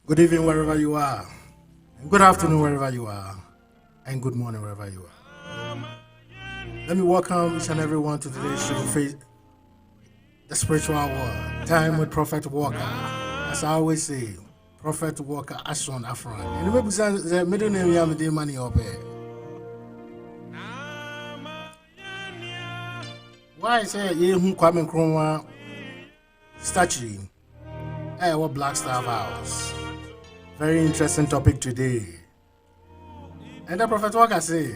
Good evening, wherever you are, and good afternoon, wherever you are, and good morning, wherever you are. Let me welcome each and everyone to today's show, The Spiritual World, Time with Prophet Walker. As I always say, Prophet Walker Ashon Afran. And maybe the middle name you have the money up here. Why say you Kwame Nkrumah statue? What Black Star House? Very interesting topic today. And the Prophet Walker say,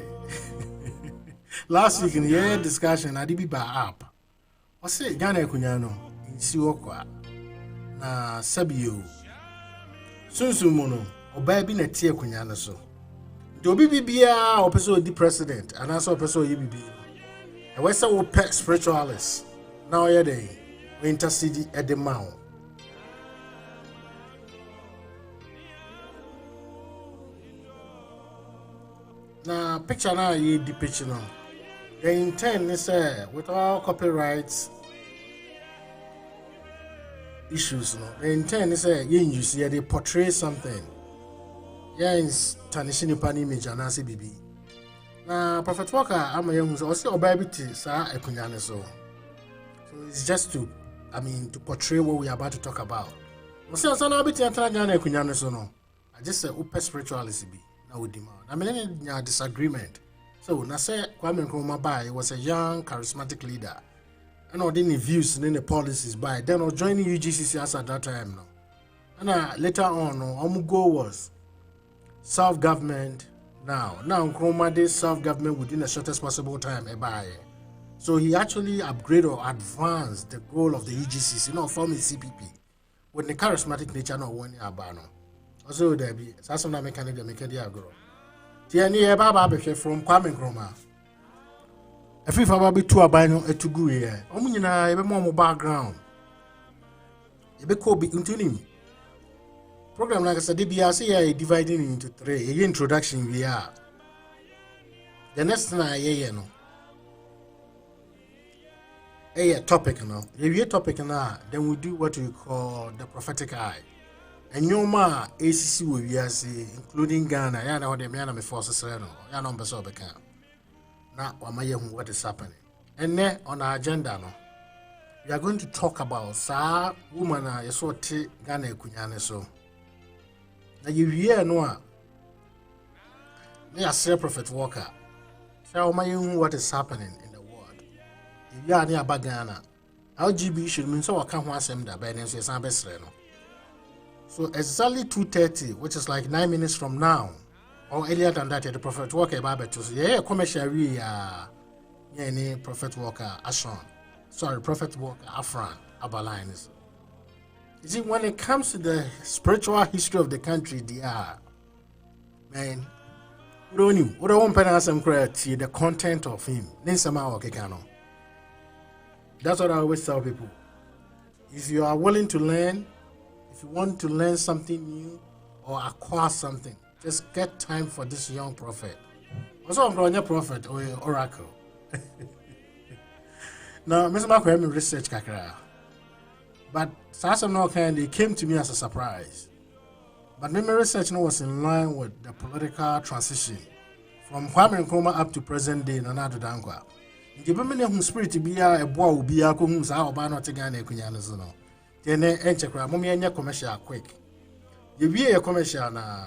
last week in the discussion, I did be by app. I say Ghana Kunyano in Siwokwa na Sabio. Sunsumono, or baby na tia Kunyana so. Do BBA or person the president, and also person UBB. And what's our pet spiritualist? Now, yeah, they intercede at the mount. Now, picture now, you the picture now. The intent is with all copyrights issues, no. The intent is you see they portray something. Yeah, in tarnishing upon image and answer BB. Now, Prophet Walker, I'm a young so say baby sir Ekunyane so. So it's just to portray what we are about to talk about. I say so now bit Ghana Ekunyane so no. I just say open spirituality be now with demand. I mean a disagreement. So na say Kwame Nkrumah was a young charismatic leader. And all the views and the policies by then or joining UGCC as at that time no. And later on no, goal was self-government. Now Nkrumah did self-government within the shortest possible time. So he actually upgraded or advanced the goal of the UGCC, forming CPP, with the charismatic nature not one year abano. Also there be some mechanic the mechanic grow. Tiani Baba from Kwame Nkrumah. If you have be two abano to go here, Omina ebe more background. Ebe ko be into him. Program like I said, DBRC dividing into three. A introduction we are. The next thing no. A topic now. If you topic now, then we do what we call the prophetic eye. And your ma ACC will be including Ghana. Ya know them yana me forces no. Ya know beso beka. Now what is happening. And then on our agenda no. We are going to talk about sa woman yeso Ghana Ekunyane so. Now you hear no me say Prophet Walker. Say what is happening in the world. If you are near Ghana, LGB should mean so I can't want them that by then so no. So exactly 2:30, which is like 9 minutes from now, or earlier than that, the Prophet Walker about to say, commercial Prophet Walker Ashon. Sorry, Prophet Walker Afran Abalines. You see, when it comes to the spiritual history of the country, man, we don't the content of him. That's what I always tell people. If you are willing to learn, if you want to learn something new or acquire something, just get time for this young prophet. Also, I'm a prophet or oracle. Now, Mr. Marco, I'm research kakra. But Sasam no kind, it came to me as a surprise. But my research was in line with the political transition from Kwame Nkrumah up to present day Nana Addo Dankwa. The women who spirit to be a boy will be a who's our banner to Ghana Ekunyane no. Then enchekra mommy anya commercial quick. You be a commercial na.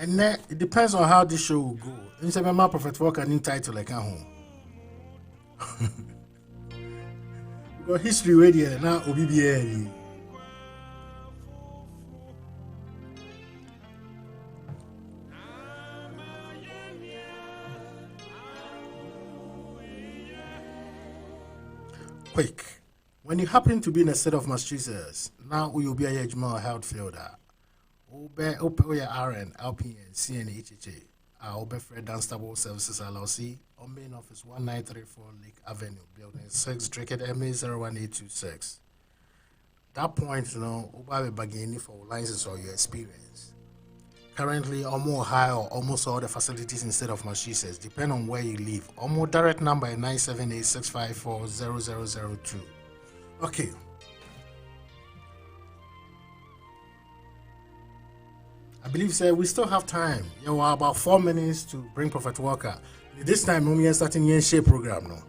And then it depends on how this show will go. In say my Prophet Walker new title like at home. Because history radio now OBBA. Quick. When you happen to be in a state of Massachusetts, now you'll be a Yajma health fielder. Obe RN, LPN, CNHHA. Obe Fred Dunstable Services LLC. On main office 1934 Lake Avenue, building 6, Drake MA 01826. That point, Oba Bagini for license or your experience. Currently, almost high or almost all the facilities in state of Massachusetts, depend on where you live. Almost direct number is 978-654-0002. Okay. I believe, sir, we still have time. You know, about 4 minutes to bring Prophet Walker. This time, we are starting a shape program now.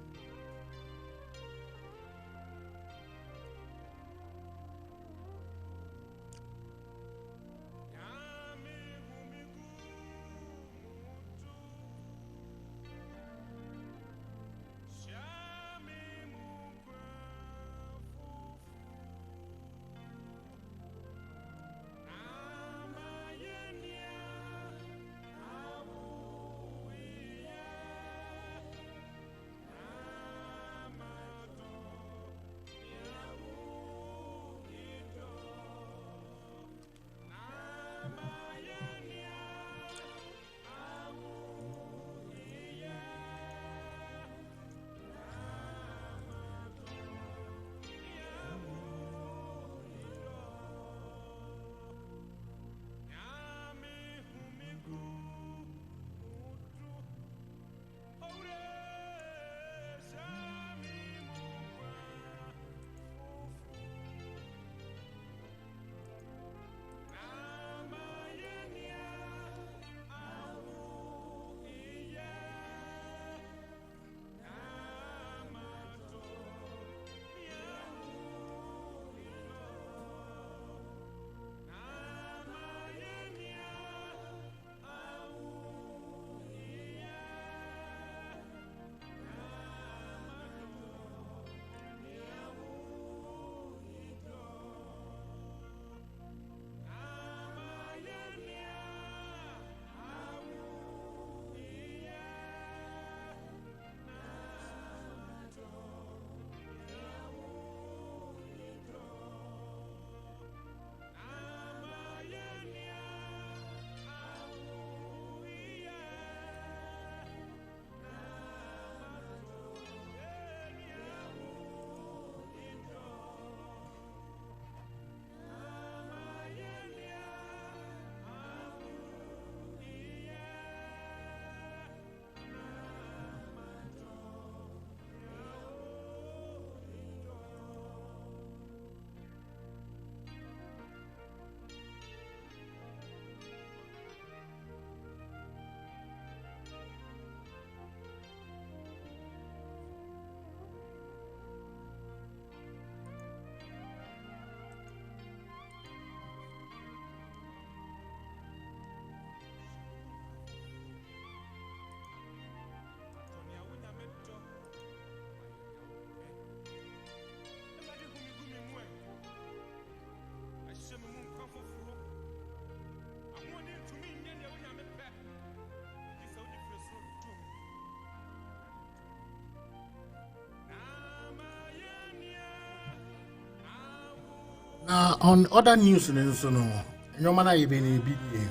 On other news, no matter you been a BDA.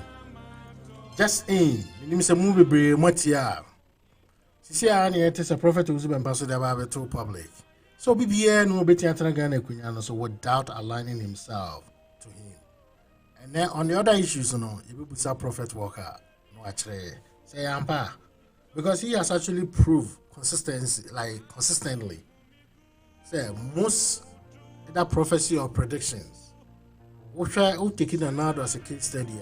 Just in, you say movie be Matia. See, I need a prophet who's been passed about to public. So BBA no better Gana Queen, so without aligning himself to him. And then on the other issues, you will be a prophet Walker. No, actually, say Ampa. Because he has actually proved consistency, like consistently. Say most that prophecy or predictions. We try to take it another as a case study.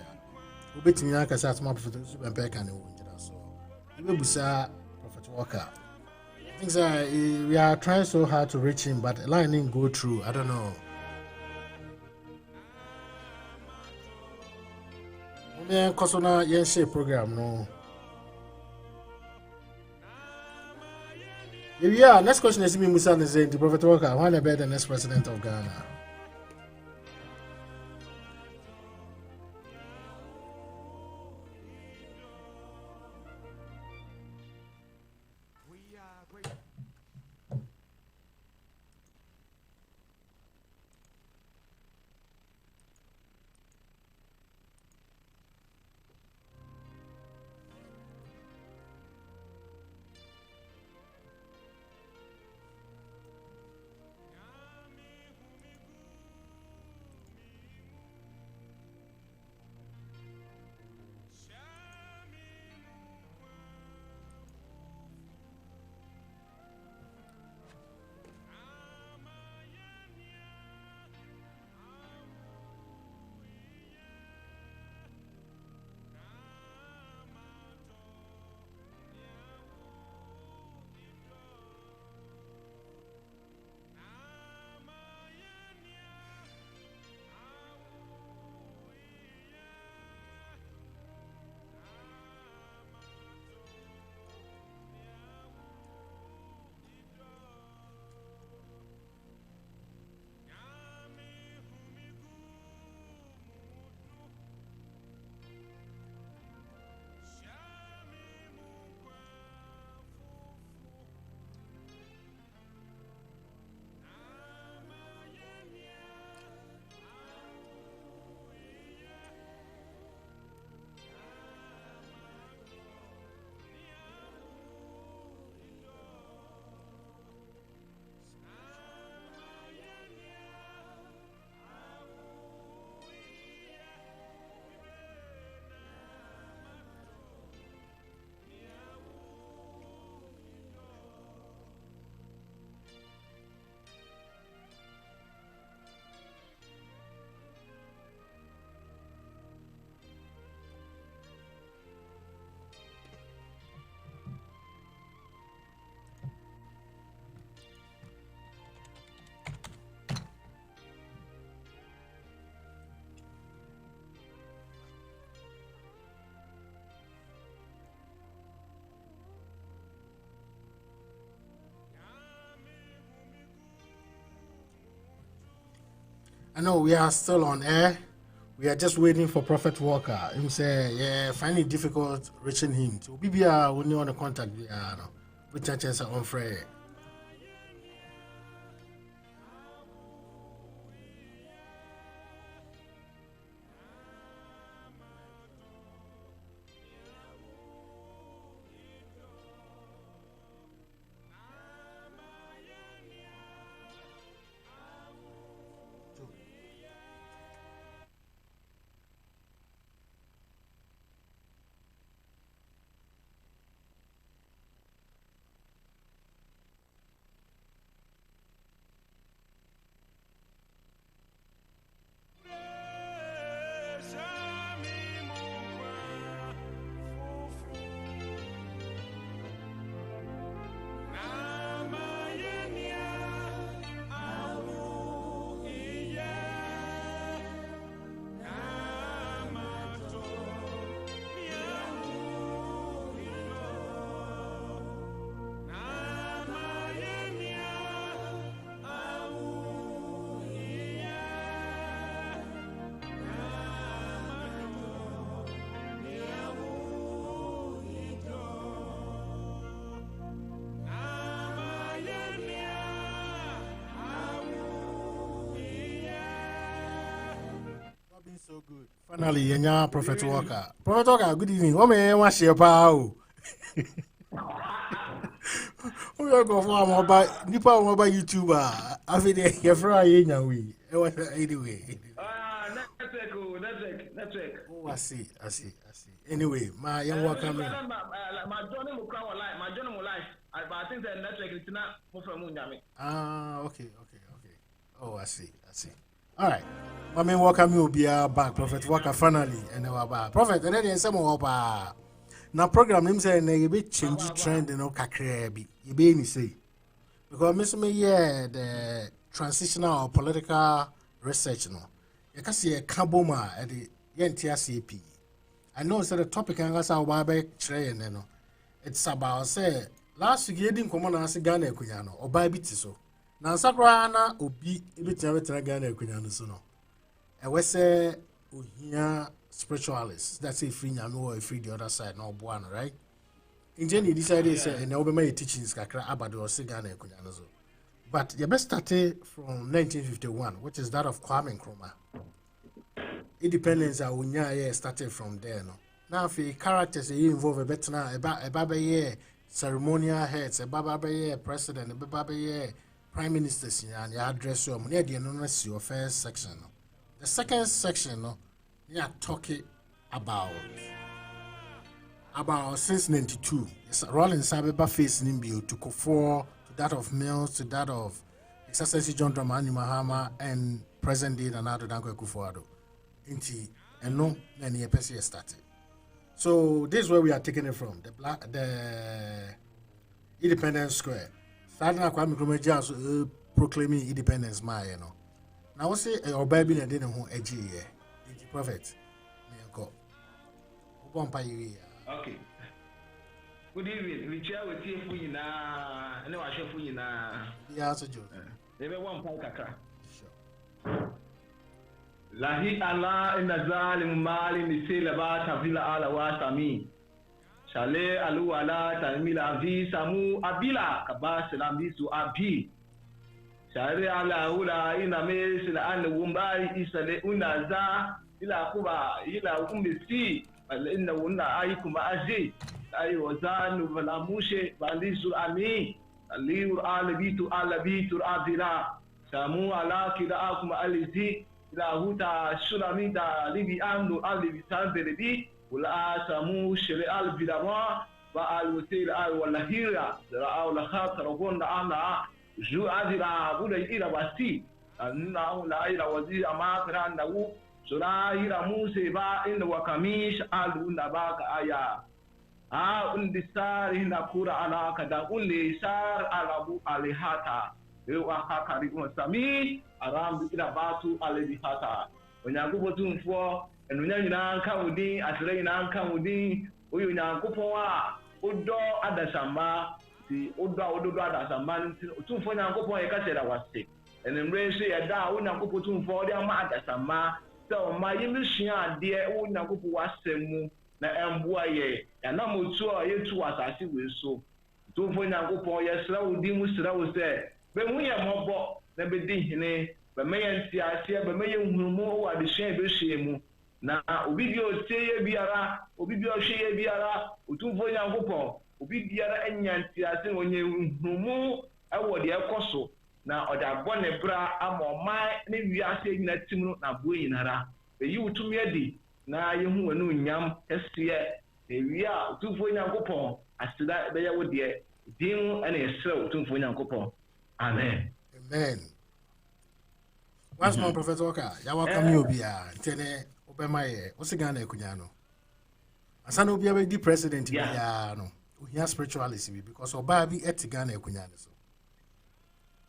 We bet in Yanka Sat Map for the Super Beck and so we will be Prophet Walker. Things we are trying so hard to reach him, but the line didn't go through. I don't know. Me kosona yen share program no. Yeah, next question is me Musa Nzé, the Prophet Walker. Who will be the next president of Ghana? I know we are still on air. We are just waiting for Prophet Walker. Him say, yeah, find it difficult reaching him. So BBR when you want to contact no. Which churches are on Friday. So good. Finally, Yenya Prophet Walker. Prophet Walker, good evening. What may you share power? We are going for mobile. Nipa mobile YouTuber. I feel that you're from Yenya. Anyway. Network. Oh, I see. Anyway, my young welcome. My Johnny will come alive. My Johnny will life. I think the network is not from Munyami. Okay. Oh, I see. All right. I mean, welcome you be back, Prophet Walker, finally, and our back. Prophet, and then some more. Now, program him say, you be change trend, kakrebi. You be any say. Because Miss Me, yeah, the transitional or political research, no. You can see a Kaboma at the NTRCP. I know say the topic and asa oba train no. It's about say last week yedi nkomo na ase Ghana ekunya no oba bi ti so. Na nsakra na obi ebetia Ghana ekunya no so no. E we say ohia spiritualists that's a free nyame or free the other side no boa no right. Injeni decided say and oba my teachings kakra about the ose Ghana ekunya no so. But you best started from 1951, which is that of Kwame Nkrumah. Independence started from there. No? Now, if the characters involve a better now, a baba ceremonial heads, a baba president, a baba prime ministers, and you address your money. The your first section. No? The second section, no, you are talking about since 92. Rollins Abeba facing Nimbio to Kufuor, to that of Mills, to that of Excellency John Dramani Mahama, and present day Nana Dankwa Akufo-Addo. Inti and no many EPC started. So this is where we are taking it from. The Independence Square. Starting at Kwame Nkrumah just proclaiming independence, you know. Now we say our Bible and didn't who edgy here. The prophet. Okay. Good evening. We share with you for you now. I know I share for you now. Yeah, so Joe. They were one point kakra. Sure. Lahi Allah in the zalim mali misila ba tavila ala wa sami. Shale alu ala tamila vi samu abila kabas lambisu abi. Shale ala ula ina mesila an wumbari isale unaza ila kuba ila umbisi inna wunna aykum azi ay wazanu valamushe balisu ami aliu alabitu adira samu ala kidaakum alizi la huta sulamida libi amnu alibi tanbelebi wala samu shiri albidama wa alwasil alwalahira ra'aw la khatarun ana ju adira buda ila wasi anna la ila wazir amakra nawu surahira muse ba in wakamish aluna baka aya undisari na kura ala kada unli sar alabu alihata wa hakari sami aram ila batu alihata onyangubo tumfo enunya nyina nka wudi asire nyina nka wudi oyo nyankupo a odo adasamba ti odo adasamba tumfo nyankupo e ka sera wase enmre se yada onyankupo tumfo de ama adasamba so my mission dear old Nakupu was semu na embuaye and na mutu a yetu asasi we so to for Nakupu yesra udi musra wo se be mu ye mobo na be di hene be me yanti ase be me ye hurumu wa de hye be hye mu na obi bi o seye biara obi bi o hye biara otu for Nakupu obi biara enyanti ase onye hurumu ewo de ekoso na oda bone bra amoma ne wiase nyina tim na bo yinara be yi utumi adi na yehu anu nyam esie ne wia utufo nyankopon asida be yawo de din ene esre utufo nyankopon amen what's my Professor Oka ya welcome you bia tene obema ye osigana ekunya no asana obi be di president bia no ohia spirituality because oba bi etigana ekunya no so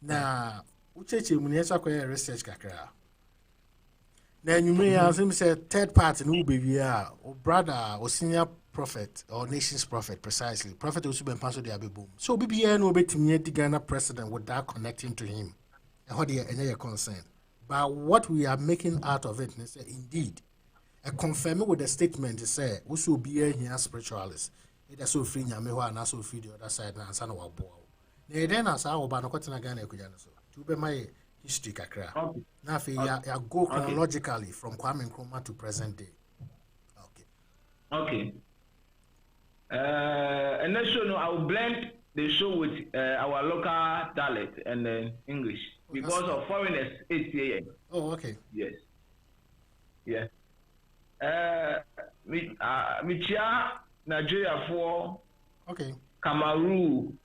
na ucheche mu ne yakwa research kakra na nyume ya sim say third party no be a o brother o senior prophet or nation's prophet precisely prophet Osuben Paso de Abebom so bibia no betimi di Ghana president without connecting to him and how dey any concern but what we are making out of it is indeed a confirm with the statement say also be here spiritualist it is so free nyame ho na so free the other side na ansa na wabo na then as how ba no kwetena Ghana ekuja no so to be my history kakra na fe ya go chronologically from Kwame Nkrumah to present day okay and then show no I will blend the show with our local dialect and English because of foreigners 8 a.m. Oh okay yes yeah Michia Nigeria for okay Cameroon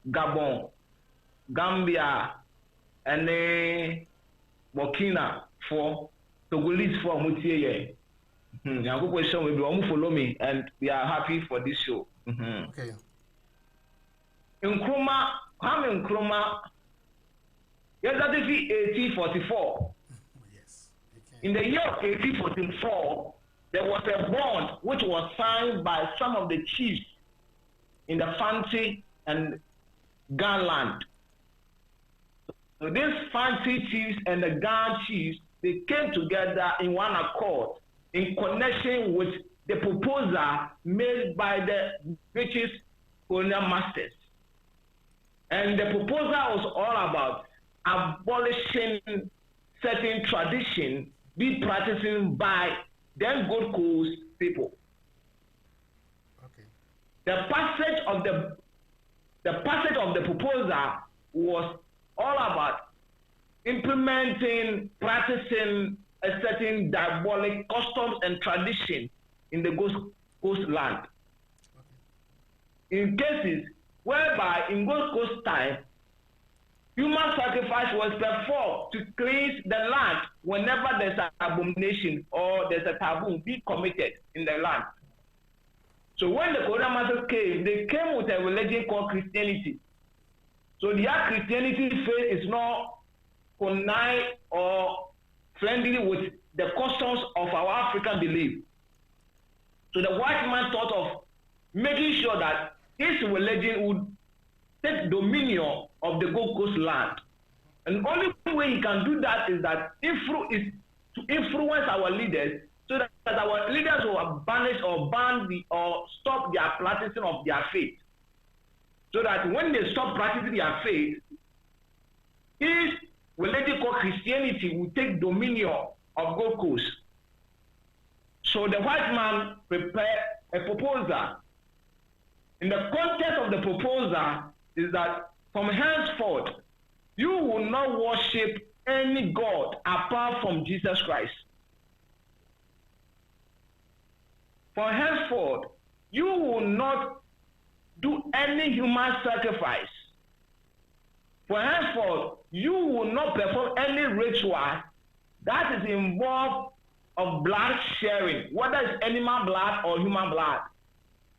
Gabon, Gambia, and Burkina for Togolese for Mutiye. Yango question will be almost follow me, and we are happy for this show. Okay. Nkrumah, Kwame Nkrumah, yes, that is 1844. Yes. In the year of 1844, there was a bond which was signed by some of the chiefs in the Fanti and Gan land. So these Fanti chiefs and the Gan chiefs, they came together in one accord in connection with the proposal made by the British colonial masters. And the proposal was all about abolishing certain tradition be practiced by them Gold Coast people. Okay. The passage of the proposal was all about implementing, practicing a certain diabolic customs and tradition in the Gold Coast land. Okay. In cases whereby in Gold Coast time, human sacrifice was performed to cleanse the land whenever there's an abomination or there's a taboo being committed in the land. So when the colonial masters came, they came with a religion called Christianity. So their Christianity faith is not connived or friendly with the customs of our African belief. So the white man thought of making sure that his religion would take dominion of the Gold Coast land. And the only way he can do that is to influence our leaders so that our leaders will banish or ban or stop their practicing of their faith. So that when they stop practicing their faith, his religion called Christianity will take dominion of Gold Coast. So the white man prepared a proposal. In the context of the proposal is that from henceforth, you will not worship any God apart from Jesus Christ. From henceforth, you will not do any human sacrifice. For henceforth, you will not perform any ritual that is involved of blood sharing, whether it's animal blood or human blood,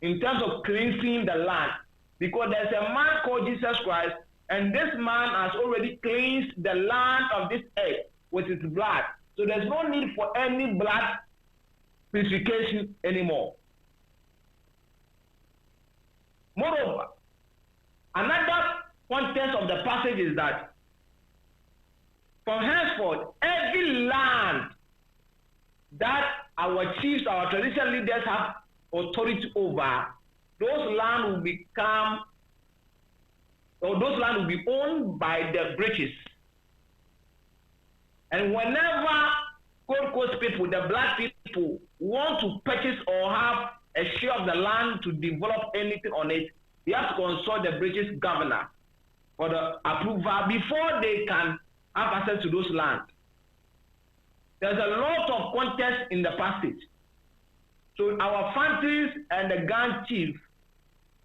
in terms of cleansing the land. Because there's a man called Jesus Christ, and this man has already cleansed the land of this earth with his blood. So there's no need for any blood purification anymore. Moreover, another context of the passage is that from henceforth, every land that our chiefs, our traditional leaders have authority over, those land will become, or those land will be owned by the British. And whenever Gold Coast people, the black people, want to purchase or have a share of the land to develop anything on it, they have to consult the British governor for the approval before they can have access to those lands. There's a lot of context in the passage. So our Fantis and the Gan chief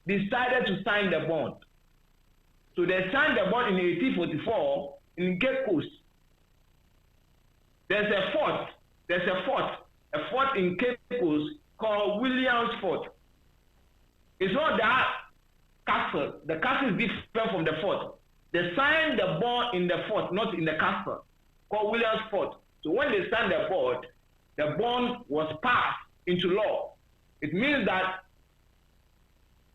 decided to sign the bond. So they signed the bond in 1844 in Cape Coast. There's a fort in Cape Coast called Williams Fort. It's not that castle. The castle is different from the fort. They signed the bond in the fort, not in the castle, called Williams Fort. So when they signed the bond was passed into law. It means that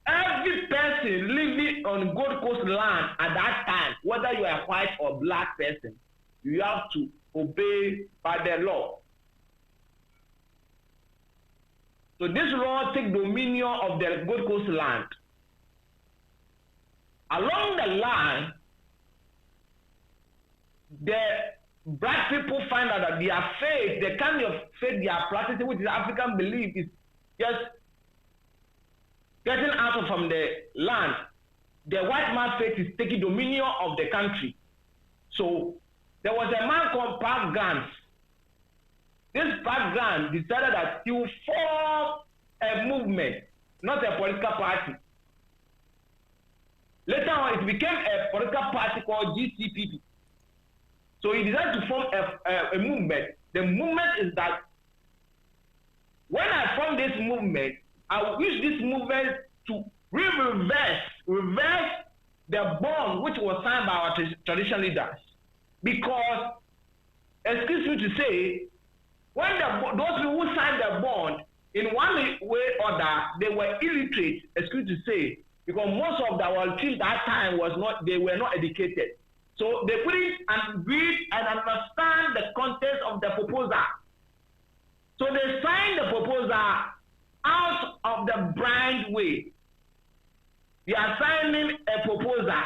every person living on Gold Coast land at that time, whether you are a white or black person, you have to obey by the law. So this law takes dominion of the Gold Coast land. Along the line, the black people find out that their faith, the kind of faith they are practicing, which is African belief, is just getting out from the land. The white man's faith is taking dominion of the country. So there was a man called Park Grant. This Park Grant decided that he would form a movement, not a political party. Later on, it became a political party called GCPP. So he decided to form a movement. The movement is that when I form this movement, I will use this movement to reverse the bond which was signed by our traditional leaders. Because, excuse me to say, when those people who signed the bond, in one way or other, they were illiterate, excuse to say, because most of our chiefs that time they were not educated. So they couldn't read and understand the context of the proposal. So they signed the proposal out of the blind way. They are signing a proposal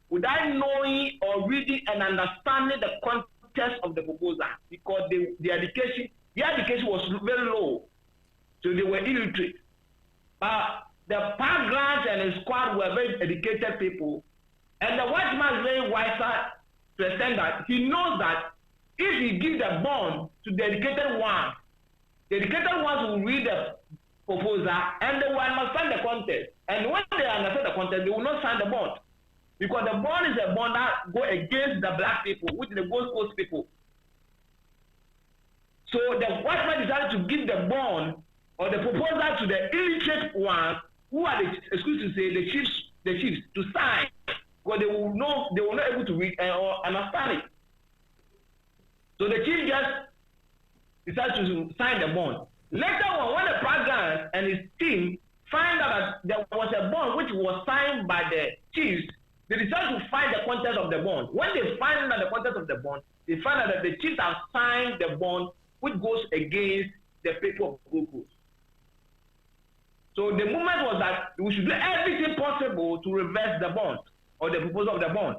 without knowing or reading and understanding the context of the proposal, because their education was very low, so they were illiterate. But the Pat Grant and his squad were very educated people, and the white man is very wiser to the extent that he knows that if he gives the bond to the educated ones will read the proposal and they will understand the context. And when they understand the context, they will not sign the bond. Because the bond is a bond that go against the black people, which is the Gold Coast people. So the white man decided to give the bond or the proposal to the illiterate ones who are the chiefs to sign, because they will not able to read or understand it. So the chief just decided to sign the bond. Later on, when the president and his team find out that there was a bond which was signed by the chiefs, they decided to find the content of the bond. When they find out the content of the bond, they find out that the chiefs have signed the bond which goes against the people of Gold Coast. So the movement was that we should do everything possible to reverse the bond or the proposal of the bond.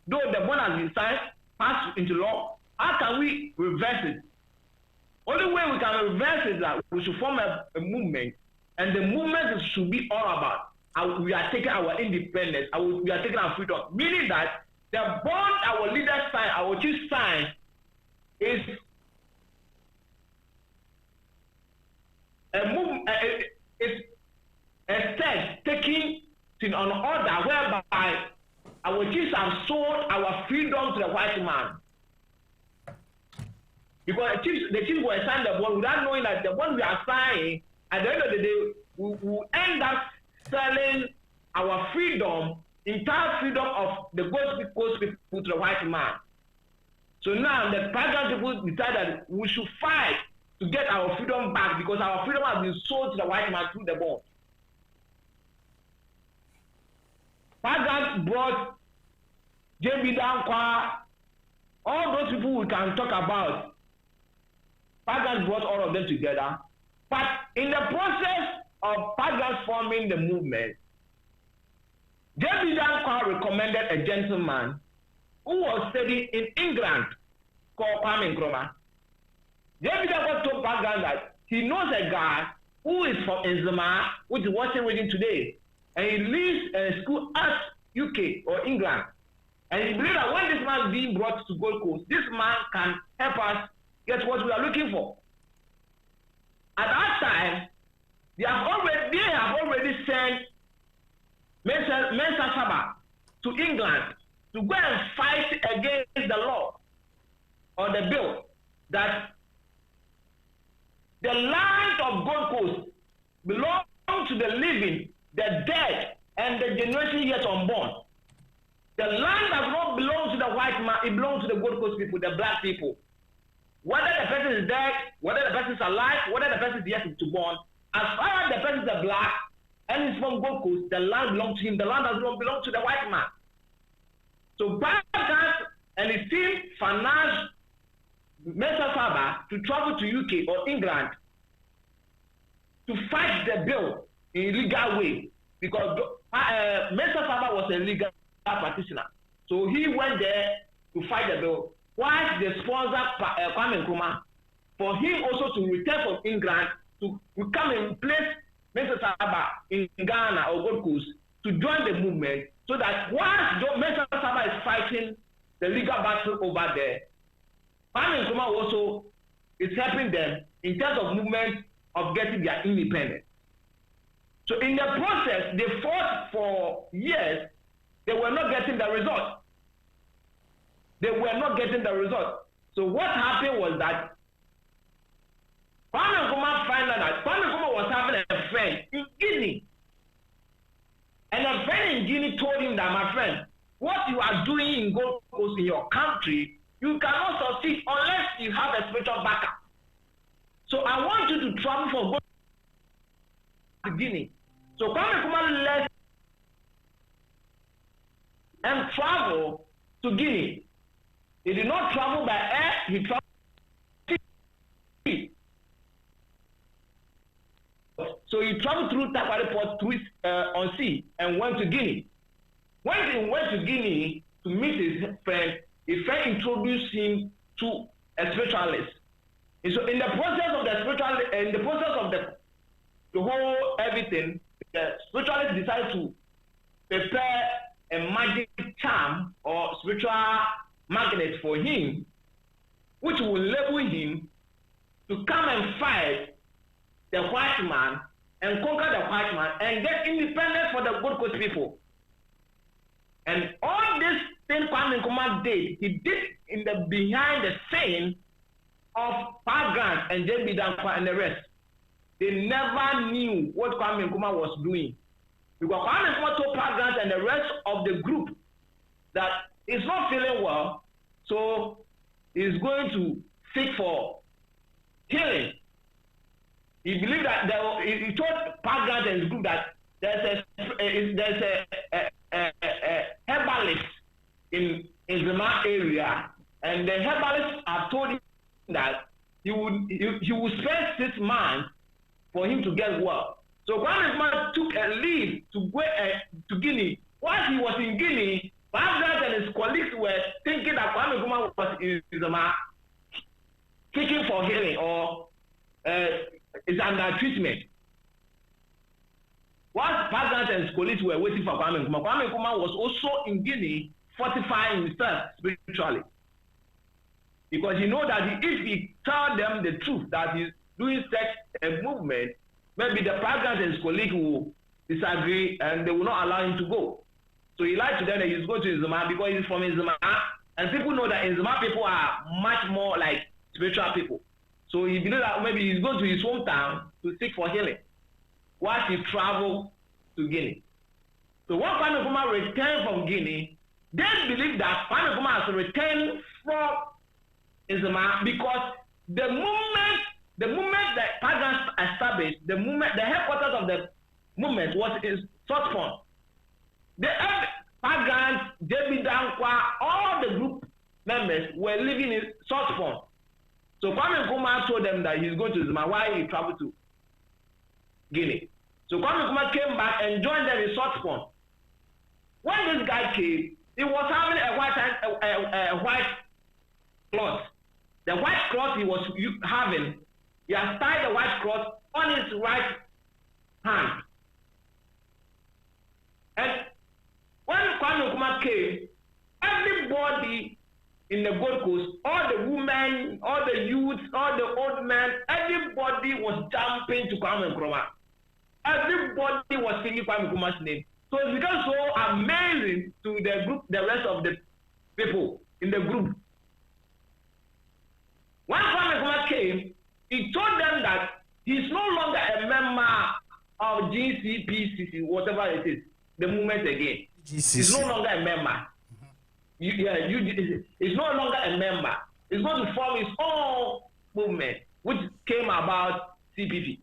Though the bond has been signed, passed into law, how can we reverse it? Only way we can reverse it is that we should form a movement, and the movement should be all about we are taking our independence, we are taking our freedom. Meaning that the bond our leaders sign, our chiefs sign, is a movement. It's a step taken in an order whereby our chiefs have sold our freedom to the white man. Because the chiefs were signed the bond without knowing that the bond we are signing, at the end of the day, we will end up selling our freedom, entire freedom of the Gold Coast people to the white man. So now the Pagan people decided that we should fight to get our freedom back, because our freedom has been sold to the white man through the bond. Pagans brought J.B. Dankwa, all those people we can talk about. Pagans brought all of them together. But in the process of Pagans forming the movement, J.B. Dankwa recommended a gentleman who was studying in England called Kwame Nkrumah. J.B. Dankwa told Pagans that he knows a guy who is from Nzema, which is Washington Region today, and he lives in a school at UK or England. And he believes that when this man is being brought to Gold Coast, this man can help us get what we are looking for. At that time, they have already sent Mensa Saba to England to go and fight against the law or the bill that the land of Gold Coast belongs to the living, the dead, and the generation yet unborn. The land does not belong to the white man, it belongs to the Gold Coast people, the black people. Whether the person is dead, whether the person is alive, whether the person is yet to born, as far as the person is black and is from Gold Coast, the land belongs to him. The land does not belong to the white man. So Pagans and his team financed Mensa Saba to travel to UK or England to fight the bill in a legal way, because Mensa Saba was a legal practitioner. So he went there to fight the bill. While the sponsor Kwame Nkrumah, for him also to return from England to come and place Mensa Saba in Ghana or Gold Coast to join the movement, so that once Mensa Saba is fighting the legal battle over there, Kwame Nkrumah also is helping them in terms of movement of getting their independence. So in the process, they fought for years. They were not getting the result. They were not getting the result. So what happened was that Kwame Nkrumah found out that Kwame Nkrumah was having a friend in Guinea. And a friend in Guinea told him that, my friend, what you are doing in Gold Coast in your country, you cannot succeed unless you have a spiritual backup. travel for go to Guinea. So Kwame Nkrumah left and travel to Guinea. He did not travel by air, he traveled by sea. So he traveled through Takoradi Port on sea and went to Guinea. When he went to Guinea to meet his friend, his friend introduced him to a spiritualist. And so in the process of the spiritual, in the process of the whole everything, the spiritualist decided to prepare a magic charm or spiritual magnet for him, which will enable him to come and fight the white man and conquer the white man and get independence for the Gold Coast people. And all this thing Kwame Nkrumah did, he did in the behind the scene of Pa Grant and J.B. Dankwa and the rest. They never knew what Kwame Nkrumah was doing. Because Kwame Nkrumah told Pa Grant and the rest of the group that he's not feeling well, so he's going to seek for healing. He believed that he told Pa Grant and his group that there's a herbalist in Zema area, and the herbalist have told him that he would spend 6 months for him to get well. So Kwame Nkrumah took a leave to go to Guinea. While he was in Guinea, Pa Grant and his colleagues were thinking that Kwame Nkrumah was in Zema seeking for healing or is under treatment. While Pa Grant and his colleagues were waiting for Kwame Nkrumah was also in Guinea fortifying himself spiritually. Because you know that if he tell them the truth that he's doing such a movement, maybe the Pa Grant and his colleagues will disagree and they will not allow him to go. So he lied to them that he's going to Nzema because he's from Nzema, and people know that Nzema people are much more like spiritual people. So he believed that maybe he's going to his hometown to seek for healing while he traveled to Guinea. So when Kwame Nkrumah returned from Guinea, they believe that Kwame Nkrumah has returned from Nzema because the movement that Pa Grant established, the headquarters of the movement was in South Pond. The Pa Grant, J.B. Dankwa, all the group members were living in South Pond. So Kwame Nkrumah told them that he's going to Nzema while he traveled to Guinea. So Kwame Nkrumah came back and joined them in South Pond. When this guy came, he was having a white cloth. The white cloth he was having, he has tied the white cloth on his right hand. And when Kwame Nkrumah came, everybody in the Gold Coast, all the women, all the youths, all the old men, everybody was jumping to Kwame Nkrumah. Everybody was singing Kwame Nkrumah's name. So it became so amazing to the group, the rest of the people in the group. When Kwame Nkrumah came, he told them that he's no longer a member of GCPCC, whatever it is, the movement again. GCC. He's no longer a member. He's no longer a member. He's going to form his own movement, which came about CPP.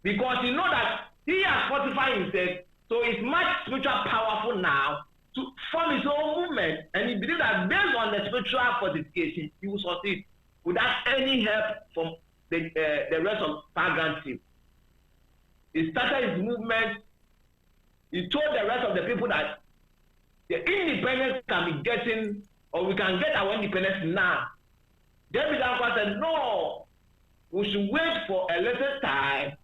Because you know that he has fortified himself, so it's much spiritual powerful now to form his own movement, and he believes that based on the spiritual fortification, he will succeed without any help from the rest of Pa Grant team. He started his movement. He told the rest of the people that the independence can be getting, or we can get our independence now. J.B. Dankwa said, no, we should wait for a little time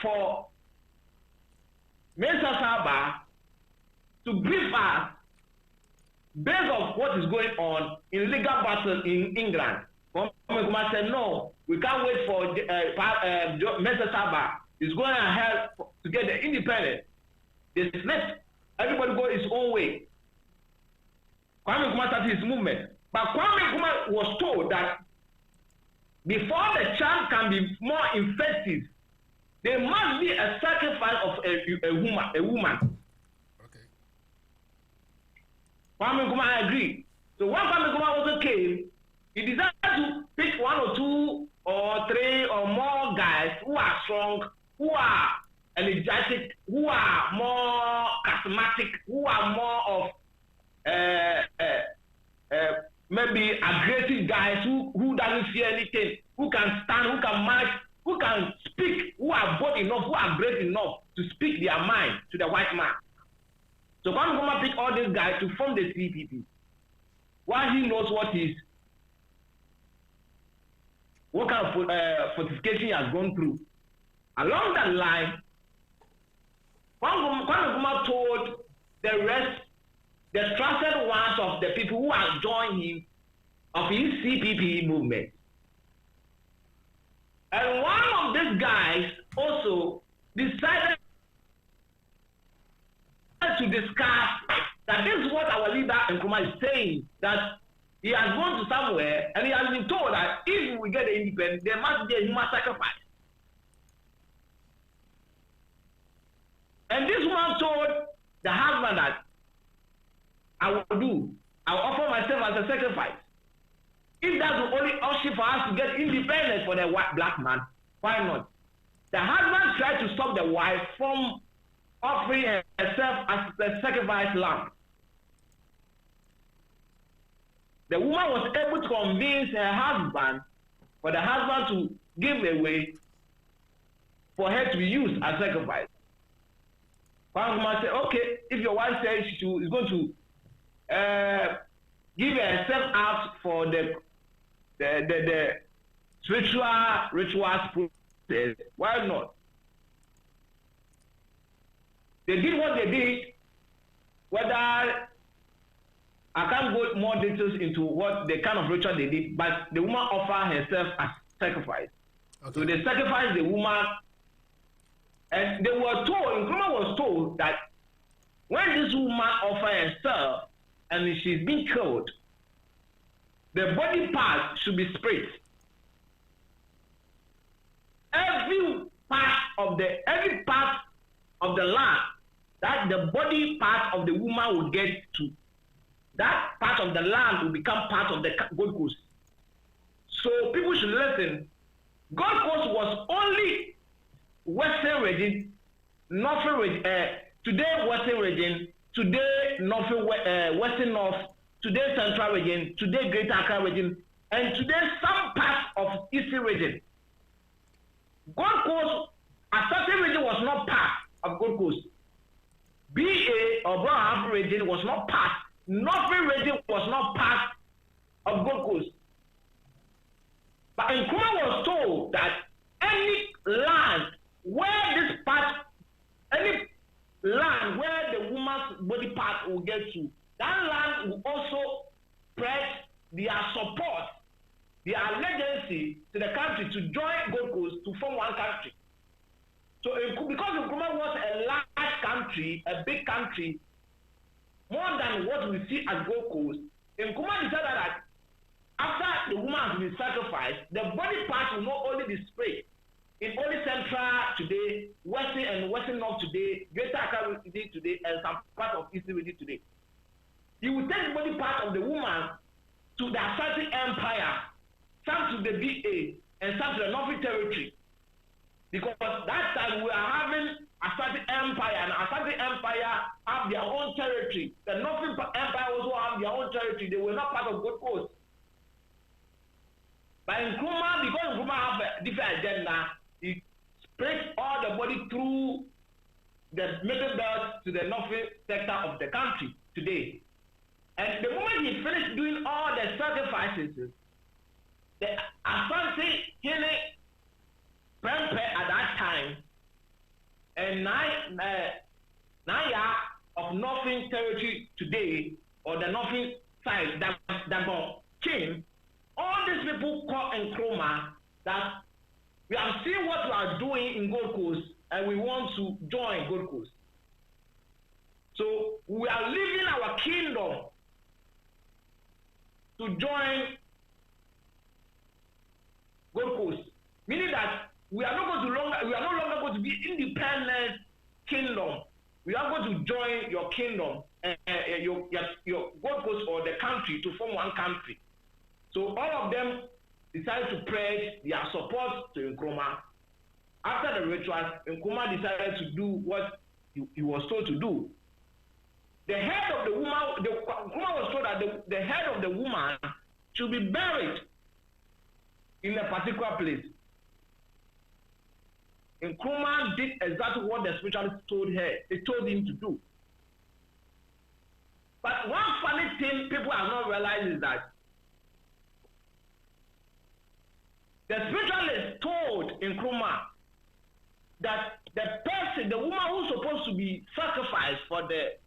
for Mensah Saba to brief us based on what is going on in legal battle in England. Kwame said, no, we can't wait for Mensah Saba. He's going ahead to get the independence. Let everybody go his own way. Kwame Nkrumah started his movement. But Kwame Nkrumah was told that before the child can be more effective, there must be a sacrifice of a woman. Okay. Kwame Nkrumah agreed. So when Kwame Nkrumah also came, he decided to pick 1 or 2 or or 3 or more guys who are strong, who are energetic, who are more charismatic, who are more of maybe aggressive guys who doesn't fear anything, who can stand, who can march, who can speak, who are bold enough, who are brave enough to speak their mind to the white man. So Kwame Nkrumah picked all these guys to form the CPP. While he knows what kind of fortification he has gone through. Along that line, Kwame Nkrumah told the rest, the trusted ones of the people who have joined him of his CPP movement. And one of these guys also decided to discuss that this is what our leader Nkrumah is saying, that he has gone to somewhere and he has been told that if we get the independence, there must be a human sacrifice. And this woman told the husband that I will offer myself as a sacrifice. If that's the only option for us to get independence for the white black man, why not? The husband tried to stop the wife from offering herself as the sacrifice lamb. The woman was able to convince her husband for the husband to give away for her to be used as sacrifice. One woman said, okay, if your wife says she is going to give herself out for the rituals process, why not? They did what they did, whether I can't go more details into what the kind of ritual they did, but the woman offered herself as sacrifice. Okay. So they sacrificed the woman, and they were told, Nkrumah was told that when this woman offered herself and she's been killed, the body part should be sprayed. Every part of the land that the body part of the woman will get to, that part of the land will become part of the Gold Coast. So people should listen. Gold Coast was only Western region, Northern region, today Western region, today Northern, Western North, today Central region, today Greater Accra region, and today some parts of Eastern region. Gold Coast, a certain region was not part of Gold Coast. BA or Brown region was not part. Northern region was not part of Gold Coast. But Nkrumah was told that any land where this part, any land where the woman's body part will get to, that land will also spread their support, their allegiance to the country to join Gold Coast to form one country. So because Nkrumah was a large country, a big country, more than what we see at Gold Coast, Nkrumah decided that after the woman has been sacrificed, the body parts will not only be sprayed in only Central today, Western and Western North today, Greater Accra today, and some part of Eastern region today. He will take the body part of the woman to the Ashanti Empire, some to the BA, and some to the Northern Territory. Because that time we are having Ashanti Empire, and Ashanti Empire have their own territory. The Northern Empire also have their own territory. They were not part of Gold Coast. But Nkrumah, because Nkrumah have a different agenda, he spread all the body through the middle belt to the northern sector of the country today. And the moment he finished doing all the sacrifices, the Ashanti Kene Prempe at that time, and Naya of Northern Territory today, or the northern side, Dagon King, all these people call Nkrumah that we have seen what we are doing in Gold Coast and we want to join Gold Coast. So we are leaving our kingdom to join Gold Coast, meaning that we are no longer going to be independent kingdom. We are going to join your kingdom, your Gold Coast or the country to form one country. So all of them decided to pledge their support to Nkrumah. After the rituals, Nkrumah decided to do what he was told to do. The head of the woman, Nkrumah was told that the head of the woman should be buried in a particular place. Nkrumah did exactly what the spiritualist told him to do. But one funny thing people have not realized is that the spiritualist told Nkrumah that the woman who's supposed to be sacrificed for the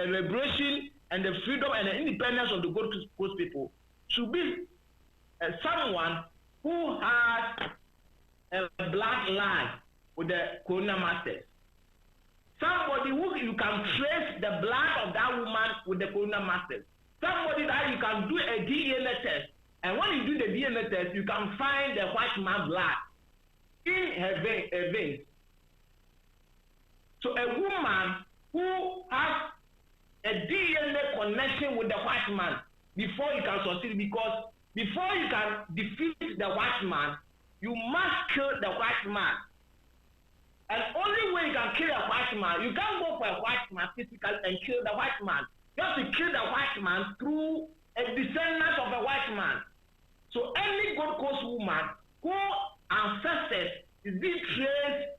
liberation and the freedom and the independence of the Gold Coast people should be someone who has a bloodline with the colonial masters. Somebody who you can trace the blood of that woman with the colonial masters. Somebody that you can do a DNA test. And when you do the DNA test, you can find the white man's blood in her veins. So a woman who has a DNA connection with the white man before you can succeed, because before you can defeat the white man, you must kill the white man. And only way you can kill a white man, you can't go for a white man physically and kill the white man. You have to kill the white man through a descendant of a white man. So any Gold Coast woman who ancestors is being traced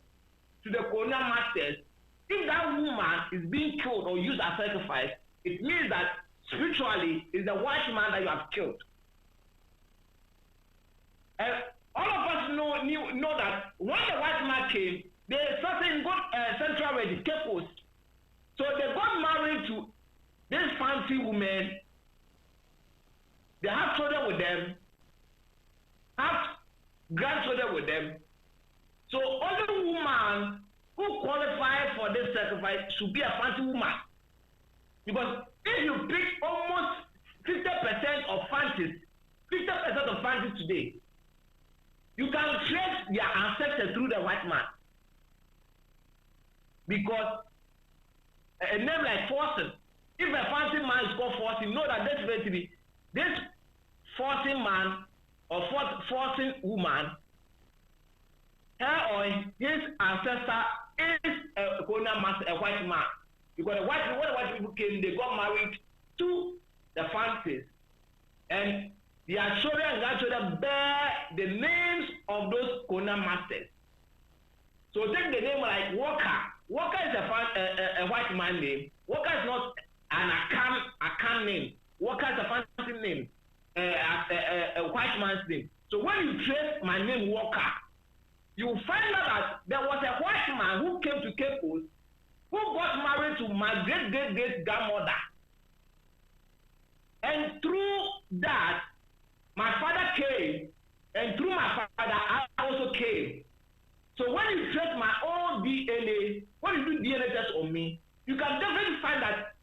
to the colonial masters, if that woman is being killed or used as sacrifice, it means that spiritually is the white man that you have killed. And all of us know that when the white man came, they started in Central Region, Cape Coast. So they got married to this fancy women. They have children with them, have grandchildren with them. So only woman who qualifies for this sacrifice should be a fancy woman. Because if you pick almost 50% of fancies, 50% of fancies today, you can trace their ancestors through the white man. Because a name like Fortune, if a fancy man is called Fortune, know that definitely this Fortune man or Fortune woman, her or his ancestor is a colonial master, a white man. Because when the white people came, they got married to the fancies. And their children and grandchildren bear the names of those colonial masters. So take the name like Walker. Walker is a white man name. Walker is not an Akan name. Walker is a fancy name, a white man's name. So when you trace my name Walker, you find out that there was a white man who came to Cape Coast who got married to my great-great-great-grandmother. And through that, my father came, and through my father, I also came. So when you trace my own DNA, when you do DNA test on me, you can definitely find that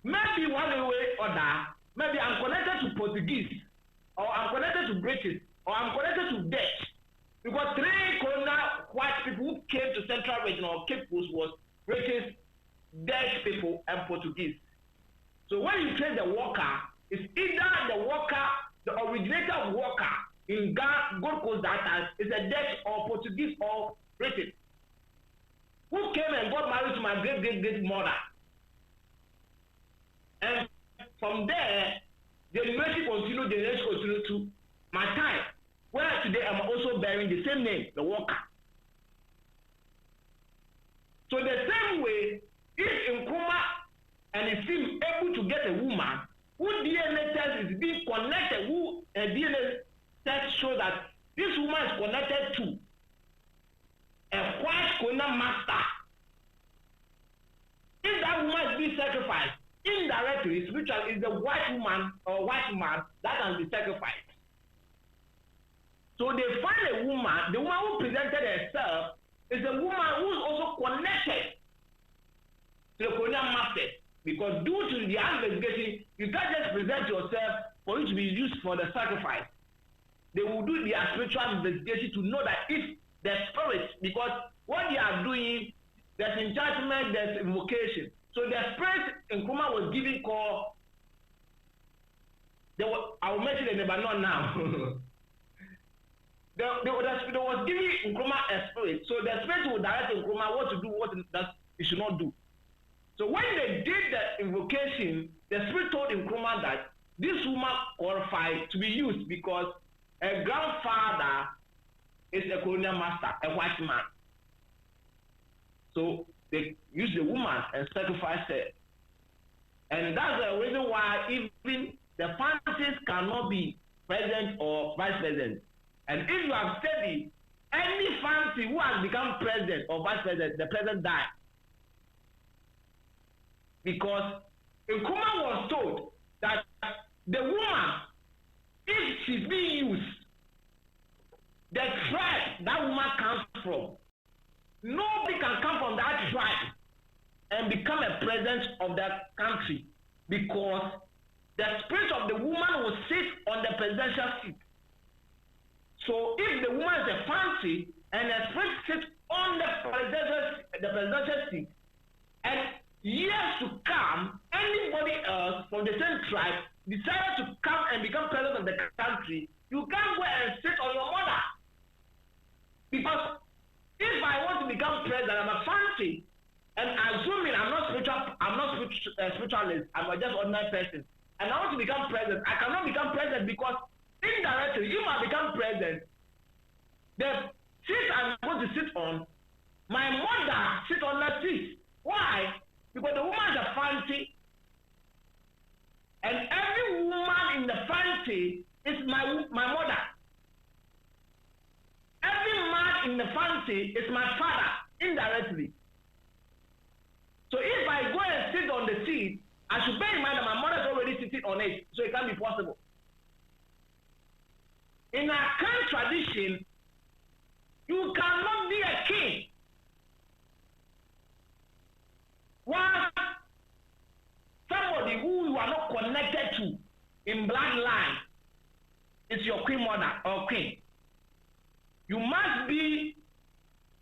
maybe one way or other, maybe I'm connected to Portuguese, or I'm connected to British, or I'm connected to Dutch. Because 3 colonial white people who came to Central Region or Cape Coast was British, Dutch people, and Portuguese. So when you trace the Walker, it's either the Walker, the originator of Walker in Gold Coast that time is a Dutch or Portuguese or British, who came and got married to my great-great-great-mother. And from there, generation continued to my time, where today I'm also bearing the same name, the Walker. So the same way, if Nkrumah and his team able to get a woman who DNA test is being connected, who a DNA test shows that this woman is connected to a white colonial master, if that woman is being sacrificed, indirectly, spiritually, is the white woman or white man that has been sacrificed. So they find a woman, the woman who presented herself is a woman who is also connected to the colonial masters. Because due to the investigation, you can't just present yourself for you to be used for the sacrifice. They will do their spiritual investigation to know that if the spirits, because what they are doing, there's enchantment, there's invocation. So the spirit Nkrumah was giving call, I will mention the name, but not now. There was giving Nkrumah a spirit, so the spirit will direct Nkrumah what to do, what that he should not do. So when they did the invocation, the spirit told Nkrumah that this woman qualified to be used because her grandfather is a colonial master, a white man. So they used the woman and sacrificed her. And that's the reason why even the Fancies cannot be president or vice president. And if you have studied, any Fancy who has become president or vice president, the president died. Because Nkrumah was told that the woman, if she's being used, the tribe that woman comes from, nobody can come from that tribe and become a president of that country, because the spirit of the woman will sit on the presidential seat. So if the woman is a Fancy and the spirit sits on the presidential seat, and years to come, anybody else from the same tribe decided to come and become president of the country, you can't go and sit on your mother. Because if I want to become president, I'm a Fancy, and assuming I'm not spiritualist, I'm just ordinary person, and I want to become president, I cannot become president because indirectly, if I become president, the seat I'm going to sit on, my mother sit on that seat. Why? Because the woman is a Fancy, and every woman in the Fancy is my mother. Every man in the Fancy is my father, indirectly. So if I go and sit on the seat, I should bear in mind that my mother is already sitting on it, so it can't be possible. In our Kan tradition, you cannot be a king while somebody who you are not connected to in bloodline is your queen mother or queen. You must be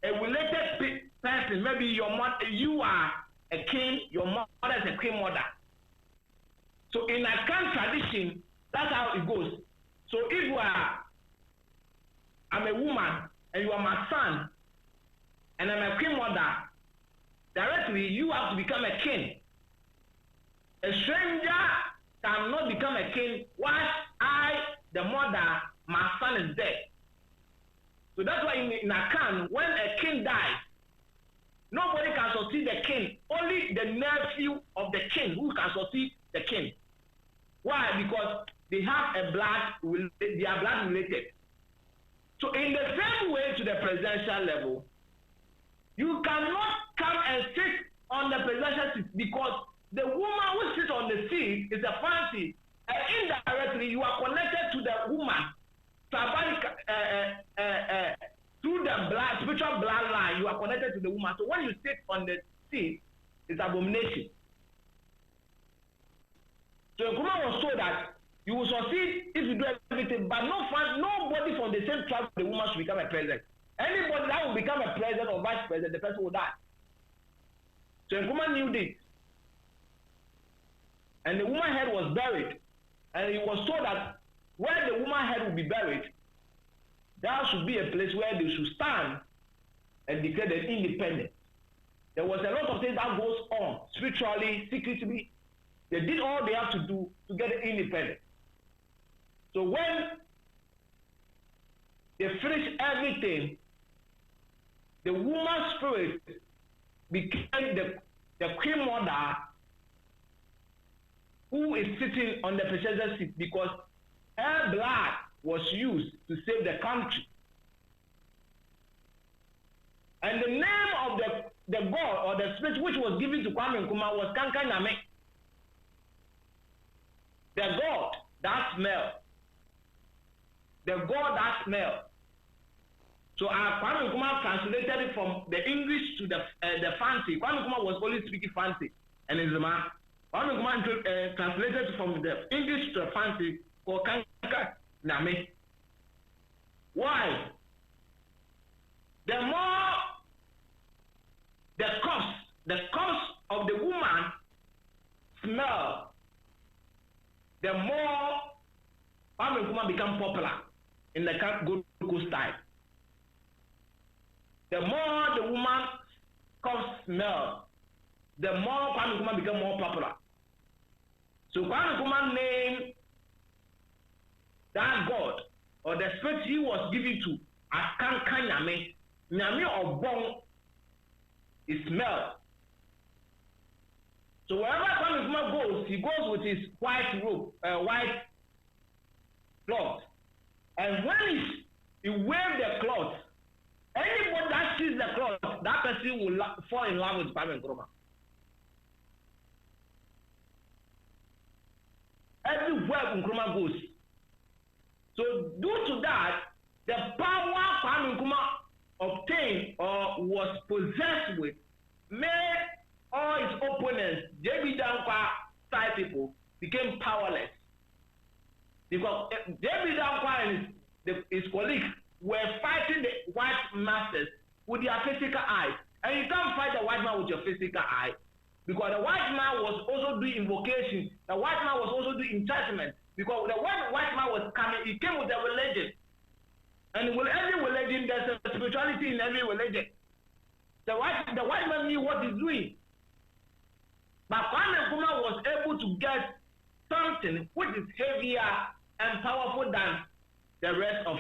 a related person. Maybe your mother, you are a king, your mother is a queen mother. So in our Kan tradition, that's how it goes. So if I'm a woman and you are my son and I'm a queen mother, directly you have to become a king. A stranger cannot become a king while I, the mother, my son is dead. So that's why in Akan, when a king dies, nobody can succeed the king. Only the nephew of the king who can succeed the king. Why? Because they have they are blood related. So in the same way to the presidential level, you cannot come and sit on the presidential seat because the woman who sits on the seat is a Fancy, and indirectly you are connected to the woman through the spiritual bloodline. You are connected to the woman. So when you sit on the seat, it's abomination. So Nkrumah was told that you will succeed if you do everything, but nobody from the same tribe of the woman should become a president. Anybody that will become a president or vice president, the person will die. So Nkrumah knew this. And the woman's head was buried. And he was told that where the woman's head will be buried, there should be a place where they should stand and declare them independent. There was a lot of things that goes on spiritually, secretly. They did all they have to do to get independent. So when they finished everything, the woman's spirit became the queen mother who is sitting on the presidential seat because her blood was used to save the country. And the name of the god or the spirit which was given to Kwame Nkrumah was Kanka Nyame. The god that smell. The god that smell. So Kwame Nkrumah translated it from the English to the Fancy. Kwame Nkrumah was only speaking Fancy and Nzema. Kwame Nkrumah translated from the English to the Fancy for Kanka Nyame. Why? The more the cause of the woman smell, the more Kwame Nkrumah become popular in the Gold Coast Coast type. The more the woman cough smell, the more Kwame Nkrumah became more popular. So Kwame Nkrumah named that god or the spirit he was given to as Kankan Nyame. Nyame Obong is smell. So wherever Kwame Nkrumah goes, he goes with his white robe, white cloth. And when he waves the cloth, anybody that sees the cloth, that person will fall in love with Kwame Nkrumah. Everywhere Nkrumah goes. So due to that, the power Kwame Nkrumah obtained or was possessed with made all his opponents, J.B. Dankwa style people, became powerless. Because J.B. Dankwa and his colleagues were fighting the white masters with their physical eyes. And you can't fight the white man with your physical eye. Because the white man was also doing invocation. The white man was also doing enchantment. Because the white man was coming, he came with a religion. And with every religion, there's a spirituality in every religion. The white man knew what he's doing. But Kwame Nkrumah was able to get something which is heavier and powerful than the rest of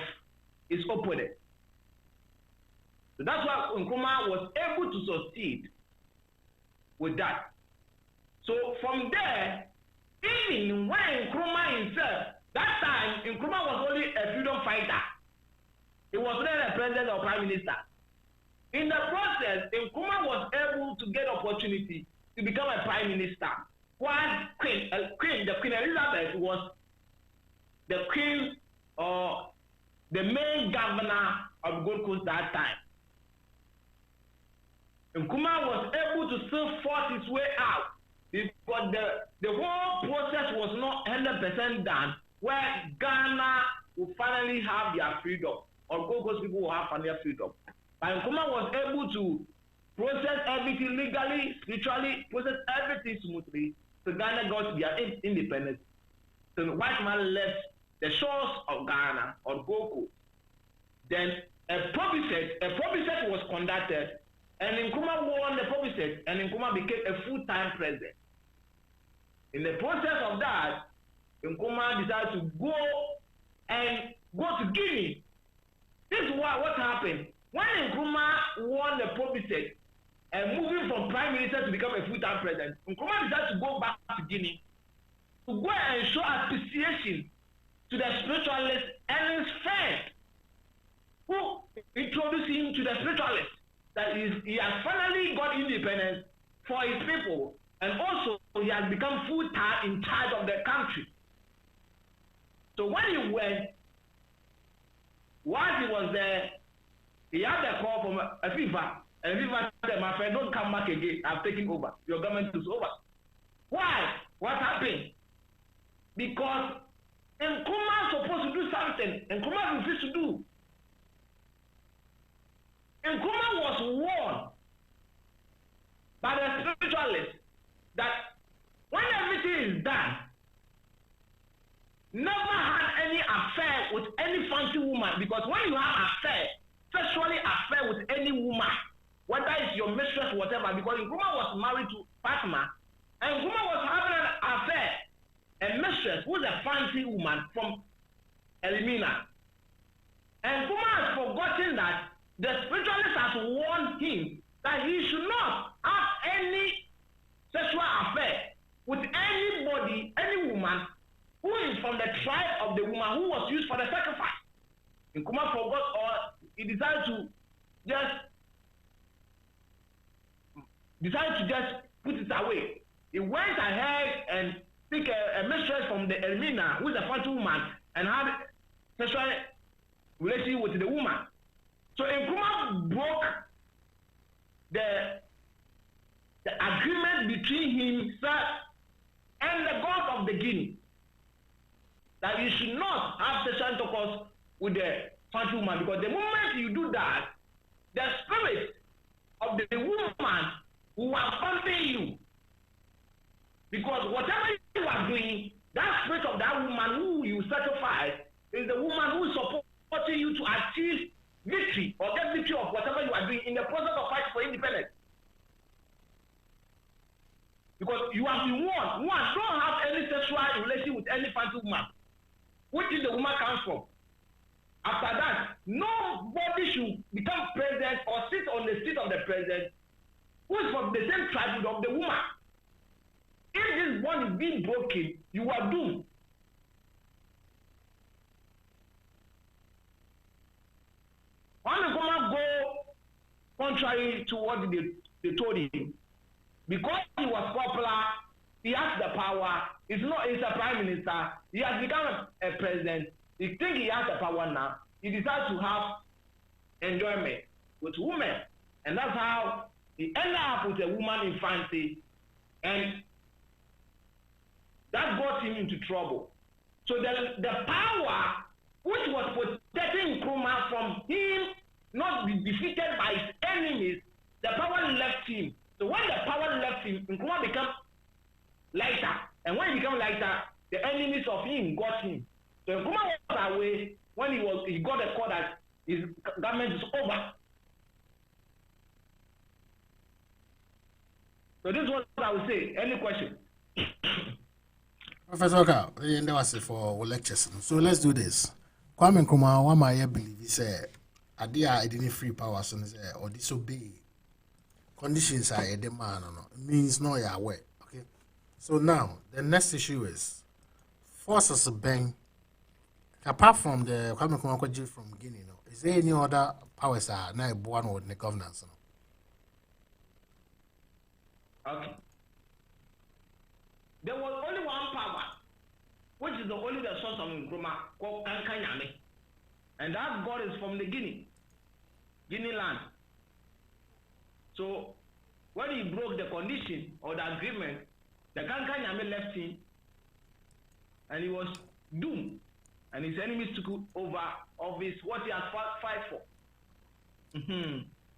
his opponent. So that's why Nkrumah was able to succeed with that. So from there, even when Nkrumah himself, that time Nkrumah was only a freedom fighter. He was not a president or prime minister. In the process, Nkrumah was able to get opportunity to become a prime minister. While Queen Elizabeth was the queen or the main governor of Gold Coast that time. Nkrumah was able to still force his way out because the whole process was not 100% done where Ghana will finally have their freedom or Gold Coast people will have their freedom. But Nkrumah was able to process everything legally, spiritually, process everything smoothly, so Ghana got their independence. So the white man left the shores of Ghana or Gold Coast. Then a plebiscite was conducted, and Nkrumah won the plebiscite, and Nkrumah became a full-time president. In the process of that, Nkrumah decided to go to Guinea. This is what happened. When Nkrumah won the plebiscite, and moving from prime minister to become a full-time president, Nkrumah decided to go back to Guinea to go and show appreciation to the spiritualist and his friend who introduced him to the spiritualist that he has finally got independence for his people, and also he has become full-time in charge of the country. So when he went, while he was there, he had a call from a FIFA. And FIFA said, my friend, don't come back again. I've taken over. Your government is over. Why? What happened? Because Nkrumah is supposed to do something. Nkrumah refused to do. Nkrumah was warned by the spiritualists that when everything is done, never had any affair with any fancy woman, because when you have affair, sexually affair with any woman, whether it's your mistress or whatever, because Nkrumah was married to Fatima, and Nkrumah was having an affair, a mistress who's a fancy woman from Elimina. And Nkrumah has forgotten that the spiritualist has warned him that he should not have any sexual affair with anybody, any woman who is from the tribe of the woman who was used for the sacrifice. Nkrumah forgot, or he decided to just put it away. He went ahead and took a mistress from the Elmina, who is a fancy woman, and had sexual relationship with the woman. So Nkrumah broke the agreement between himself and the god of the Guinea, that you should not have sexual intercourse with the fancy woman, because the moment you do that, the spirit of the woman will accompany you. Because whatever you are doing, that spirit of that woman who you sacrifice is the woman who is supposed supporting you to achieve victory or get victory of whatever you are doing in the process of fighting for independence. Because you have been warned. One, don't have any sexual relation with any fancy woman. Which is the woman comes from. After that, nobody should become president or sit on the seat of the president who is from the same tribe of the woman. If this bond is being broken, you are doomed. When the woman go contrary to what they told him, because he was popular, he has the power. He's a prime minister. He has become a president. He thinks he has the power now. He decides to have enjoyment with women, and that's how he ended up with a woman in fancy, and that got him into trouble. So the power which was protecting Nkrumah from him not be defeated by his enemies, the power left him. So when the power left him, Nkrumah became lighter. And when he became lighter, the enemies of him got him. So Nkrumah was away when he got a call that his government is over. So this is what I would say. Any question? Professor Oka, that was it for lectures. So let's do this. Kwame Nkrumah, one my believe he said, "Adia, I didn't free power, so or disobey conditions are a demand. It means no, you're aware. Okay. So now the next issue is forces bang. Apart from the Kwame Nkrumah from Guinea, is there any other powers are now born with the governance? Okay. There was only one power, which is only the source of Nkrumah, called Kankanyame. And that God is from the Guinea land. So when he broke the condition or the agreement, the Kankanyame left him and he was doomed. And his enemies took over office, what he has fight for.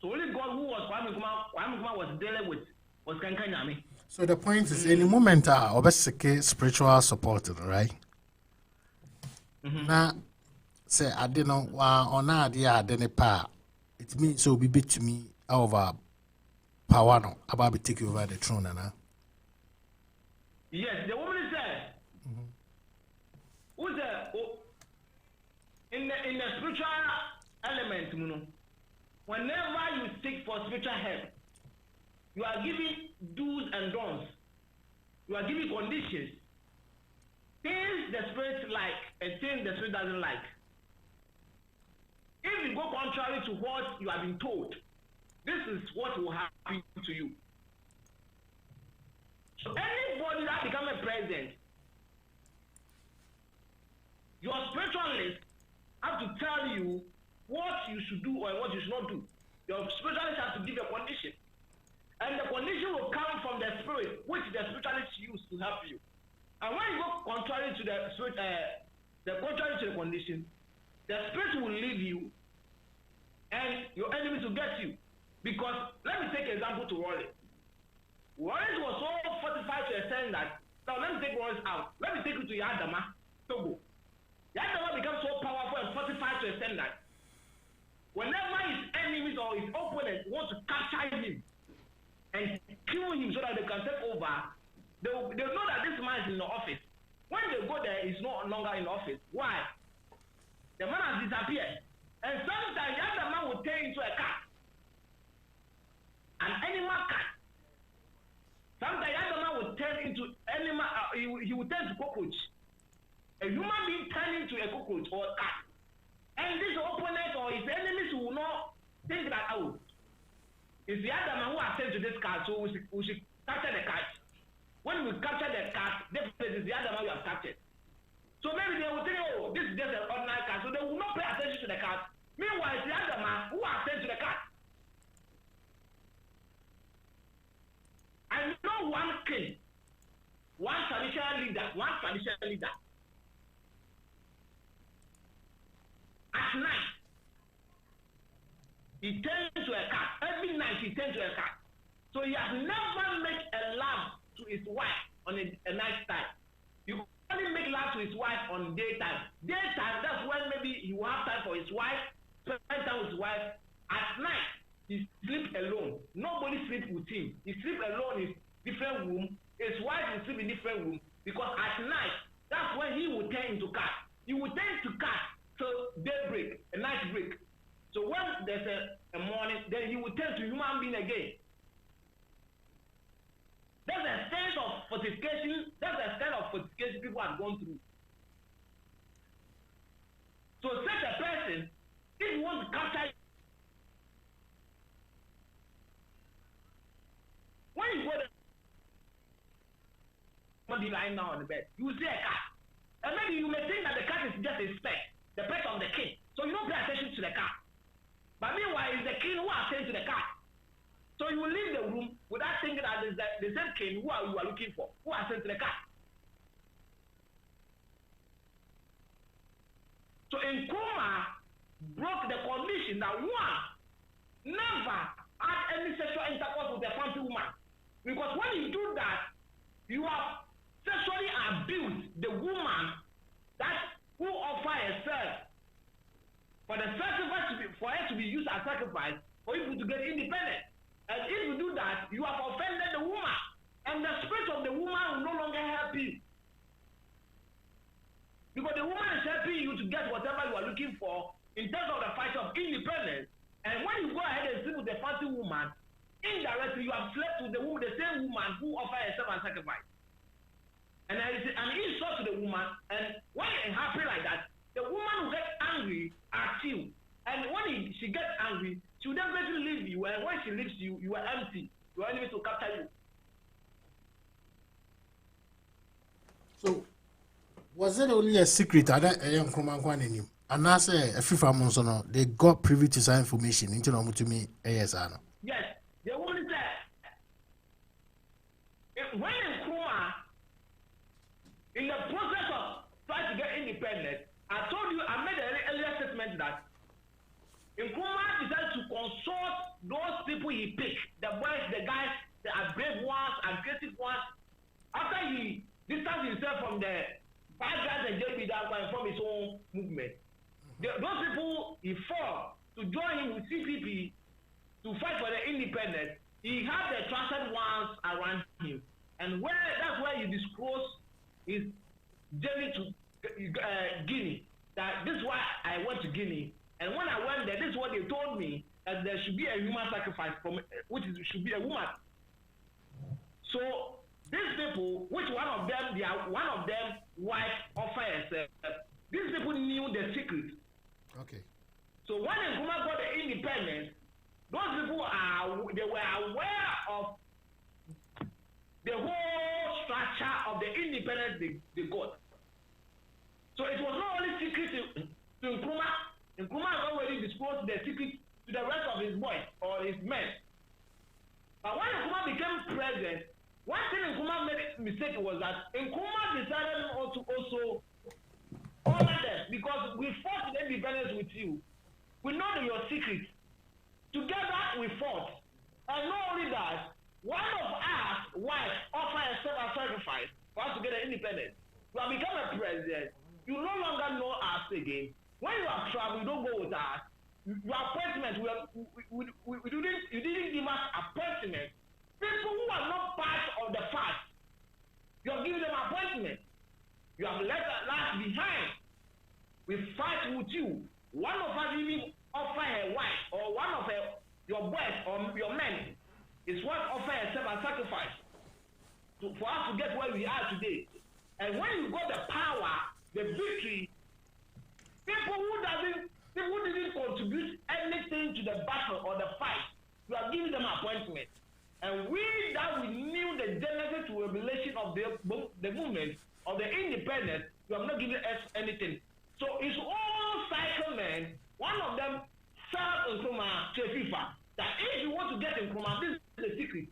So only God who was Kwame Nkrumah was dealing with was Kankanyame. So the point is, in the moment, obviously spiritual support, right? Now, say I didn't know on idea then a power. It means so be bit to me over power no about to take over the throne, Yes, the woman said, who's in the spiritual element, whenever you seek for spiritual help, you are giving do's and don'ts. You are giving conditions. Things the spirit like and things the spirit doesn't like. If you go contrary to what you have been told, this is what will happen to you. So anybody that become a president, your spiritualist have to tell you what you should do or what you should not do. Your spiritualist has to give a condition. And the condition will come from the spirit, which the spiritualist use to help you. And when you go contrary to the spirit, contrary to the condition, the spirit will leave you, and your enemies will get you. Because let me take an example to Rollins. Rollins was so fortified to extent that now let me take Rollins out. Let me take you to Yadama, Togo. Yadama becomes so powerful and fortified to extent that whenever his enemies or his opponents want to capture him and kill him so that they can take over, they know that this man is in the office. When they go there, he's no longer in the office. Why? The man has disappeared. And sometimes the other man will turn into a cat. An animal cat. Sometimes the other man will turn into animal, he will turn to cockroach. A human being turn into a cockroach or a cat. And this opponent or his enemies will not think that, oh, it's the other man who has sent to this cat, so we should capture the cat. When we capture the cat, definitely it's the other man we have captured. So maybe they will think, oh, this is just an ordinary cat, so they will not pay attention to the cat. Meanwhile, it's the other man who has sent to the cat. I know one king, one traditional leader. At night, he turns to a cat. Every night he turns to a cat. So he has never made a love to his wife on a night time. You only make relax with his wife on daytime. Daytime, that's when maybe he will have time for his wife, spend time with his wife. At night, he sleep alone. Nobody sleep with him. He sleep alone in different room. His wife will sleep in different room because at night, that's when he will turn into cat. He will turn to cat till daybreak, a night break. So when there's a morning, then he will turn to human being again. That's the extent of fortification. That's the extent of fortification people have gone through. So such a person, if you want to capture, when you go there, somebody lying down on the bed, you will see a cat. And maybe you may think that the cat is just a speck, the pet of the king. So you don't pay attention to the cat. But meanwhile, it's the king who attends to the cat. So you will leave the room without thinking that it's the same king who you are looking for, who attends to the cat. So Nkrumah broke the condition that one never had any sexual intercourse with a fancy woman. Because when you do that, you have sexually abused the woman that who offer herself for the sacrifice for her to be used as sacrifice for you to get independent. And if you do that, you have offended the woman, and the spirit of the woman will no longer help you. Because the woman is helping you to get whatever you are looking for in terms of the fight of independence. And when you go ahead and sleep with the fancy woman, indirectly you have slept with the same woman who offered herself as sacrifice. And an insult to the woman, and when it happens like that, the woman will get angry at you. And when she gets angry, she will definitely leave you. And when she leaves you, you are empty. Your enemies will capture you. So, was it only a secret that Nkrumah knew? And I say a few months on, they got privy to some information into no to me. Yes, yes, the woman said when Nkrumah, in the process of trying to get independent, I told you, I made an earlier statement that Nkrumah decided to consult those people he picked, the boys, the guys, the brave ones, aggressive ones. After he distanced himself from the bad guys and JP that were from his own movement, those people he fought to join him with CPP to fight for the independence. He had the trusted ones around him, and that's where he disclosed his journey to Guinea. That this is why I went to Guinea. And when I went there, this is what they told me, that there should be a human sacrifice, which should be a woman. So these people, which one of them wife offer herself, these people knew the secret. Okay. So when Nkrumah got the independence, those people they were aware of the whole structure of the independence they got. So it was not only secret to Nkrumah. Nkrumah has already disclosed the secret to the rest of his boys or his men. But when Nkrumah became president, one thing Nkrumah made a mistake was that Nkrumah decided not to also honor them because we fought the independence with you. We know your secret. Together we fought. And not only that, one of us wife offered herself as sacrifice for us to get an independence. You have become a president. You no longer know us again. When you have traveled, you don't go with us. Your appointment, you didn't give us appointment. People who are not part of the fast, you have given them appointment. You have left us behind. We fight with you. One of us even offer her wife, or one of your boys or your men is what offer herself as sacrifice for us to get where we are today. And when you got the power, the victory, people who didn't contribute anything to the battle or the fight, you are giving them appointment. And we knew the genesis to revelation of the movement of the independence, you have not given us anything. So it's all cycle men. One of them served Nkrumah to FIFA. That if you want to get Nkrumah, this is the secret.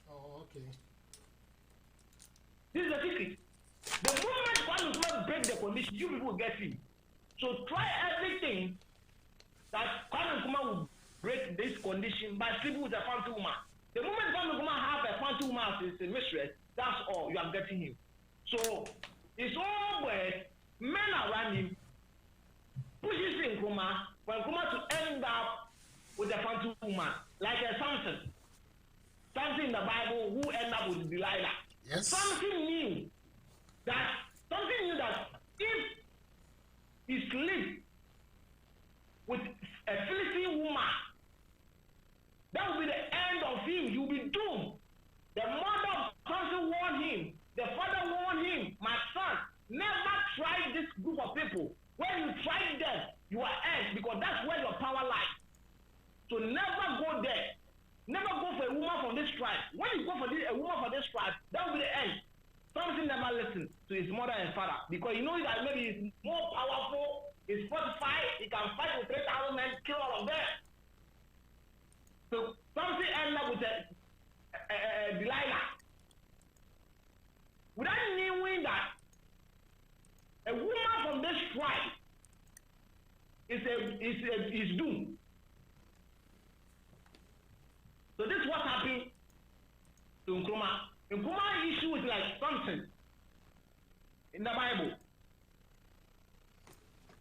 Oh, okay. This is the secret. The moment one Nkrumah break the condition, you people will get him. So try everything that Kwame Nkrumah will break this condition by sleeping with a fancy woman. The moment Kwame Nkrumah have a fancy woman as his mistress, that's all you are getting him. So It's always men around him pushes Nkrumah for Nkrumah to end up with a phantom woman, like a Samson. Samson in the Bible who end up with Delilah. Yes. Something knew that if he sleeps with a Philistine woman, that will be the end of him. You'll be doomed. The mother of Samson warned him. The father warned him. My son, never try this group of people. When you try them, you are end because that's where your power lies. So never go there. Never go for a woman from this tribe. When you go for a woman from this tribe, that will be the end. Samson never listened to his mother and father because he knows that maybe he's more powerful, he's fortified, he can fight with 3,000 men, kill all of them. So Samson ended up with a Delilah. Without knowing that a woman from this tribe is doomed. So this is what happened to Nkrumah. Nkrumah's issue is like something in the Bible.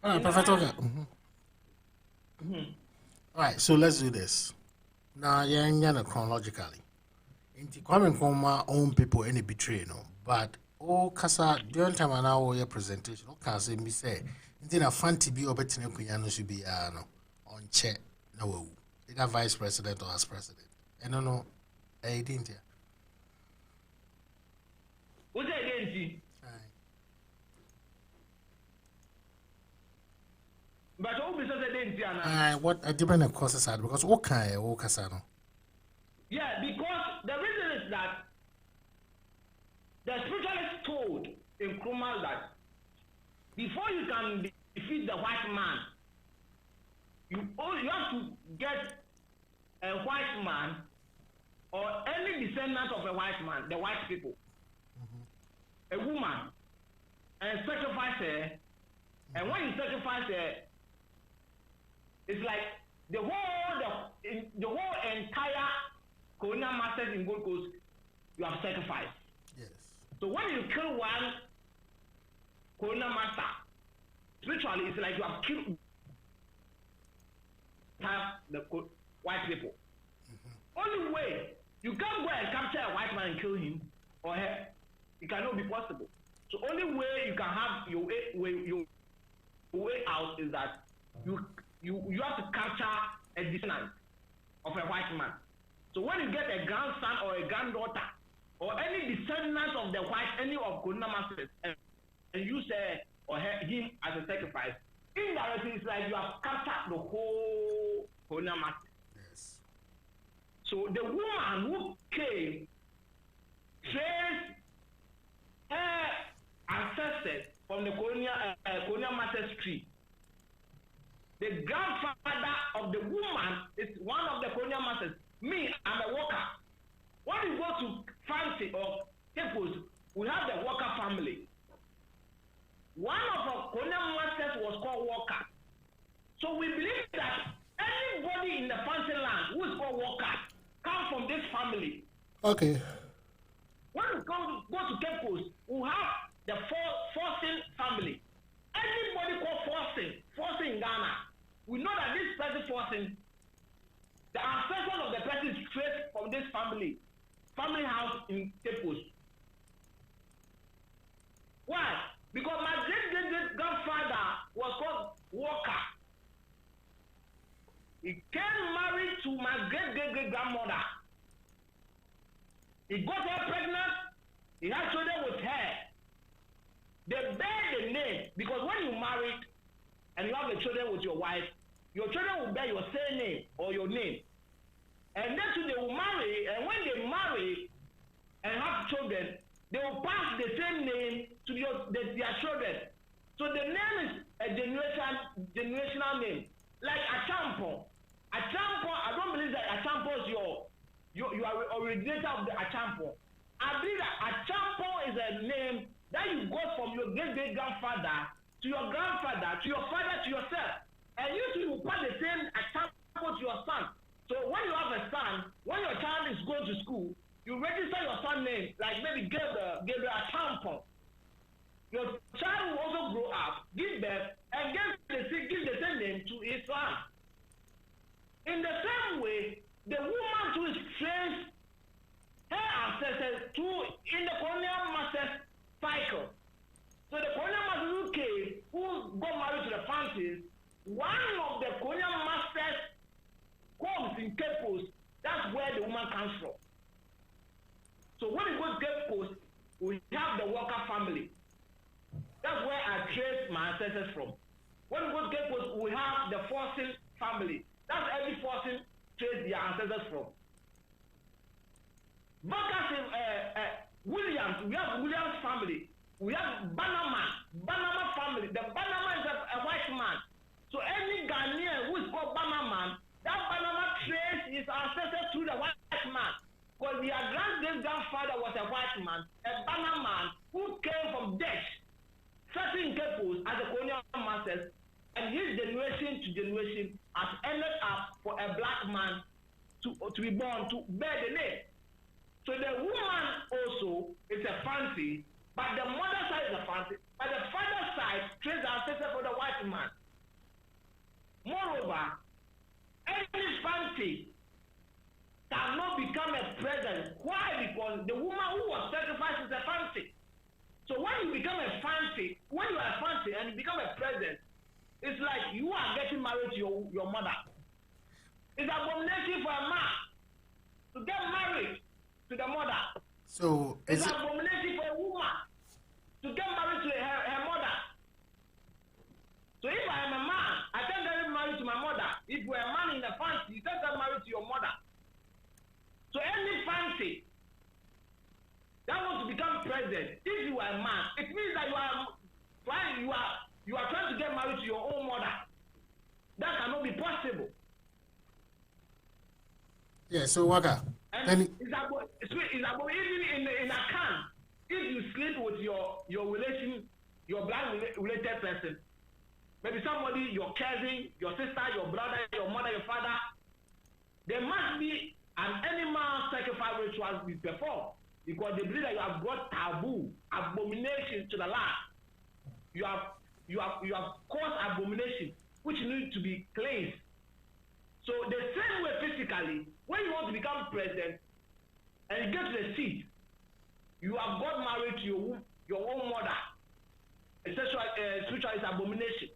All right, Prophet Oga. All right, so let's do this. Now, you're chronologically. Inti Kwame Nkrumah own people any betray no, but kasa during time and now your presentation, can say me say, inti na fanti bi obetine kunya should be no on chair na wo. Either vice president or as president. I don't know. I didn't hear. What's that again? But all business identity. What a different causes are because what kind of Casano? Yeah, because the reason is that the spiritualist told Nkrumah that before you can defeat the white man, you have to get a white man or any descendant of a white man, the white people, a woman, and sacrifice her. And when you sacrifice her, it's like the whole entire colonial masters in Gold Coast you have sacrificed. Yes. So when you kill one colonial master, spiritually it's like you have killed the white people. Only way you can't go and capture a white man and kill him or her, it cannot be possible. So only way you can have your way out is that you have to capture a descendant of a white man. So when you get a grandson or a granddaughter or any descendant of the white, any of colonial masters, and use her or him as a sacrifice, indirectly it's like you have captured the whole colonial master. Yes. So the woman who came traced her ancestors from the colonial master's tree. The grandfather of the woman is one of the colonial masters. Me, I'm a worker. When you go to Fancy or Temples, we have the Walker family. One of our colonial masters was called Walker. So we believe that anybody in the Fancy land who is called Walker comes from this family. Okay. When we go to Temples, we have the Forcing family. Anybody called Forcing in Ghana, we know that this person Forcing, the ancestors of the person is traced from this family house in Temples. Why? Because my great grandfather was called Walker. He came married to my great grandmother. He got her pregnant. He had children with her. They bear the name because when you marry and you have the children with your wife, your children will bear your surname or your name. And then too, they will marry, and when they marry and have children, they will pass the same name to their children. So the name is a generational name. Like Achampo. Achampo, I don't believe that Achampo is you are originator of the Achampo. I believe that Achampo is a name that you got from your great grandfather to your grandfather, to your father, to yourself. And you two will pass the same Achampo to your son. So when you have a son, when your child is going to school, you register your son name, like maybe Gabriel Achampo. Your the woman who is traced her ancestors to in the colonial masters cycle. So the colonial masters who came, who got married to the Fancies, one of the colonial masters comes in Cape Coast. That's where the woman comes from. So when we go to Cape Coast, we have the Walker family. That's where I trace my ancestors from. When we go to Cape Coast, we have the Forson family. That's every Forson trace their ancestors from. Williams, we have Williams family. We have Banama family. The Banama is a white man. So any Ghanaian who is called Banama, that Banama trace his ancestors through the white man. Because their grandfather was a white man, a Banama who came from Dutch, setting Cape Coast as a colonial masters, and his generation to generation has ended up for a black man to be born to bear the name. So the woman also is a Fancy, but the mother side is a Fancy, but the father side traces the ancestor for the white man. Moreover, any Fancy cannot become a president. Why? Because the woman who was sacrificed is a Fancy. So when you become a Fancy, when you are a Fancy and you become a president, it's like you are getting married to your mother. It's an abomination for a man to get married to the mother. So it's an abomination for a woman to get married to her mother. So if I am a man, I can't get married to my mother. If you're a man in a Fancy, you can't get married to your mother. So any Fancy that wants to become president, if you are a man, it means that you are trying to get married to your own mother. That cannot be possible. Yeah, so Waka. And it's about even in a camp, if you sleep with your relation, your blood related person, maybe somebody, your cousin, your sister, your brother, your mother, your father, there must be an animal sacrifice ritual be performed because they believe that you have brought taboo, abomination to the land. You have caused abomination which need to be cleansed. So the same way physically, when you want to become president and you get to the seat, you have got married to your own mother. Spiritual is abomination.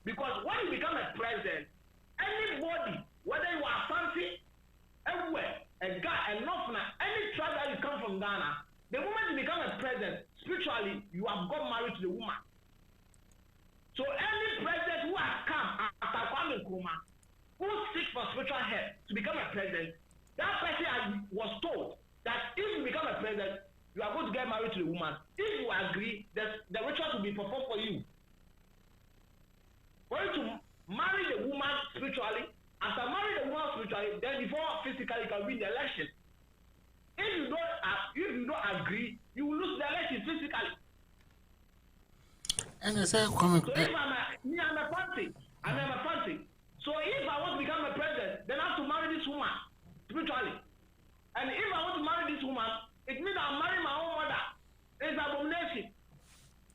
Because when you become a president, anybody, whether you are Fancy, everywhere, a guy, a Northerner, any tribe that you come from Ghana, the moment you become a president, spiritually, you have got married to the woman. So any president who has come after Kwame Nkrumah, who seeks for spiritual help to become a president, that person was told that if you become a president, you are going to get married to the woman. If you agree, the ritual will be performed for you. For you to marry the woman spiritually, after marrying the woman spiritually, then before physically you can win the election. If you don't agree, you will lose the election physically. And I say, so if I'm a Fancy. So if I want to become a president, then I have to marry this woman spiritually. And if I want to marry this woman, it means I'm marrying my own mother. It's an abomination.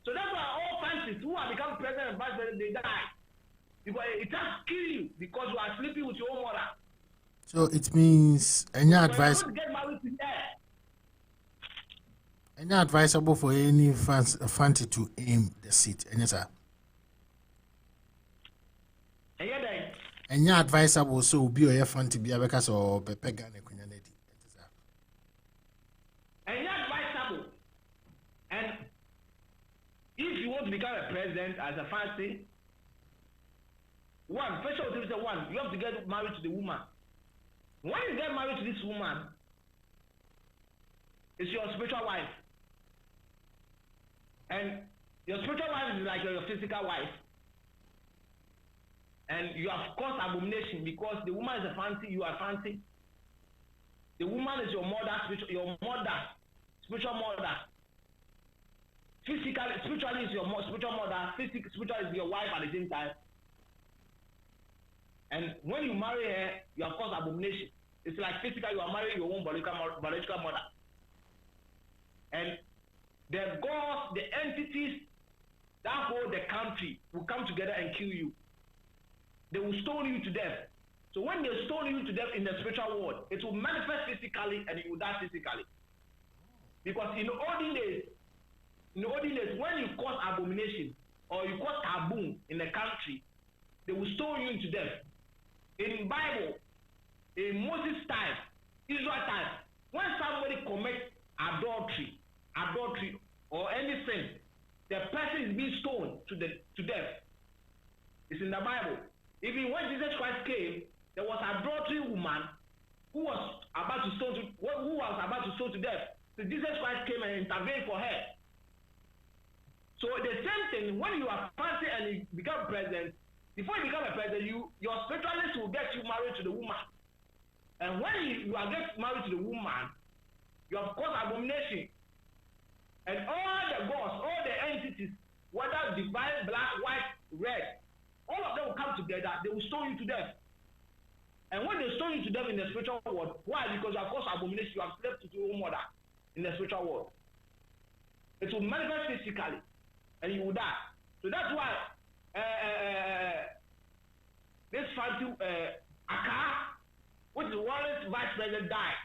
So that's why all Fancies who have become president and vice president, they die. Because it has killed you because you are sleeping with your own mother. So it means any advice. Get married to her. Any advisable for any Fancy to aim the seat? Any sir? Any advisable so be your Fancy be because or Pegan and Quinanity. Any advisable. And if you want to become a president as a Fancy, first of all, you have to get married to the woman. When you get married to this woman, it's your spiritual wife. And your spiritual wife is like your physical wife. And you have caused abomination because the woman is a Fancy, you are Fancy. The woman is your mother, spiritual mother. Spiritually is your spiritual mother, spiritual is your wife at the same time. And when you marry her, you have caused abomination. It's like physically you are marrying your own biological mother. And the gods, the entities that hold the country will come together and kill you. They will stone you to death. So when they stone you to death in the spiritual world, it will manifest physically and you will die physically. Because in the olden days, when you cause abomination or you cause taboo in the country, they will stone you to death. In Bible, in Moses' time, Israel time, when somebody commits adultery or any sin, the person is being stoned to death. It's in the Bible. Even when Jesus Christ came, there was an adultery woman who was about to stone to death. So Jesus Christ came and intervened for her. So the same thing, when you are fasting and you become president, before you become a president, your spiritualist will get you married to the woman. And when you are get married to the woman, you have caused abomination. And all the gods, all the entities, whether divine, black, white, red, all of them will come together, they will stone you to death. And when they stone you to death in the spiritual world, why? Because you have caused abomination, you have slept with your own mother in the spiritual world. It will manifest physically, and you will die. So that's why this fancy Akar, which is the world's vice president, died.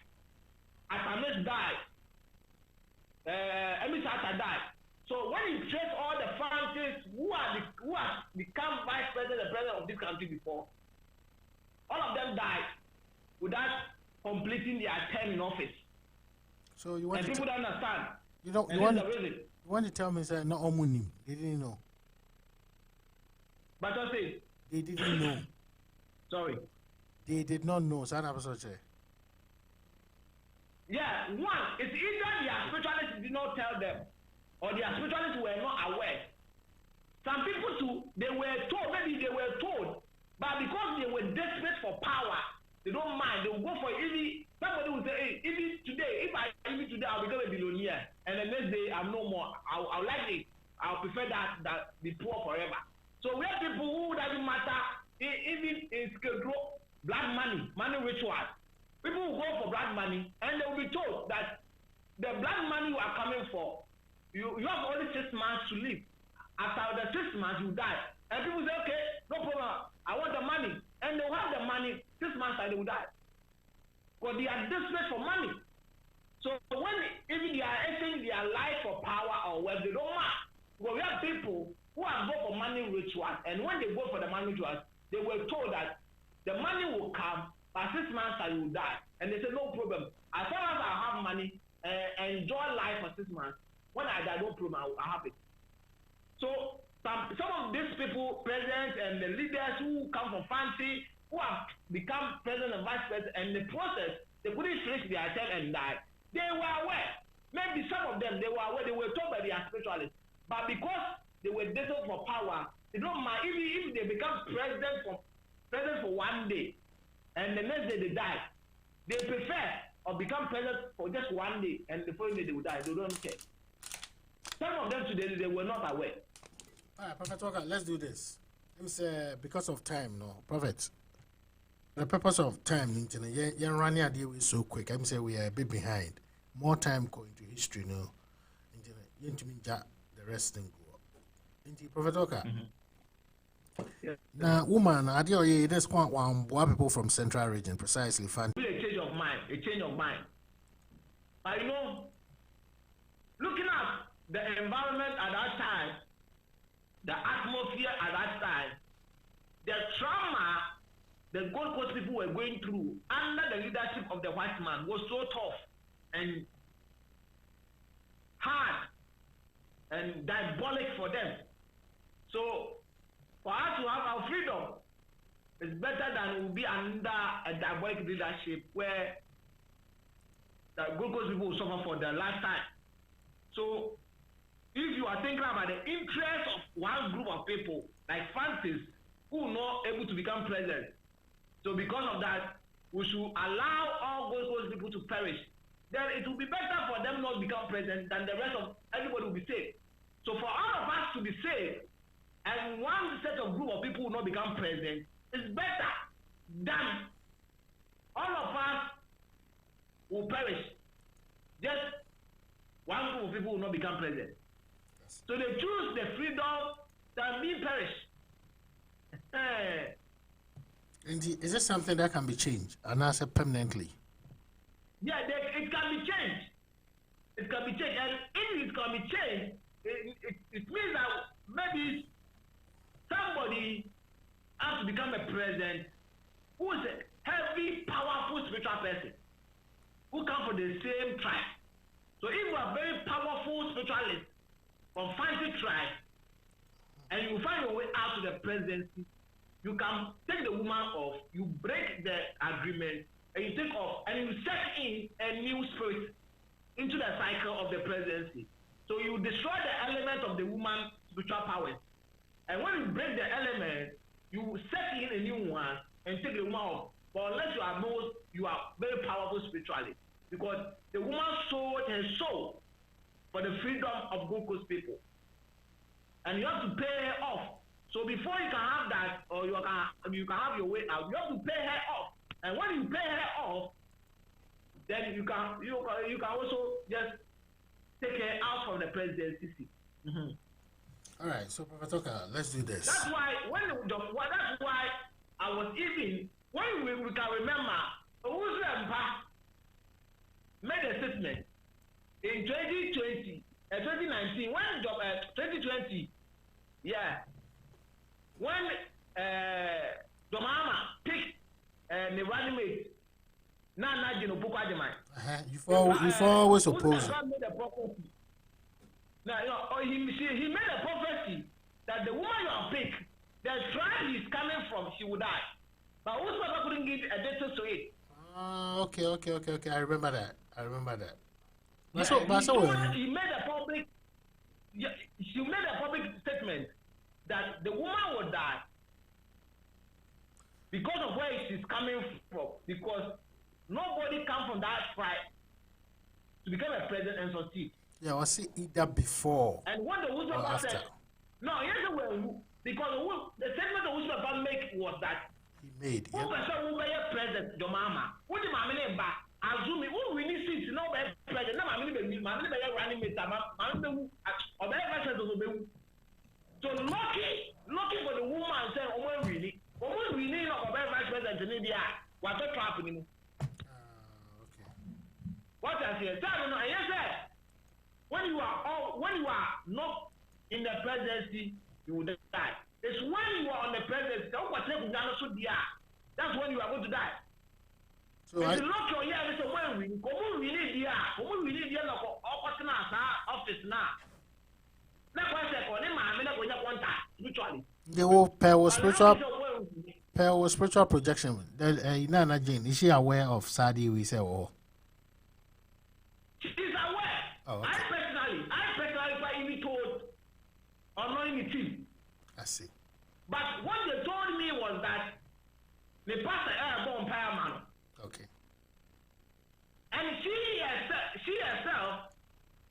Atamis died. Emisata died. So when you trace all the fancies who have become vice president and president of this country before, all of them died without completing their term in office. So you want and people don't understand. You want to tell me that not all money, they didn't know. But I say they didn't know. Sorry. They did not know. Yeah, one, it's either their spiritualists did not tell them, or their spiritualists were not aware. Some people too, they were told, but because they were desperate for power, they don't mind. They will go for it. Somebody will say, hey, even today, I'll become a billionaire, and the next day I'm no more. I'll like it. I'll prefer that be poor forever. So we have people who doesn't matter, even in blood money rituals. People will go for blood money, and they will be told that the blood money you are coming for, you have only 6 months to live. After the 6 months, you die. And people say, okay, no problem, I want the money. And they will have the money, 6 months and they will die. Because they are desperate for money. So when even they are exchanging their life for power or wealth, they don't mind. Because we have people who have go for money rituals, and when they go for the money rituals, they were told that the money will come, but 6 months and you will die. And they say, no problem. As long as I have money, enjoy life for 6 months, when I die, no problem, I have it. So some of these people, presidents and the leaders who come from fancy, who have become president and vice president, and in the process, they couldn't finish their term and die. They were aware. Maybe some of them, they were aware, they were told by their spiritualists. But because they were desperate for power, they don't mind. Even if they become president for 1 day, and the next day they die, they prefer or become president for just 1 day, and the following day they will die. They don't care. Some of them today, they were not aware. All right, Prophet Walker, let's do this. Let me say, because of time, no, Prophet. The purpose of time, you're running a deal so quick. I'm saying we are a bit behind. More time going to history, no. The rest thing go up. Prophet Walker. Yeah. Now, woman, I deal with this one people from Central Region, precisely. Fan. A change of mind. But you know, looking at the environment at that time, the atmosphere at that time, the trauma the Gold Coast people were going through under the leadership of the white man was so tough and hard and diabolic for them. So for us to have our freedom, it's better than we'll be under a diabolic leadership where the Gold Coast people will suffer for their lifetime. So if you are thinking about the interest of one group of people, like Francis, who are not able to become president, so because of that, we should allow all Gold Coast people to perish. Then it will be better for them not to become president than the rest of everybody will be saved. So for all of us to be saved, and one set of group of people will not become president, it's better than all of us will perish. Just one group of people will not become president. So they choose the freedom than being perished. And is this something that can be changed and also permanently? Yeah, it can be changed. It can be changed, and if it can be changed, it means that maybe somebody has to become a president who is a heavy, powerful spiritual person who come from the same tribe. So if you are very powerful spiritualist from fancy tribe, and you find your way out to the presidency, you can take the woman off, you break the agreement, and you take off, and you set in a new spirit into the cycle of the presidency. So you destroy the element of the woman's spiritual powers. And when you break the element, you set in a new one and take the woman off. But unless you are very powerful spiritually. Because the woman sold her soul for the freedom of Gold Coast people. And you have to pay her off. So before you can have that, or you can have your way out, you have to pay her off. And when you pay her off, then you can also just take her out from the presidency seat. All right, so Prophet Oka, let's do this. That's why that's why I was even when we can remember Owusu Mpa made a statement in 2019 when 2020, yeah, when Domama picked the running mate. You've always opposed it. Now, he made a prophecy that the woman you have picked, the tribe he's coming from, she would die. But Usman couldn't give a date to it. Okay. I remember that. Yeah, he made a public. Yeah, she made a public statement that the woman would die because of where she's coming from. Because nobody come from that tribe to become a president and succeed. Yeah, was it either before and what the Usman or after? said, no, here's the way, because the statement the Usman make was that He made. who person who be president, your mama, who the mama name back, assume who we need seats, no be president, no mama be running mate, mama be who, or be president also be who. So looking for the woman saying, oh, we need, no be vice president in India, what a trap in him. Okay. What I say, tell me, yes, sir. When you are not in the presidency, you will die. It's when you are on the presidency, that's when you are going to die. So if you look your year, it's a when we need office now. That's why I said, the whole pair was spiritual projection. Nana Jane, is she aware of Sadi we say She's aware. Oh, okay. I personally even told or not in the team. I see. But what they told me was that the pastor born man. Okay. And she herself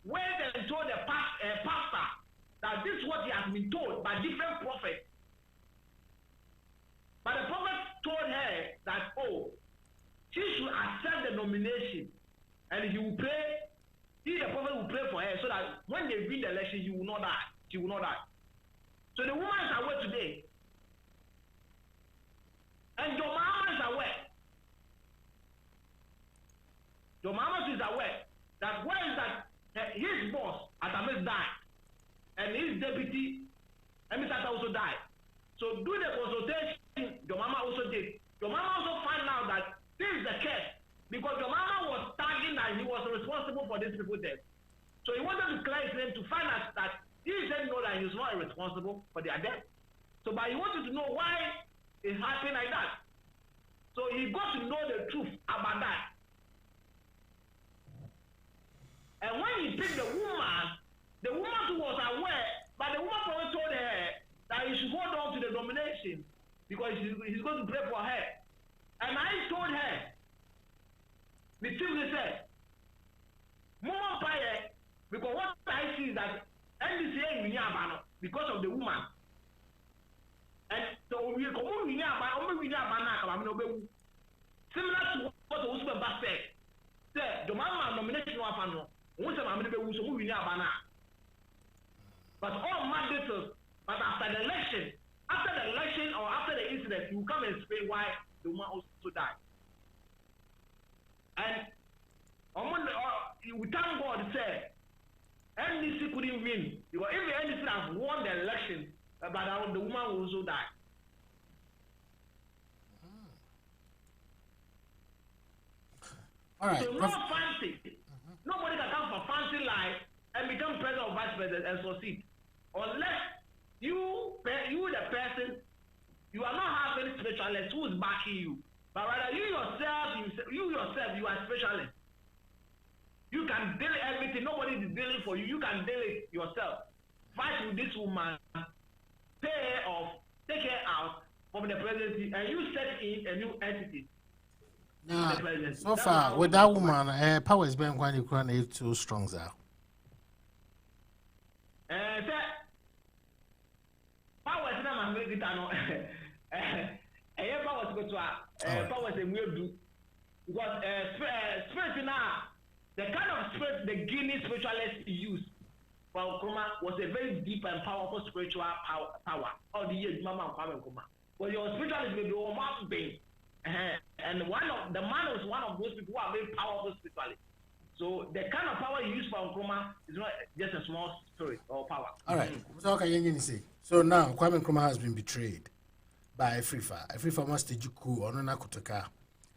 went and told the pastor that this is what he has been told by different prophets. But the prophet told her that, she should accept the nomination and he will pray. The prophet will pray for her so that when they win the election, she will not die. So the woman is aware today. And your mama is aware. Your mama is aware that where is that his boss, Atamis, died. And his deputy, Emisata, also died. So do the consultation, your mama also did. Your mama also find out that this is the case. Because your mama was tagging that he was responsible for these people's death. So he wanted to clear his name to find out that he said no, that he was not responsible for their death. So but he wanted to know why it happened like that. So he got to know the truth about that. And when he picked the woman too was aware, but the woman probably told her that he should hold on to the nomination because he's going to pray for her. And I told her, the chief said, Mama Paye, because what I see is that NDCA is because of the woman. And so we come on, similar to what the husband said, the mama nomination of Fano, but all mandates, but after the election, after the election or after the incident, you come and explain why the woman also died. And we thank God said NDC couldn't win because if the NDC has won the election, but the woman will also die. All right. So no fancy. Nobody can come for fancy life and become president or vice president and succeed unless you the person, you are not having specialist who is backing you, but rather you yourself you are specialist. You can deal everything. Nobody is dealing for you. You can deal it yourself. Fight with this woman, pay her off, take her out from the presidency, and you set in a new entity. Now, so far with that woman, power is being quite too strong, sir. Power is not my it. Power is good to power is a weird do because spirit now. The kind of spirit the Guinness spiritualists used for Nkrumah was a very deep and powerful spiritual power. All the years, Mama Nkrumah. But your spiritualist may be almost big. And the man was one of those people who are very powerful spiritually. So the kind of power you use for Nkrumah is not just a small spirit or power. All right. So what can you say? So now Kwame Nkrumah has been betrayed by Afrifa. Afrifa must take you cool on Nakutoka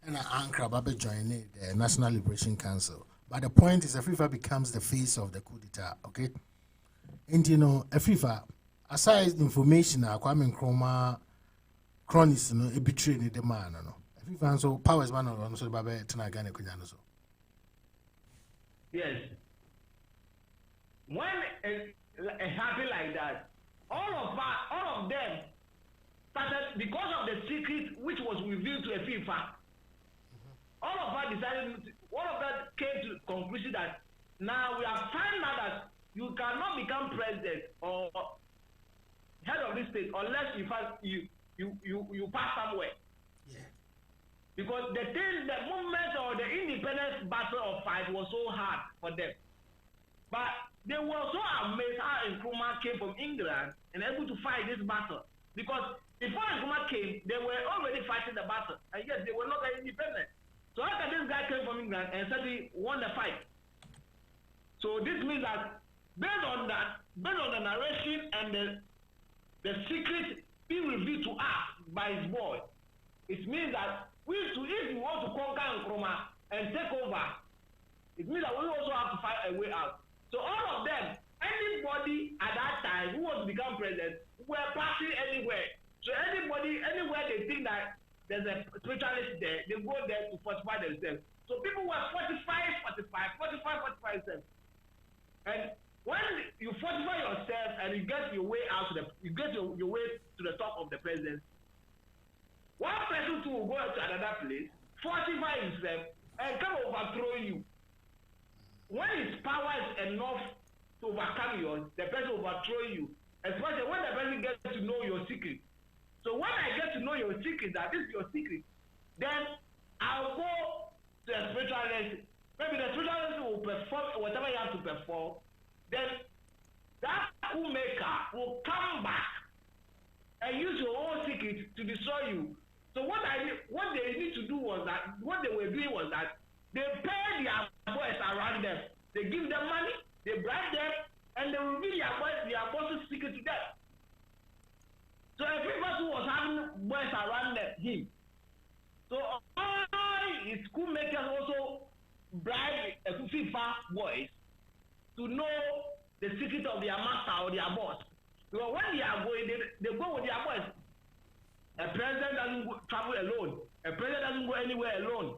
and Ankara Babe joining the National Liberation Council. But the point is Afrifa becomes the face of the coup d'etat, okay? And you know, Afrifa, aside information, Kwame Nkrumah cronies, you know, a betrayed the man, no. Afrifa so powers man on so Babe Tanagane Kunyano so. Yes. When it happened like that, all of them started because of the secret which was revealed to Afrifa. All of us decided. All of that came to the conclusion that now we have found out that you cannot become president or head of this state unless you pass somewhere. Yeah. Because the movement or the independence battle of fight was so hard for them. But they were so amazed how Nkrumah came from England and able to fight this battle. Because before Nkrumah came, they were already fighting the battle, and yet they were not independent. So how can this guy came from England and suddenly won the fight? So this means that based on the narration and the secret being revealed to us by his boy, it means that if we want to conquer Nkrumah and take over, it means that we also have to find a way out. So all of them, anybody at that time who wants to become president, were passing anywhere. So anywhere they think that there's a spiritualist there, they go there to fortify themselves. So people were 45 themselves. And when you fortify yourself and you get your way out you get your way to the top of the presidency, one person too will go to another place, fortify himself, and come overthrow you. When his power is enough to overcome yours, the person will overthrow you. Especially when the person gets to know your secret. So when I get to know your secret, that this is your secret, then I'll go to the spiritualist. Maybe the spiritualist will perform whatever you have to perform. Then that coup maker will come back and use your own secret to destroy you. So what they need to do was that what they were doing was that they pay their boys around them. They give them money, they bribe them, and they reveal their boss's secret to them. So every person was having boys around him. So all his school makers also bribe FIFA boys to know the secret of their master or their boss. Because when they are going, they go with their boys. A president doesn't travel alone. A president doesn't go anywhere alone.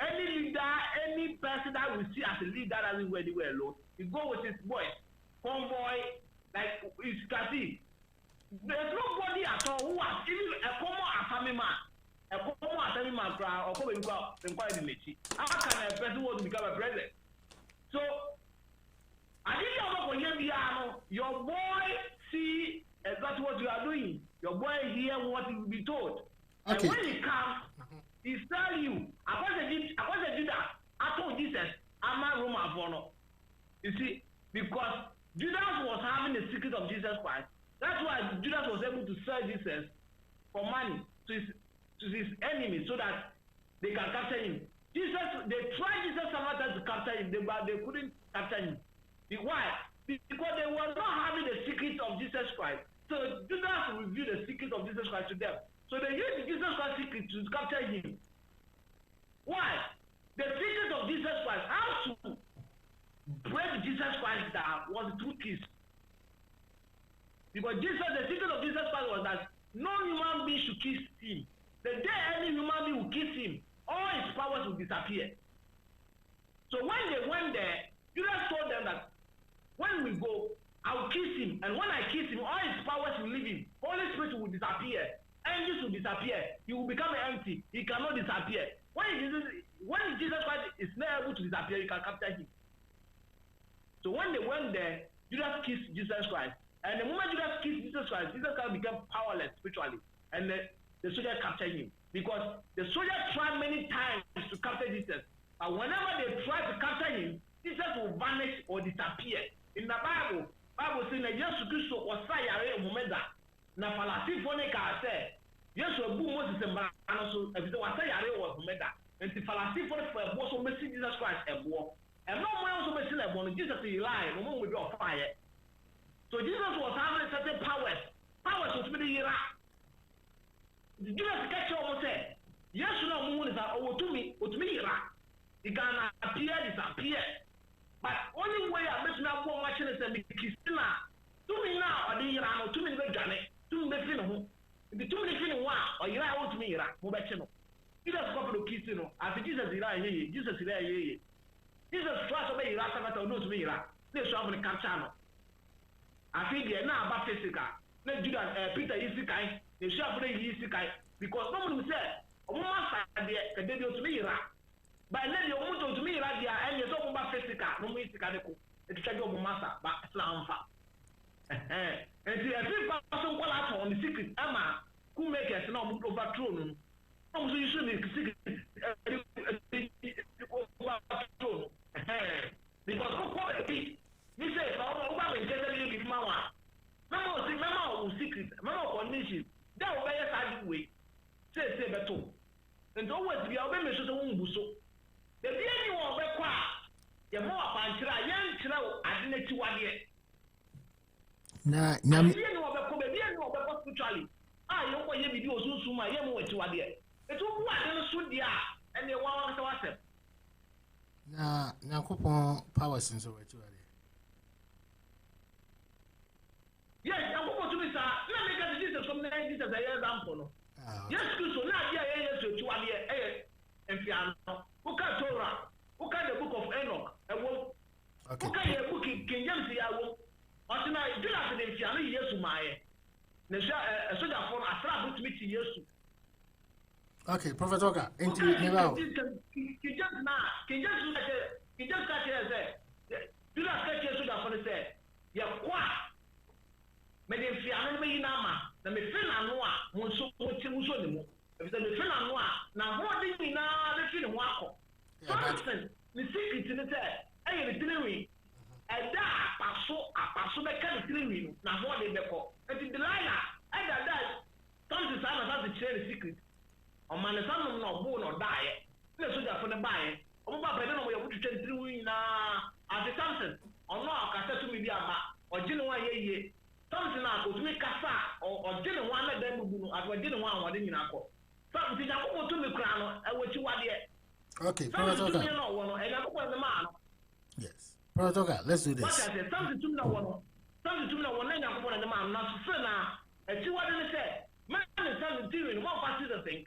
Any leader, any person that we see as a leader doesn't go anywhere alone. He go with his boys, convoy, like you can see. There's nobody at all who has even a common assembly man. A common assembly man or come inquire the Mechi. How can a person want to become a president? So I think your boy see exactly what you are doing. Your boy hear what he will be told. Okay. And when he comes, he tell you, according to Judas, I told Jesus, I'm a Roman for no. You see, because Judas was having the secret of Jesus Christ, That's why Judas was able to sell Jesus for money to his enemies so that they can capture him. They tried Jesus several times to capture him, but they couldn't capture him. Why? Because they were not having the secret of Jesus Christ. So Judas revealed the secret of Jesus Christ to them. So they used the Jesus Christ secret to capture him. Why? The secret of Jesus Christ, how to break Jesus Christ down, was through kiss. Because the secret of Jesus Christ was that no human being should kiss him. The day any human being will kiss him, all his powers will disappear. So when they went there, Judas told them that when we go, I will kiss him, and when I kiss him, all his powers will leave him. Holy Spirit will disappear. Angels will disappear. He will become empty. He cannot disappear. When Jesus Christ is not able to disappear, you can capture him. So when they went there, Judas kissed Jesus Christ. And the moment Judas kissed Jesus Christ became powerless spiritually. And the soldier captured him. Because the soldier tried many times to capture Jesus. But whenever they try to capture him, Jesus will vanish or disappear. In the Bible says that Jesus Christ was sayare umeda. Na falasi fonika say, Jesus will boom Moses and Barano, if it was sayare was umeda. And the falasi fonika was so messy Jesus Christ and war. And no one also messing up on Jesus to lie, no one will be on fire. So Jesus was having certain powers. Powers was many years. Jesus catch almost said, yes, no moon is to me, it can appear, disappear. But only way I bet now for watching is a Christina. To me now, or the Iran, to me the Janet, to me the film. If the 2 minutes in one, or you are out to me, Mobachino. Jesus couple of kids, after Jesus is here, Jesus is there, Jesus trust obey Rata, no to me, they shall have the Capchano. I think they are now about physical. Let Judas, Peter is the kind, they shall bring his guy, because no one said, oh, my son, they do to me, but let your motor to me, and you're talking about physical, no mystical, it's a job of master, but Islam. And see, a big person call out on the secret, Emma, who make us no overthrown. So you should be secret. Because you say, oh, you Mama. Mama, secret, Mama condition. That will be a side way. Say, better. And always be our members of the womb. The being of the qua, the more pantra, young child, I didn't see 1 year. Na nyam ye no obekobia no obekọ spiritually ah yo ko ye bibi osunsun ma ye mo wechi wade etu bu ade no so dia ene wa wa wasem na Nyankopon powers nso wechi wade yes Nyankopon to me sa na make the Jesus from the Jesus I example no yes Christ na dia ye Yesu wechi wade emfiano uka Torah uka the book of Enoch ewo uka ye book King James ya wo Otina Judas de Fiano Yesu Maye. A soldier for a trap to meet Yesu. Okay, Prophet Oka, into Nevao. He just catch here, Judas catch a soldier for the say, Ya qua. Made him Fiano Nama, the Mefina Noa, Monso Muso. If the Mefina Noa, now what did we now the film wako? Something, the secret in the test, and the delivery. And that paso the kind of thing now what they call. And the line, and that something has to share the secret. On my son, no bone or die. Let's do that for the buy. Oh, but I don't know where you change through as a something. Or no, I can to me or genuine ye. Something I could make a or genuine let them do as well didn't want what in Nako. Something I go to the crown and what you want yet. Okay, Prophet Oka. And I go the man. Yes. Prophet Oka, let's do this. Something to know one name upon the man, not to say now, and see what they say. Man is something doing one part of the thing.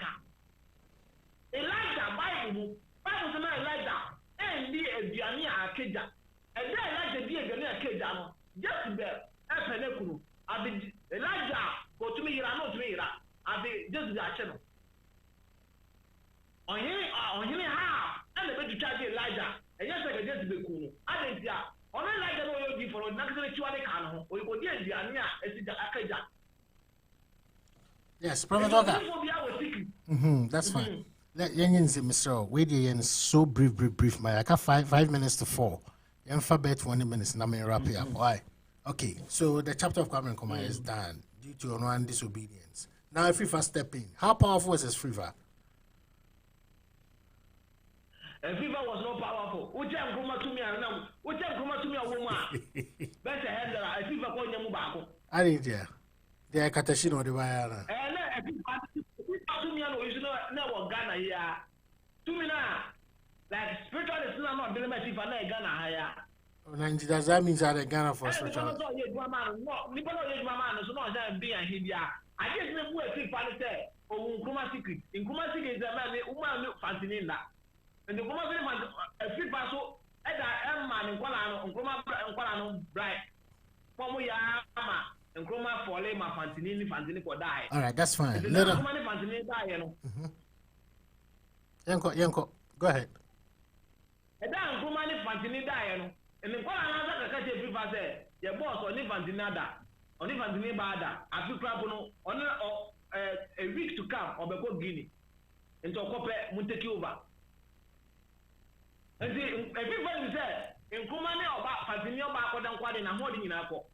Elijah, Bible says Elijah, and be a Diania Akeja, and then Elijah be a Diania Akeja, just bear, as a Nekuru. I be Elijah, go to me, I know to me, I be just that channel. On him, half, and the way to charge Elijah. And yes, I can just be cool. I didn't see. On a like the way you for not going to can or you go there, the Ania, as it Akaja. Yes, Prophet Oka. That's fine. Let Yen say, Mr. Wait, Yen so brief. My I got 5 minutes to 4. Alphabet 20 minutes, and I'm wrap it up. Why? Okay, so the chapter of Kwame Nkrumah is done due to Onoan disobedience. Now, if FIFA step in, how powerful is FIFA? FIFA was not powerful. Uche Nkrumah to me and now. Uche Nkrumah to me a woman. Best head that FIFA called them back. I didn't hear. They are Katashino the Bayana. To me, I know you know Ghana here. To me now, like spiritual is not very much if I know Ghana higher. Does that mean that Ghana for spiritual? No, Nippon is my man, so not that being here. I just know where FIFA say, oh, Nkrumah secret. Nkrumah secret is a man who fascinating that. And the Nkrumah man, a FIFA so, as I am man in Nkrumah bright. From where Nkrumah for lay my Fantini for die. All right, that's fine. Yanko, go ahead. And then Nkrumah Fantini die. And the Nkrumah catch a FIFA say, your boss on Fantinada, on Fantini Bada, I feel Crapono, on a week to come, or Beko Guinea, and to Cope Montecuba. And see, everybody said, Nkrumah about Fantini back or down quite in a holding in Apple.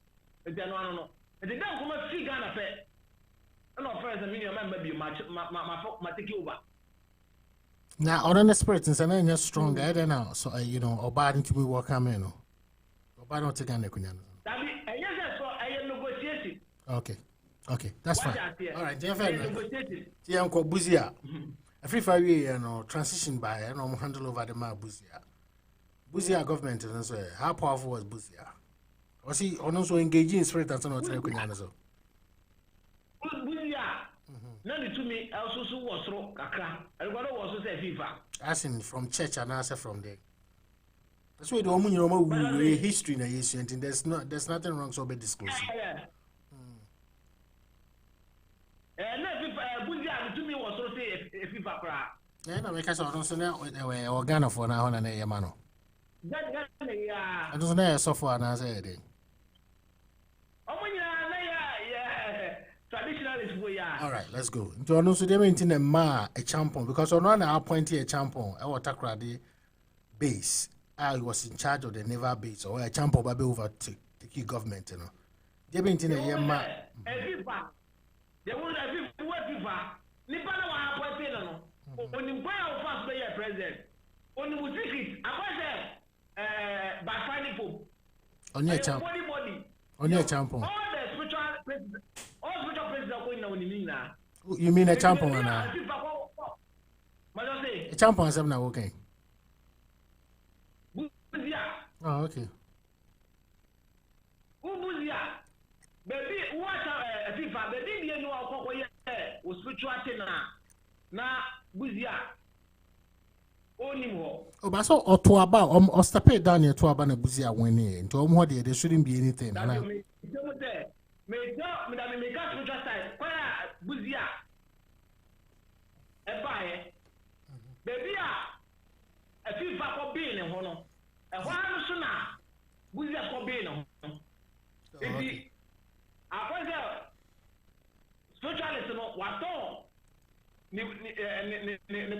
And then no. And then come and see Ghana fair. No first, I mean, you remember my take over. Now, on the spirits, and I'm just stronger, I don't know. So, you know, or bad into me work, I mean, or bad not taking the Kunyan. That means, yes, so I am negotiating. Okay, that's fine. All right, Yanko Buzia. Every 5 years, you know, transition by, you know, handle over the map Buzia. Buzia government, and so how powerful was Buzia? Was he also engaging in spirit and so on? Buzia, none to me, also was through Kakra. Everybody was also say FIFA. As in from church and answer from there. That's why the woman you know history na yesu and there's nothing wrong so be disclosing. Buzia to me was also say FIFA cra. Yeah, no, because I don't say now organ for now na e ma no. I don't know so far na say dey. All right, let's go. Do you so they maintain a champion because on one appointed a champion I was Takrady base. I was in charge of the naval base or a champion baby over to the key government, you know. They maintain a year ma. They won't have FIFA. Nipana wa appointed no. Oni kwa first player president. Oni musiki akwase by finding pope. Only a champion. Only a champion. All the spiritual president. All spiritual presidents are going now. You mean a champion now? A champion is now okay. Oh, okay. Buzia. Baby, watch FIFA. Baby, you know how was spiritual na Buzia. Oh, but so or to about or step it down here to about a Buzia winning. To what there shouldn't be anything. Me got spiritual side. Where Buzia? Baby, a FIFA for being a honor. A while sooner, Buzia for being a honor. I was spiritualist, what all? The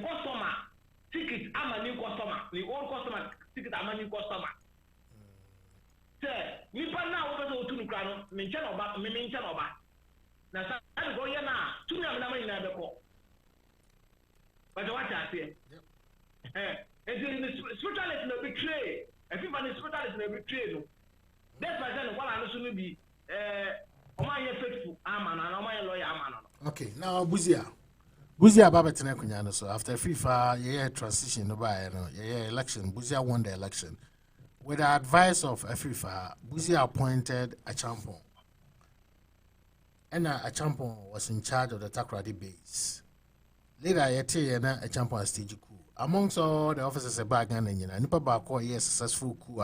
customer ticket, I'm a new customer. The old customer ticket, I'm a new customer. Sir, you find out what to crown, mention about me, mention about. Now, I'm going now, 2 million in the call. But what I say, spiritualist no betray. Everybody spiritualist no betray. That's why then what I know be faithful, aman, and my lawyer, aman. Okay, now Buzia Babetene Kunyano, so after FIFA, transition, election, Buzia won the election. With the advice of FIFA, Buzia appointed a champion. And a champion was in charge of the Takrady base. Later, a champion stage coup. Amongst all the officers of Bagan and Nipa Bako, successful coup.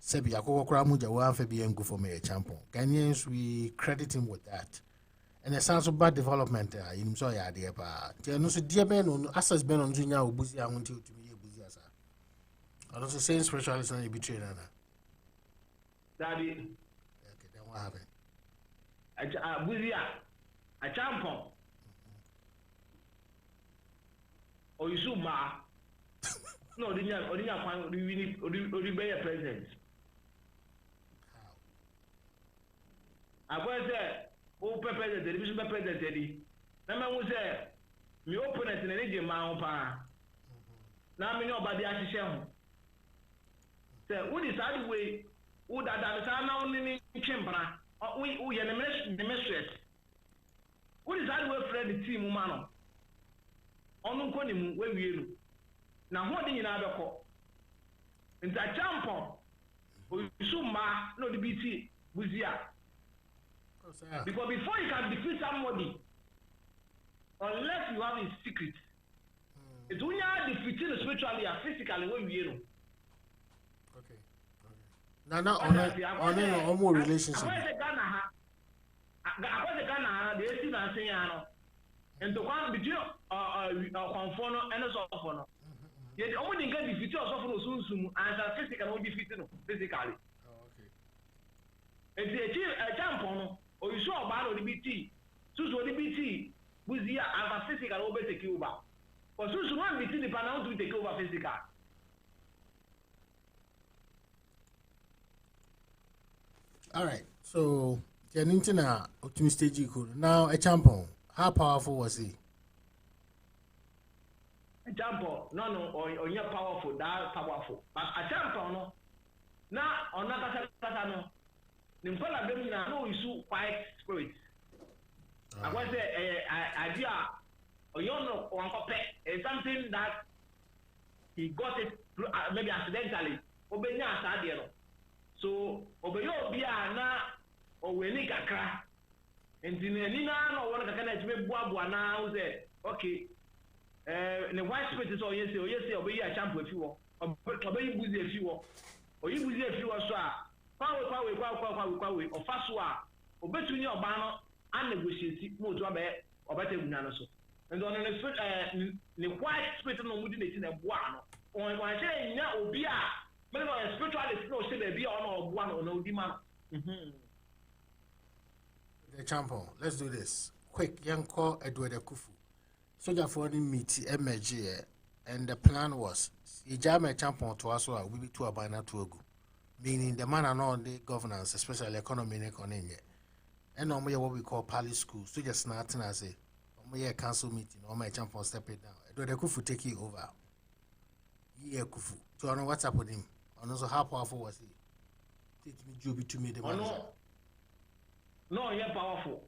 Sebi Akoko Kramuja one for being good for me a champion. Ghanaians, we credit him with that. And it sounds of bad development in so ya dear. There no so dear Ben on access Ben on Junior Buzia until to me Buzia. I also say spiritualist and betrayed. Daddy. Okay, then what happened? Buzia, a champion. Or you should ma. No, didn't you find the president? Agwa say o president television president dey. Na me hu say me opponent na dey ma ho pa. Na me no ba dey ahihye ho. Say who decide way who that say na only ni chimbra. Who ye the mistress. Who decide way friend the team man no. Onu nko ni mu we wie no. Na ho de nyina abekọ. Nta champion Suma no the BT Buzia. Because before you can defeat somebody, unless you have a secret, it's when you are defeating spiritually and physically when you know. Okay. Now on more relationship. I was a Ghana, they see that saying, and the one between conform and a soft. Yet the only thing that defeat us of Sunsum and physical will defeat physically. If they achieve a champion, or you saw about the BT, Susu the BT, Buzia and physical over the Cuba. For Susu one BT, the panel to take over physical. All right, so Janintina optimistic now a champion. How powerful was he? A champion, no, or you're powerful, that powerful. But a champion, no, now on another no. Nimpola them na no issue quiet spirit. I was say idea or you know one is something that he got it maybe accidentally. Obenya asade no. So obeyo bia na oweni kakra. Enti ni na no wona kakra na time boaboa na wo say okay the white spirit is all yes obeyi a champion afi wo. Obeyi buzi afi wo. Oyi buzi afi wo so a Kwawe, or Fasua, or between your banner and negotiate more to a better Gunano. And on the white spirit no moving in a one. Or I say, now, be a maybe a spiritualist no say be on one or no demand. The champion, let's do this. Quick, young call Edward Kufu. Soldier for the meet MG, and the plan was, you jam a champion to us, or we be to a banner to a go. Meaning the man and all the governance, especially economy and economy. And normally what we call palace school. So just nothing I say. A council meeting, or my champion step it down. Do the Kufu take it over? Yeah, Kufu. So I know what's up with him. And also how powerful was he? Take me Juby to me the man. No, you're powerful.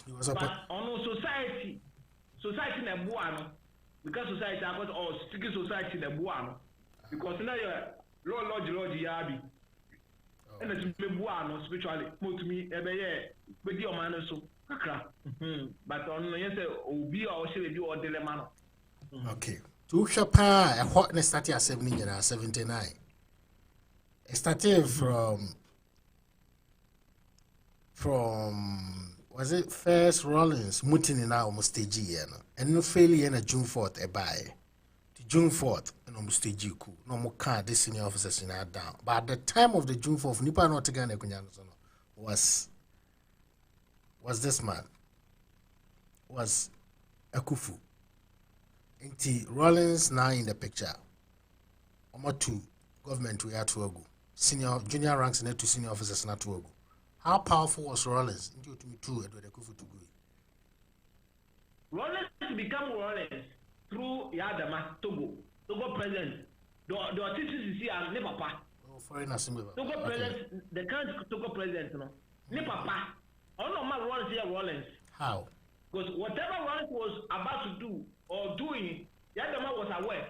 He was but on society in the Buano, because society I got all sticky society in the Buano. Because now you're Lord Yabi. And it's Buano spiritually. Put me with your man so. But on the answer, Obi or Shady or Delemano. Okay. To Chapa, a hotness started at 79. It started from was it first Rollins muting in our stage and no failure in June 4th a buy. June 4th, and almost stage cool. No more car, this senior officers in our down. But at the time of the June 4th, Nipa not again was this man, was Akufu. Inti Rollins now in the picture. Omo 2 government we are to go. Senior junior ranks in to senior officers not to go. How powerful was Rollins? Into to me too, Edward Akufu to go. Rollins to become Rollins. Through Yadama, Togo president. The authorities see a papa. Oh, foreign assembly. Togo president, the current Togo president, no. Ne papa. I don't know my Rollins here, Rollins. How? Because whatever Rollins was about to do or doing, Yadama was aware.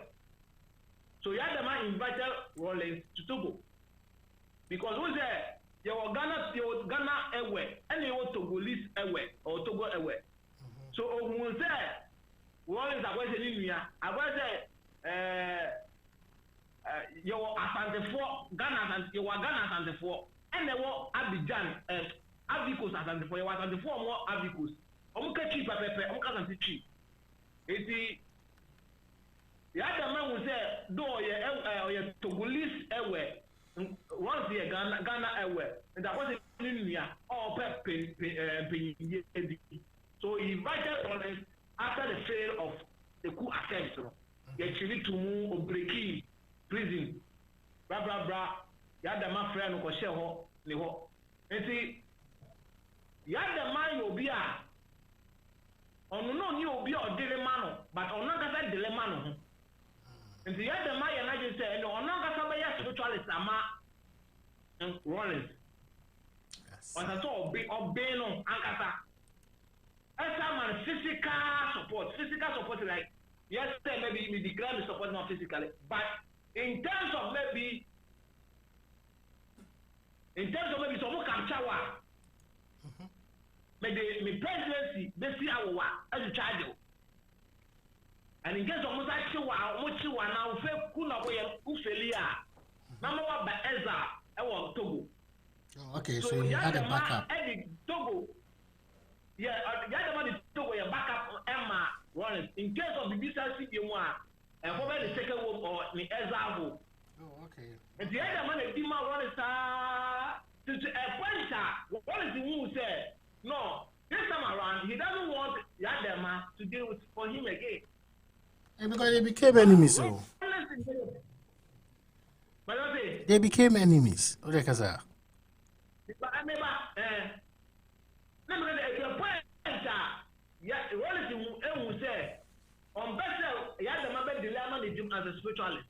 So Yadama invited Rollins to Togo. Because who's there? You were Ghana aware, and you were Togolese aware, or Togo aware. So who's there? Rollins agwese ni nua agwese yo asantefo Ghana asantefo ene wo Abidjan Avicos asantefo yo asantefo mo Avicos omo ka chi pepepe omo ka asante chi eti ya da man wo say do ye Togolese ewe once ye Ghana ewe and agwese ni nua all pe penye so he invited Rollins. After the fail of the coup attempt, they actually to move Obreki prison. Blah. Yada my friend ko share ho ni ho. Enti Yadama Yobia. On no new be or dilemma, but on not a dilemma. And the other Maya Nigel said, no, on not a spiritualist, Ama and Rollins. On a top of Beno, Ankata. As someone physical support, like, yes, maybe we declare the support not physically, but in terms of maybe some capture maybe presidency, they see our as a child. And in case of Musachiwa, now, Kuna, Ufelia, number one by Ezra, I want Togo. Okay, so you had a backup. Togo. Yeah, the other one is Togo, your backup Emma Rollins. In case of the business you want, and for the second one or the Ezra. Oh, okay. And the other man is Dima Rollins to a point. What is the who said? No, this time around, he doesn't want Yadama to deal with for him again. And because they became enemies, so. They became enemies. What is that? But I remember, who said, on better, Yadama Dilemma as a spiritualist.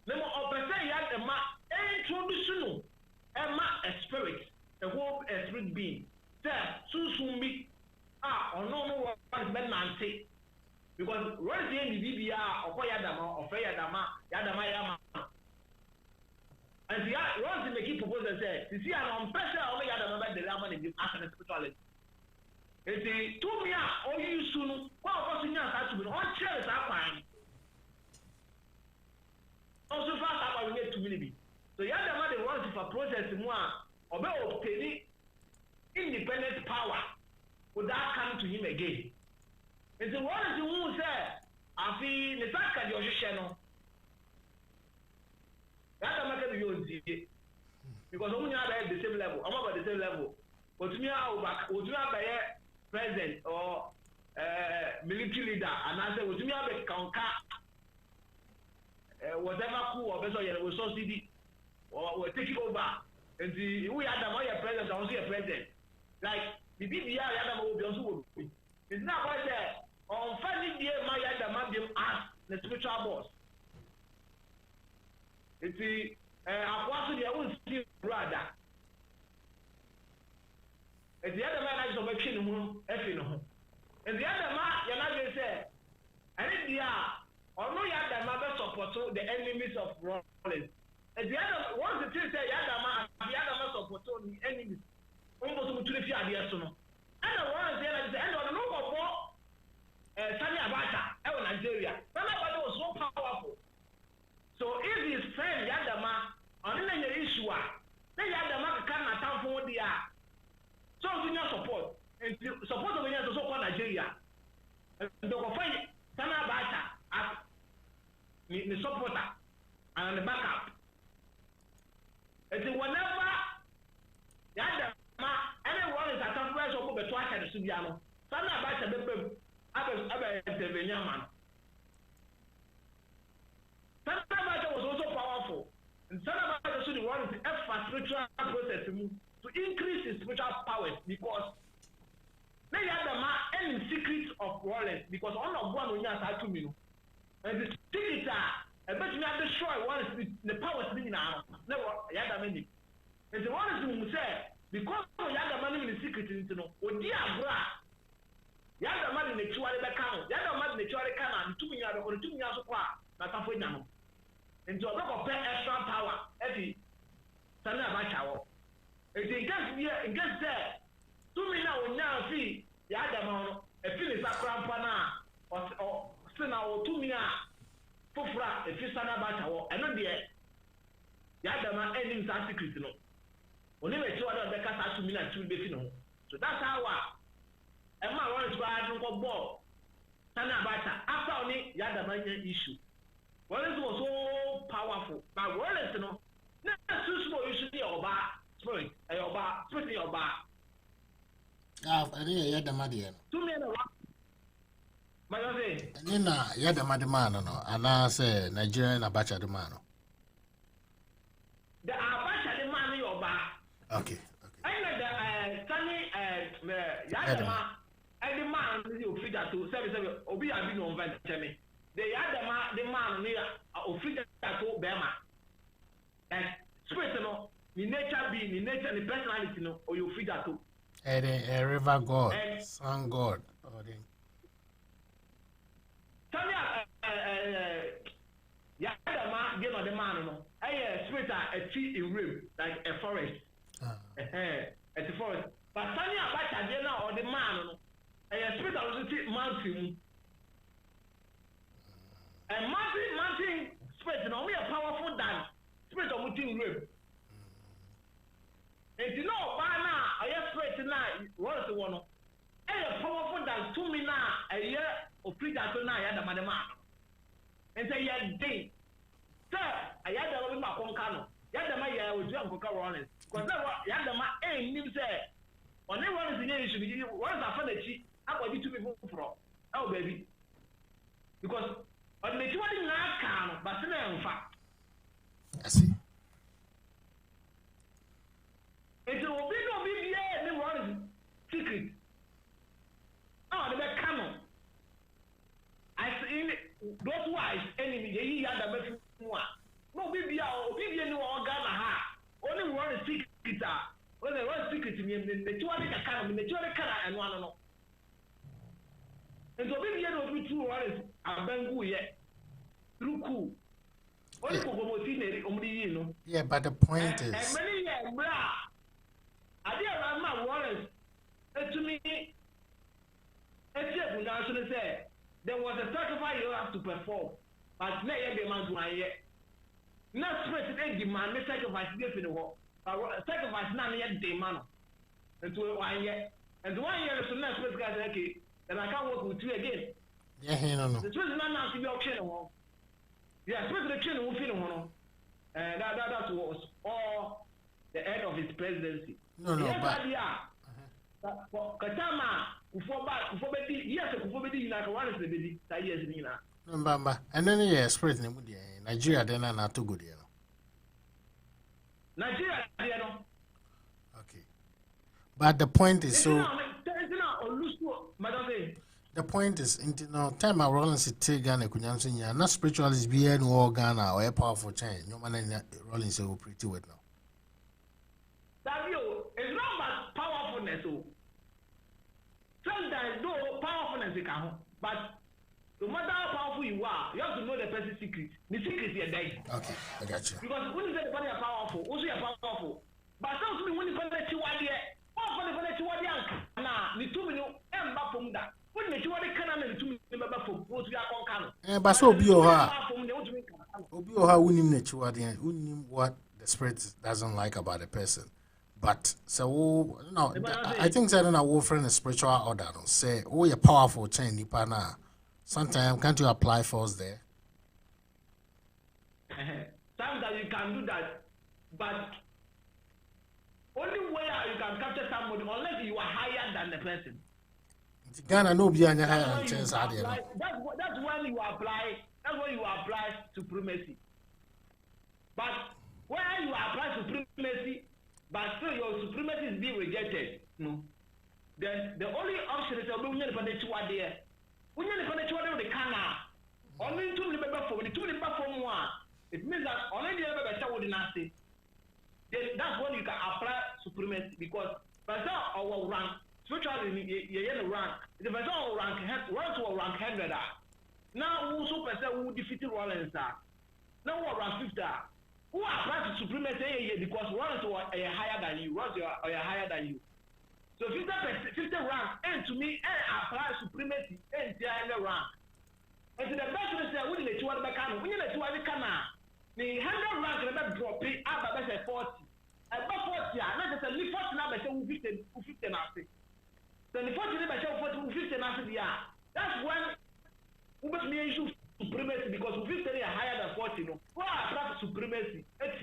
Nemo opposite Yadama, introduction, a spirit, a whole spirit being. Say, Susumi, no one is better than because what is the end of the BBR or Yadama or Yadama Yama? And the once they keep proposal say, you see an pressure over Yadama Dilemma in the as a spiritualist. It's a 2 years or you soon, what was in your house to be on chairs are fine. Also, fast up, we get to really be. So, Yadama, they want to process more or obtain independent power without coming to him again. And so, what is the one who said, I feel the fact that you're channel. Yadama can be your Z because only at the same level, I'm about the same level. But to me, would you have a president or military leader, and I said, would you have a conquer whatever coup or vessel you will subsidy or take it over? And we had a president, I was a president. Like the BBR, Yadama will be also. It's not quite there. On Friday, my Yadama asked the spiritual boss. It's a question you will see brother. And the other man has a machine room, and the other man, Yanaga said, and if they are, or no Yadama support the enemies of Rollins. And the other, once the two say Yadama, the other support the enemies, almost to the idea. And the one is there, and on the look of Sani Abacha, Nigeria. Sani Abacha was so powerful. So if his friend Yadama, on the issue, then Yadama can attend for the so senior support and support of the so called Nigeria. And they will find Sani Abacha as the supporter and the backup. And whenever Yadama, anyone is attached to us or twice at the Sudiano, Sani Abacha man. Sani Abacha was also powerful. And Sani Abacha should want to effort spiritual process to increase his spiritual powers because they had the end secret of Rollins because all of one when you are to me. And the secret I bet you have destroy one is the powers living now. Never Yada many. And the one is who say because Yada money in the secret into no, or dear bra. Yada money in the chuari account, Yada money in the chuari account, and 2 years or 2 years of power, not a foot now. And to a lot of extra power, every Sani Abacha. It gets there. 2 minutes will now see Yadama, a finish a crampana or Sina or 2 minutes. Fufra, a fish Sani Abacha, and not there. Yadama ending that secret. No, only 2 other decades 2 minutes will be no. So that's how Emma Rollins go ball. Sani Abacha, after only Yadama issue. Rollins was so powerful, but Rollins, you know, not too small, you should be over. Spirit, spirit your bar. I didn't the Madian. 2 minutes. Magazine. Nina, the Madimano, and I say Nigerian Abacha the man. The Abacha the man your bar. Okay, yadama and the man you figure to 77 obi abi no invent me the yadama the man near o figure to bema and spirit no the nature be the nature the personality no or you figure to a river god sun god Tanya yadama get on the man no spirit a tree in room like a forest at the forest but Tanya Abacha dey now or the man no spirit of the mountain and mountain spirit no we are powerful than spirit of mountain room and you know by now spirit now what is the one powerful than 2 minutes a year of preacher so now yadama the man and say yeah day sir ayadama be ma konkano yadama ya oju ankoka rollins because yadama nim say on the one is in issue be once after the chi akodi two people from oh baby because on the chi wadi na ka no but na enfa I see it will be no be the one is secret oh the come I see those wise enemy ye yadama fu no be obi ni organ ha only one is secret when they want secret me the two are kind of the two are kind and one no and so be no be two one is abangu ye ruku only ko mo ti ne omri yi no yeah but the point is and many years bra ade around my warrants to me etie buna so say there was a sacrifice you have to perform but na ye be man do aye na spirit dey demand me sacrifice dey fi no sacrifice na me dey man and to one year so na spirit guys okay then I can't work with you again no the spirit na to be auction no yeah spirit dey train who fi no that was all the end of his presidency no but katama kufo bedi yes kufo bedi na ka one is the bedi that years ni na no mbamba and then yeah spirit ne mu dey Nigeria then na to go there no Nigeria there no okay but the point is so the point is in no time I Rollins take Ghana kunyanso nya na spiritualist be any Ghana or a powerful change no man Rollins say pretty well now Davio it's not about powerfulness so sometimes though powerfulness can but no matter how powerful you are, you have to know the person's secret. The secret is dead. Okay, I got you. Because when you say the body are powerful, also you are powerful. But some people when you put the chiwadi, what for the chiwadi na the 2 minutes emba from that. When the chiwadi can na the 2 minutes emba from, what you are concerned. But so obi oha unim ne chiwadi, unim what the spirit doesn't like about a person. But so no, I think that na wo friend a spiritual order. Say, oh, you're powerful, change nipa na. Sometimes can't you apply force there? Sometimes you can do that, but only way you can capture somebody unless you are higher than the person. Ghana no be any higher than chance that's when you apply. That's when you apply supremacy. But when you apply supremacy, but still your supremacy is being rejected, no. Then the only option is to be there. When you're going to the canal, only 2 minutes before, when 2 minutes before one, it means that only the other better would not say. Then that's when you can apply supremacy because person our rank, spiritually, you're in rank. The person our rank, to a rank 100. Now, who so person who defeated Rollins? Now, what rank 50? Who apply to supremacy because Rollins are higher than you, Rollins are higher than you. So 50 rank, and to me, and apply supremacy, and the rank. And to the best of the say, we need to want to become, we need to want to become. The 100 rank never drop it, about 40. About 40, not just a 40 now, but 50 now. So the 40 never show 40, 50 now. That's when we must be issue supremacy because 50 are higher than 40. No, who apply supremacy? It's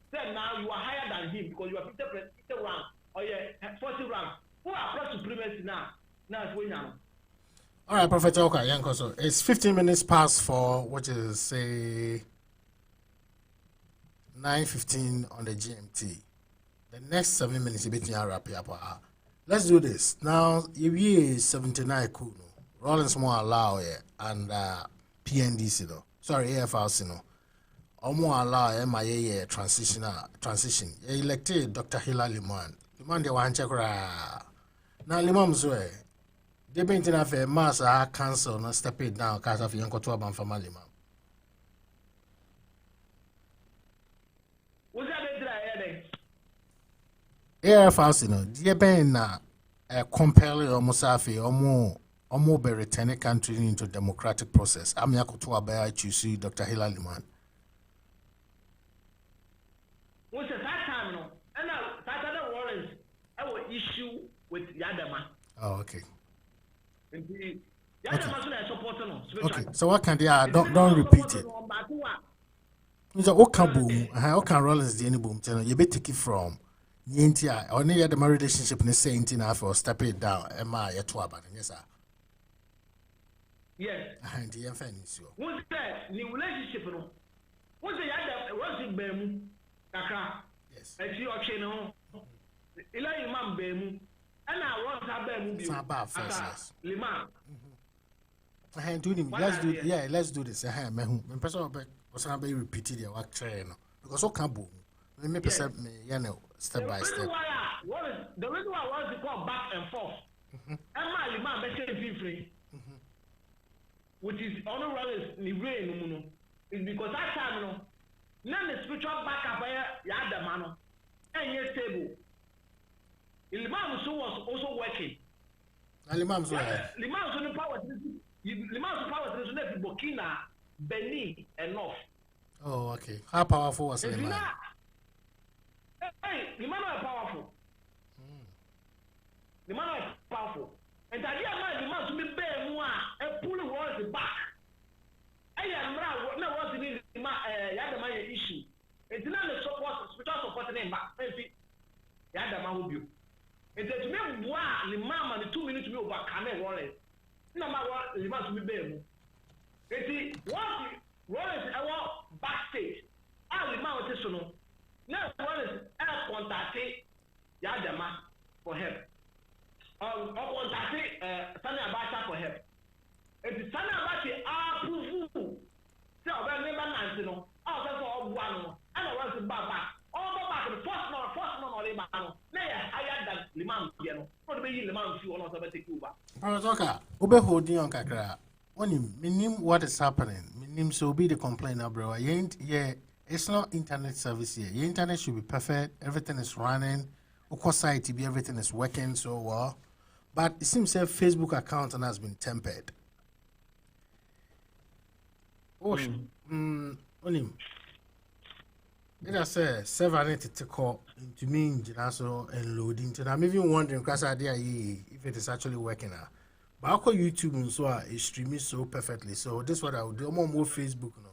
then now you are higher than him because you are 50 rank. Oh yeah, 40 rounds. Who are supremacy now? Now it's winning. All right, Prophet Oka Yankoso. It's 15 minutes past 4, which is say 9:15 on the GMT. The next 7 minutes, you between wrap up. let's do this. Now, if you 79 cool, no. Rollins more allow it and PNDC no. Sorry, AFRC no. Or more allow MIA transition. You elected Dr. Hila Liman. Liman de one check. Now Liman's way. They been to have a mass council no step it down because of young Kotua Banfama Liman. What's that? AFRC no. Dear Ben na compel or Musafi or more be returning country into democratic process. I'm Yakutua Bay choose Dr. Hila Liman. What's that time no? And now Saturday Warrants our issue with Yadama. Oh, okay. Okay, so what can they don't repeat it. So what can boom? How can Rollins the any boom? You better take it from Yentia or near the married relationship in the same thing after step it down. Emma Yatuaba, yes, sir. Yes. And the infants. What's that? New relationship. What's the Yada? What's it, Bemu? Kaka. Yes. And you are channel. Eli Imam Bemu. And I want to have Bemu. It's about first. Liman. Let's do this. Me person was not be repeated your work train because so can boom. Let me perceive me, step by step. The reason why I want to call back and forth. And my Liman be free. Which is honor Rollins ni rain is because that time no none the spiritual backup ya the man and yes stable. Imam was also working. Imam's power to the Burkina, Benin, and North. Oh, okay. How powerful was Imam? Hey, Imam is powerful. Imam is powerful. And the idea of Imam to be bare more and pull the words back. I am now no was in Yadama issue. It's not the support, spiritual support name back. Yadama will be. It's a me bois, the mama, the 2 minutes to be over Kane Wallace. No matter what, the man to be bare. It's what Wallace, I want backstage. I'll be my testimony. Now, Wallace, I contact Yadama for help. Or contact Sani Abacha for help. It's Sani Abacha approve. So, when they man, you know, I'll just for one, and I want to back. All back the first one, or the man. Higher than Liman, you know. What do you Liman if you want to take Cuba? Professor, Ube holding on Kakra. Minim what is happening. Minim so be the complainer, bro. It's not internet service here. Your internet should be perfect. Everything is running. Of site be everything is working so well. But it seems that Facebook account has been tempered. Oh, onim. It has said several to call into me so and loading. I'm even wondering because idea if it is actually working now. But I call YouTube and so is streaming so perfectly. So this is what I would do. I'm on more Facebook now.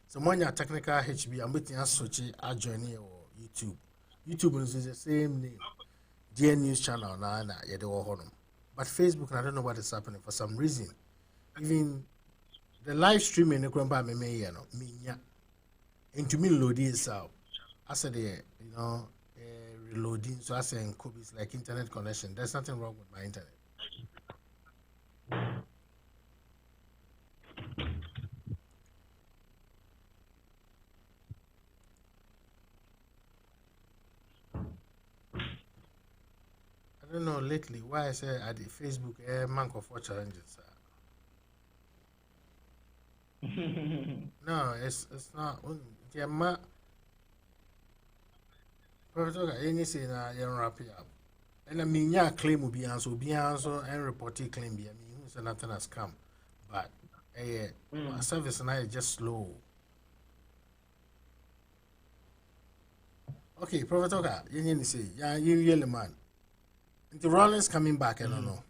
So when you're technical HB, I'm waiting to search a journey or YouTube. YouTube is the same name. Dear News Channel now, yeah, they were home. But Facebook, I don't know what is happening for some reason. Even the live streaming, the grandpa me, you know, me, yeah. Into me loading itself. I said, reloading. So I said, it's like internet connection. There's nothing wrong with my internet. I don't know lately why I say at the Facebook man of four challenges. No, it's not. Yeah, Professor, any say na you wrap it up. And I mean, yeah, claim will be answer and reported claim be. I mean, so nothing has come, but service now is just slow. Okay, Professor, you say, yeah, you really man. The Rollins coming back, I don't know.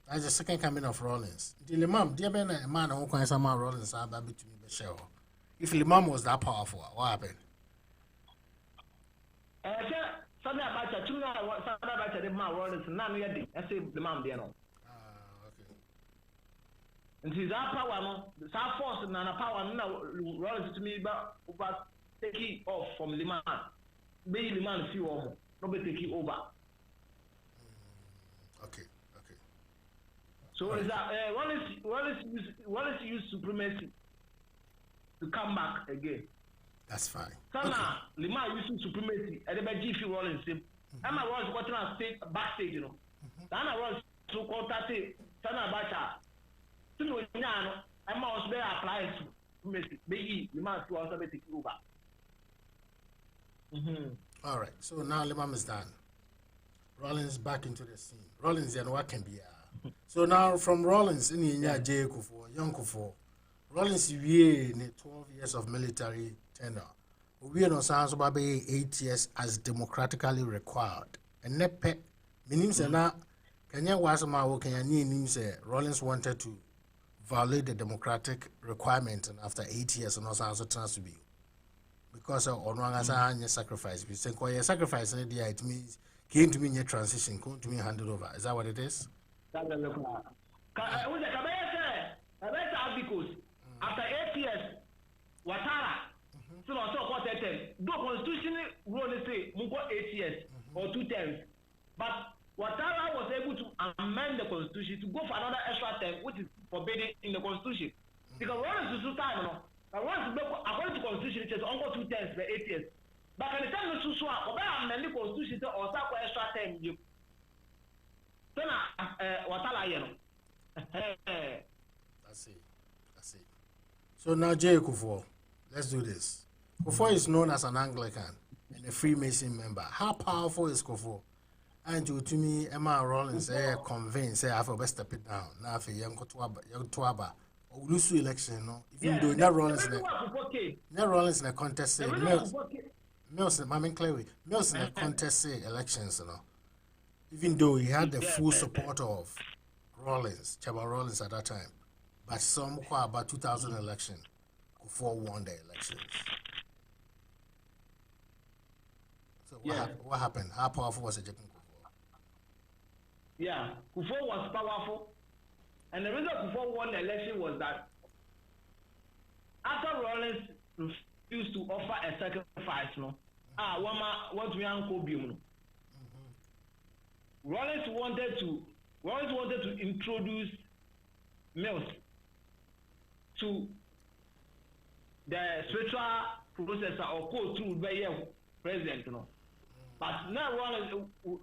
That's the second coming of Rollins. The Limam, dear man, a man who can some Rollins are baby to me, Michelle. If Limam was that powerful, what happened? Something about the two about the man Rollins, none yet. I say the man, dear. Okay. And his power, the South Force and power now Rollins to me about taking off from Liman. Be Liman few or more, nobody take it over. So is that Wallace use supremacy to come back again. That's fine. Sana Lima using supremacy and the GF Rollins. Emma Rollins got to state backstage, you know. Sana Rollins to contact Sana Bacha. Sino Yano, Emma was there applies supremacy. Baby, Lima to also take over. All right. So now Limam is done. Rollins back into the scene. Rollins and what can be. So now from Rollins in Inya J Kufuor, young Kufuor. Rollins we 12 years of military tenure. We no sounds about 8 years as democratically required. And nepe meaning say na Kenya was my work and nim say Rollins wanted to violate the democratic requirement and after 8 years and also trans to be. Because on one as a sacrifice. We say sacrifice and it means came to me in transition, come to me handed over. Is that what it is? That's because after 8 years, Ouattara, so also quarter term. The constitution rule say we got 8 years or 2 terms, but Ouattara was able to amend the constitution to go for another extra term, which is forbidden in the constitution. Because one is to time, no. But once according to constitution, it says only 2 terms for 8 years. But at the time the so amend the constitution or for extra term, you. So now, Ouattara, you know. I see. So now Jay Kufuor, let's do this. Kufuor is known as an Anglican and a Freemason member. How powerful is Kufuor? And to me, Emma Rollins convinced, I have to step it down. Now, if young Tuaba, or lose election, no. Even though not Rollins in a contest, Mills, Mamin Clary, Mills in a contest elections, you know. Even though he had the full support of Rollins, Chaba Rollins at that time. But some about 2000 election, Kufuor won the elections. So what happened? How powerful was Ejekun Kufuor? Yeah, Kufuor was powerful. And the reason Kufuor won the election was that after Rollins refused to offer a sacrifice, no, what we uncle Bium. Rollins wanted to introduce Mills to the spiritual processor or code through the president, you know. But now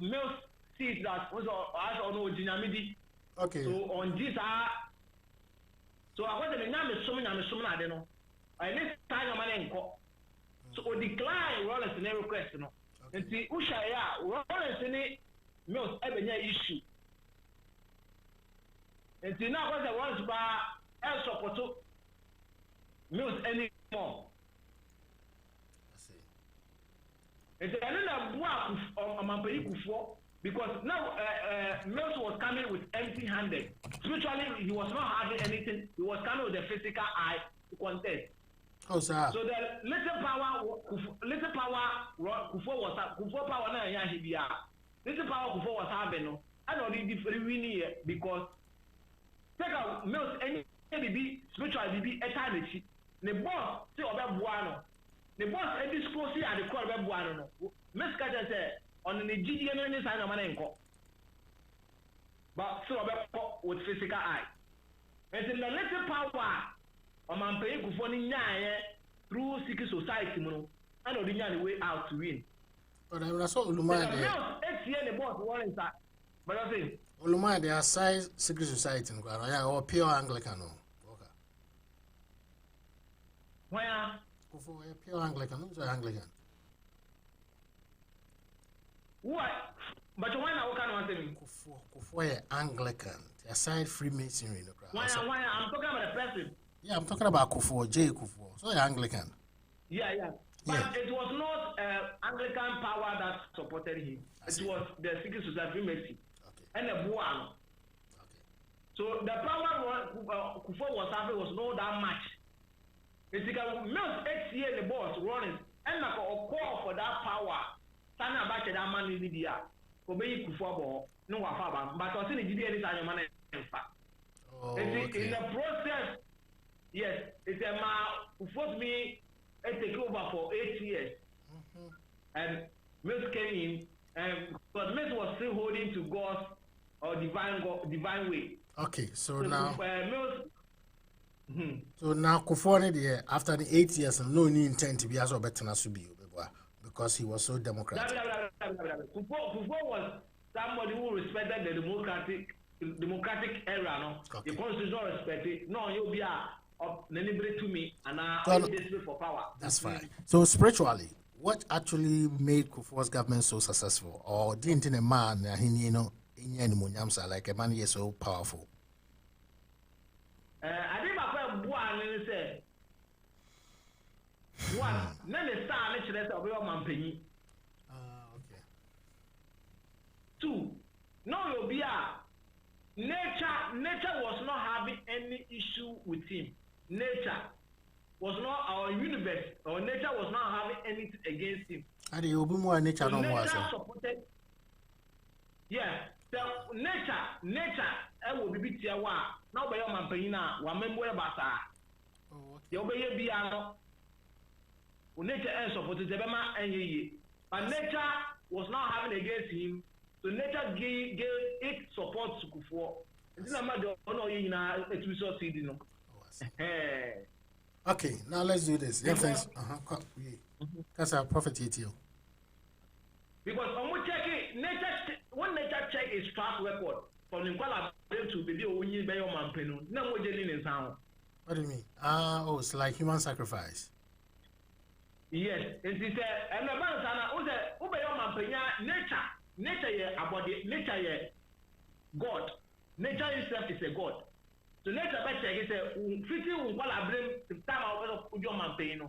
Mills sees that was as on Ojinamidi. Okay. So on this so I want to name I don't know. I need time man so decline Rollins in a request, you know. And see Ushaya Rollins in Mills ebenya issue. And see now what I want to el support Mills anymore. I see. It's another work of Mamperi Kufuor because now Mills was coming with empty-handed. Spiritually, he was not having anything. He was coming with a physical eye to contest. Oh, sir. So the little power Kufuor power now little power Kufuor was having no. I know the different winning because take out Mills any BB spiritual BB eternity. The boss say obe buano. The boss e disclose at the call obe buano no. Miss Kaja say on the GD any sign of money enko. But so obe with physical eye. And in the little power on man pay Kufuor ni nyaye through secret society mo. I know the way out to win. But I saw Olumide. The boss warning that. But I say Olumide they are size secret society or pure Anglican. Okay. Where Kufuor pure Anglican, who's Anglican? What? But why now what can you say? Kufuor Anglican. They are side Freemasonry in the crowd. Why I'm talking about the person. Yeah, I'm talking about Kufuor, J Kufuor. So they're Anglican. Yeah. But it was not Anglican power that supported him. It was the secret society Freemason. Okay. And the Buano. Okay. So the power Kufuor was having was not that much. It's like Mills 8 years the boss running and like a call for that power. Sana back that man in the obey Kufuor no wafaba. But I see the GD anytime man in fact. Oh, in okay. the process, yes, it's a man who forced me to take over for 8 years. And Mills came in, but Mills was still holding to God's or divine way. Okay, so now Mills. so now Kufuor there after the 8 years no need intent to be as better as be because he was so democratic. Kufuor was somebody who respected the democratic era, no. Okay. The constitution respected. No, you'll be deliberate to me and desperate for power. That's fine. So spiritually, what actually made Kufuor's government so successful, or didn't a man he like a man is so powerful? I think my friend said, one, none is star, let's say, of man penny. Okay. Two, no, you'll be nature was not having any issue with him. Nature was not our universe, or nature was not having anything against him. And you will be more nature no more. Nature supported. Yeah, so nature, I will be bit here. Now by your man penina, one member basa. You obey Biano. Nature and supported the Bema and ye. But nature was not having against him. So nature gave it support to Kufuor. This is a matter of no in a resource seed. Okay, now let's do this. Yes, that's our prophet here. Because when nature check his track record from the Kuala to the video when you buy your man penny, no more jelly in sound. What do you mean? It's like human sacrifice. Yes, and he said, and the man said, "Obey your man penny, nature about nature God. Nature itself is a God. So nature by check is a fitting Kuala bring the time out of your man penny.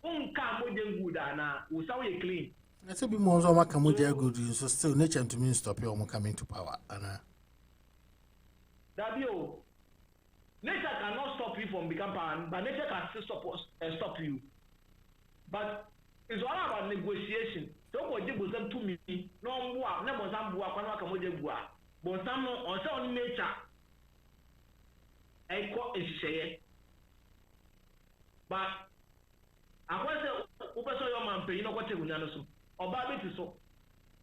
Come with them good and we saw you clean." Let's be more of a Kamuja good, so still nature to mean stop your coming to power. W. Nature cannot stop you from becoming power, but nature can still stop you. But it's all about negotiation. Don't go give them to me. No more, never some bua, Kamuja bua. But some on nature. I call it share. But I want to open your man pay, you know what you know. Oba bit so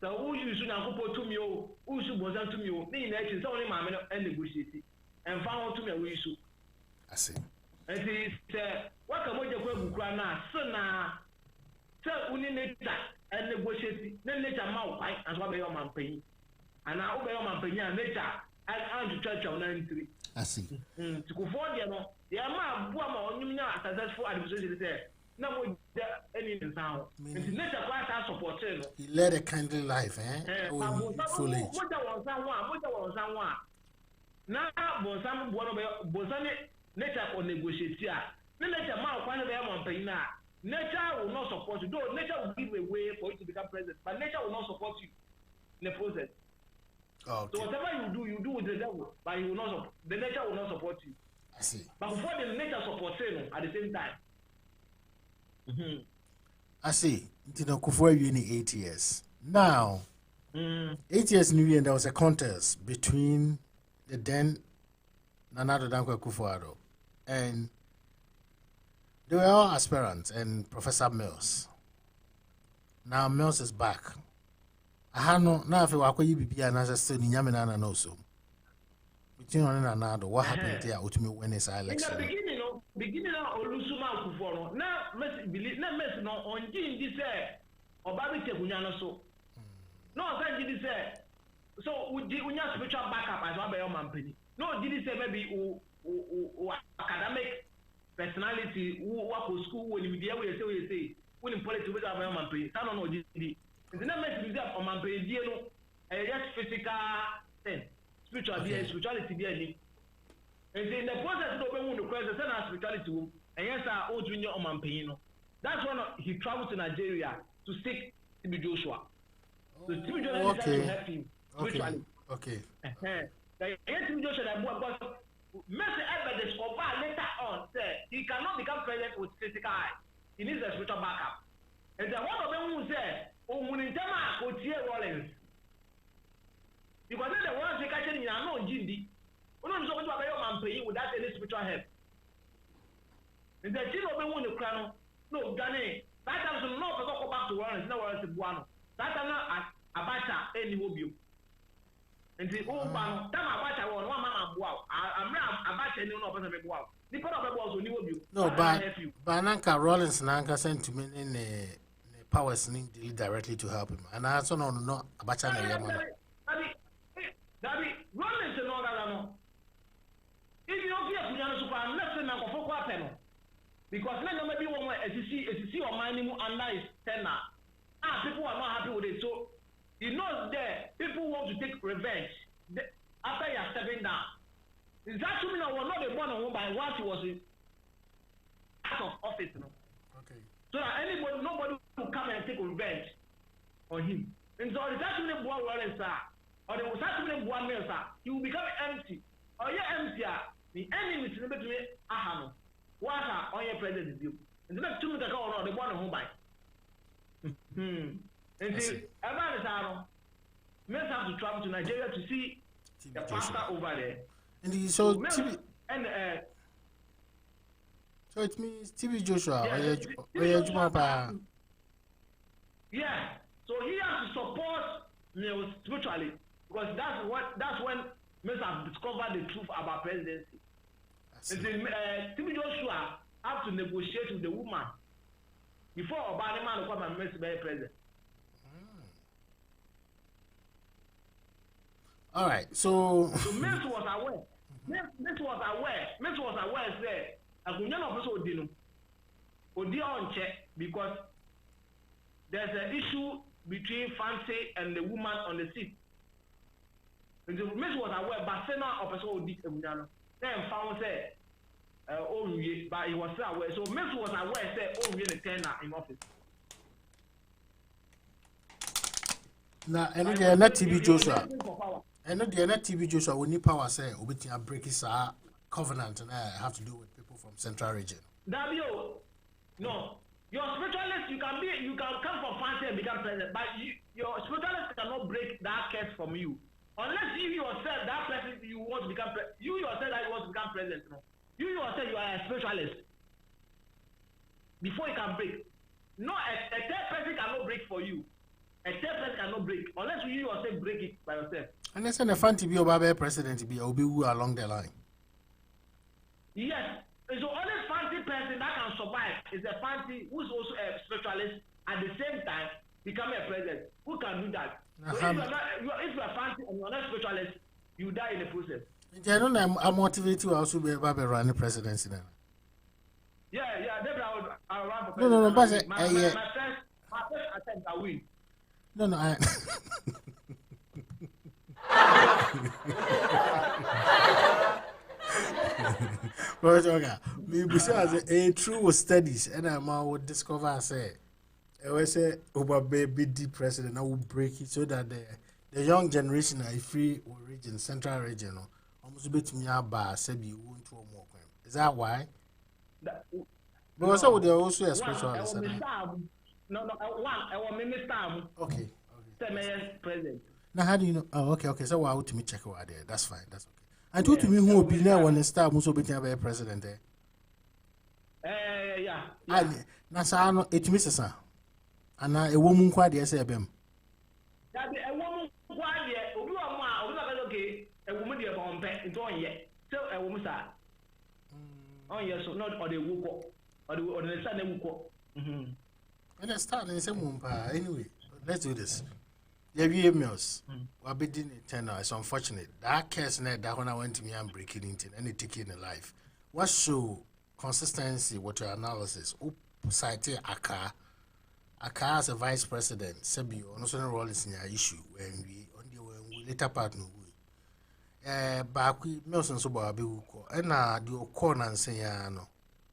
who you should now put to me, who should was to me, mean that is only my and negotiate and found to me a issue. I see. And he said, what can we do? Grana, son, so we need and negotiate, then nature mouth, as what your man pay. And I obey your man pay, nature, and to church on 93. I see. To go for the no, the amount of woman, successful administration there. No any sound. Nature quite supported. He led a kindly life, fully. Now, Bosani, nature or negotiate. Nature, nature will not support you. Though nature will give a way for you to become president, but nature will not support you in the process. Okay. So whatever you do with the devil, but you will not support. The nature will not support you. I see. But before the nature supports you at the same time. I see. Kufuor in 8 years. Now, 8 years new year, there was a contest between the then Nana Addo Dankwa Akufo-Addo and they were all aspirants and Professor Mills. Now Mills is back. I know now if you are going to be an ancestor in Yamina and also between Nana Addo, what happened there ultimately when his election? In the beginning of Olusuma Akufo, now believe na mess no on this Obabi Tekunyano so. No, I did say so we have spiritual backup as well by your man. No, did say maybe academic personality who work with school when you say when in politics with our man pay. I don't know did it's not mess with that man pay no just physical thing. Spirituality there. And in the process of opening the question, send us spirituality, and yes, I owe junior on Mampino. That's when he traveled to Nigeria to seek TB Joshua. So TB Joshua decided to help him spiritually. Okay. TB Joshua, but Messi evidence of later on said he cannot become president with physical eye. He needs a spiritual backup. And then one of them who said, "Oh, Munitama, Otie Rollins." Because then the ones they catch in no Jindi. We don't know what your man paying without any spiritual help. And the chief of the one crown, no, Gane, that time no go back to Warren, no Warren to Buano. That time Abacha, any mobile. nti o ba no tam abacha wo no mama boa amra abacha ni no person me boa ni pera be boa so ni wo bi no but nanka Rollins nanka sent to me in powers need directly to help him and I also no abacha na yama Dabi Rollins no ga no if you don't get kunya no so kwa let's say na kofo kwa pe no because na maybe one SEC or minimum under is tenor people are not happy with it so he knows that people want to take revenge after you are stepping down. Is that to me now? Not the one by once he was out of office, no. Okay. So that nobody will come and take revenge on him. And so that to me, boy, or there was that to me, boy, he will become empty. Or yeah, empty. The enemy is never to me. Aha, what are on your president view? And the next 2 minutes ago, the one home by. And see, everybody men have to travel to Nigeria to see the pastor over there. And so TB and so it means TB Joshua. Yeah. So he has to support spiritually because that's when men have discovered the truth about presidency. And then TB Joshua have to negotiate with the woman before Obama man come and make the president. All right, so Miss was aware. Miss was aware. Say, "Akunya no person odi no, odi on check because there's an issue between Fancy and the woman on the seat." And the Miss was aware, but say now person odi akunya no. Then found say, but he was still aware. So Miss was aware. Say, the tenor in office. Now, and they are not TB Joshua. And not the TB Joshua will need power say obitin break his covenant and I have to do with people from Central Region. No. Your spiritualist you can come from Fancy and become president, but your spiritualist cannot break that curse from you. Unless you yourself that person you want to become you yourself that you want to become president, no. You yourself you are a spiritualist. Before you can break. No, a third person cannot break for you. A third person cannot break unless you yourself break it by yourself. And they say the fan to be Obabe president to be Obiwu along the line. Yes. So only fancy person that can survive is a fancy who's also a spiritualist at the same time become a president. Who can do that? So if you are fancy and you are not spiritualist, you die in the process. I don't know. I'm motivated to also be Obabe running presidency now. Yeah. Definitely I'll run for president. No, but my first attempt I win. No, I. Me besides a true studies and I would discover say I will say Obabe the president I will break it so that the young generation are free region Central Region almost bit me about said you want to more. Is that why? Because they are also a spiritualist. No, I want minister. Okay. President. Now, how do you know? Oh, okay. So, why would me check over there? That's fine. That's okay. And to me, who will be there when the star must be a president there? Yeah. Now, it misses her. And a woman quite the SABM. That a woman quite there, okay, a woman dear bomb pet into one yet. So, a woman, sir. Oh, yes, so not or the wook or the Sunday wook. And I start in the same anyway. Let's do this. The emails were bidding in tenor. It's unfortunate. That case that when I went to me and breaking into any taking in life. What show consistency with your analysis? Cite Aka as a vice president, Sebi, also role is in your issue when we later part no way. Back we Nelson Soba Biuko and the corner and say no.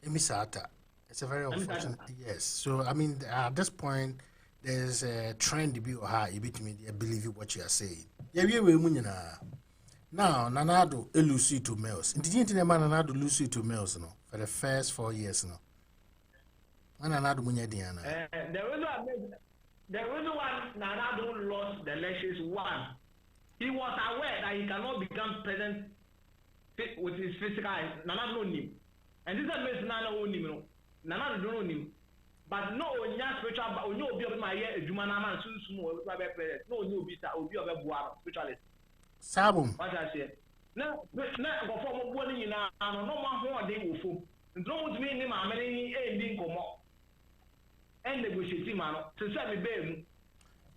Emisata. It's a very unfortunate. Yes. So I mean at this point there's a trend to be high, you bit me, I believe what you are saying. Yeah, now, Nanado elusi to males. Didn't the man Nanado elusi to males no for the first 4 years no. Nanado Munyadiana. The reason why Nanado lost the elections one, he was aware that he cannot become president with his physical eyes. Nanado knew him. And this is Nanado knew him. Nanado don't know him. But no, spiritual, but only obi of my year, Jumana man, soon president. No, you be spiritualist. Sabum. What I say? No, go for mo boni nyina no no ma ho ode wo fo. Ntro mo tumi ni ma mani e ndi nkomo. And negotiate man to say me be mu.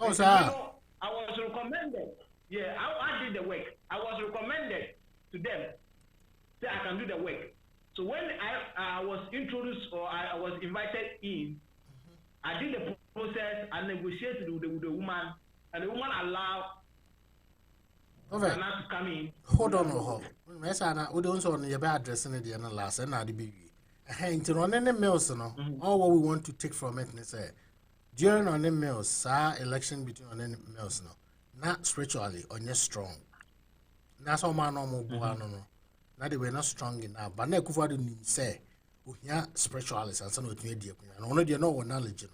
Oh, sir. I was recommended. Yeah, I did the work. I was recommended to them. Say I can do the work. So when I was introduced or I was invited in, I did the process. I negotiated with the woman, and the woman allowed Okay. to come in. Hold on. Yes, I we don't on your bad addressing it and last and the baby. Hinting on any meals, no. All what we want to take from it is during on the meals, sir, election between on any meals, no. Not spiritually, on your strong. That's all my normal boy, no. Now they were not strong enough, but now Kufa didn't say, oh, yeah, spiritualists and some of the idea, and only know what knowledge, you know.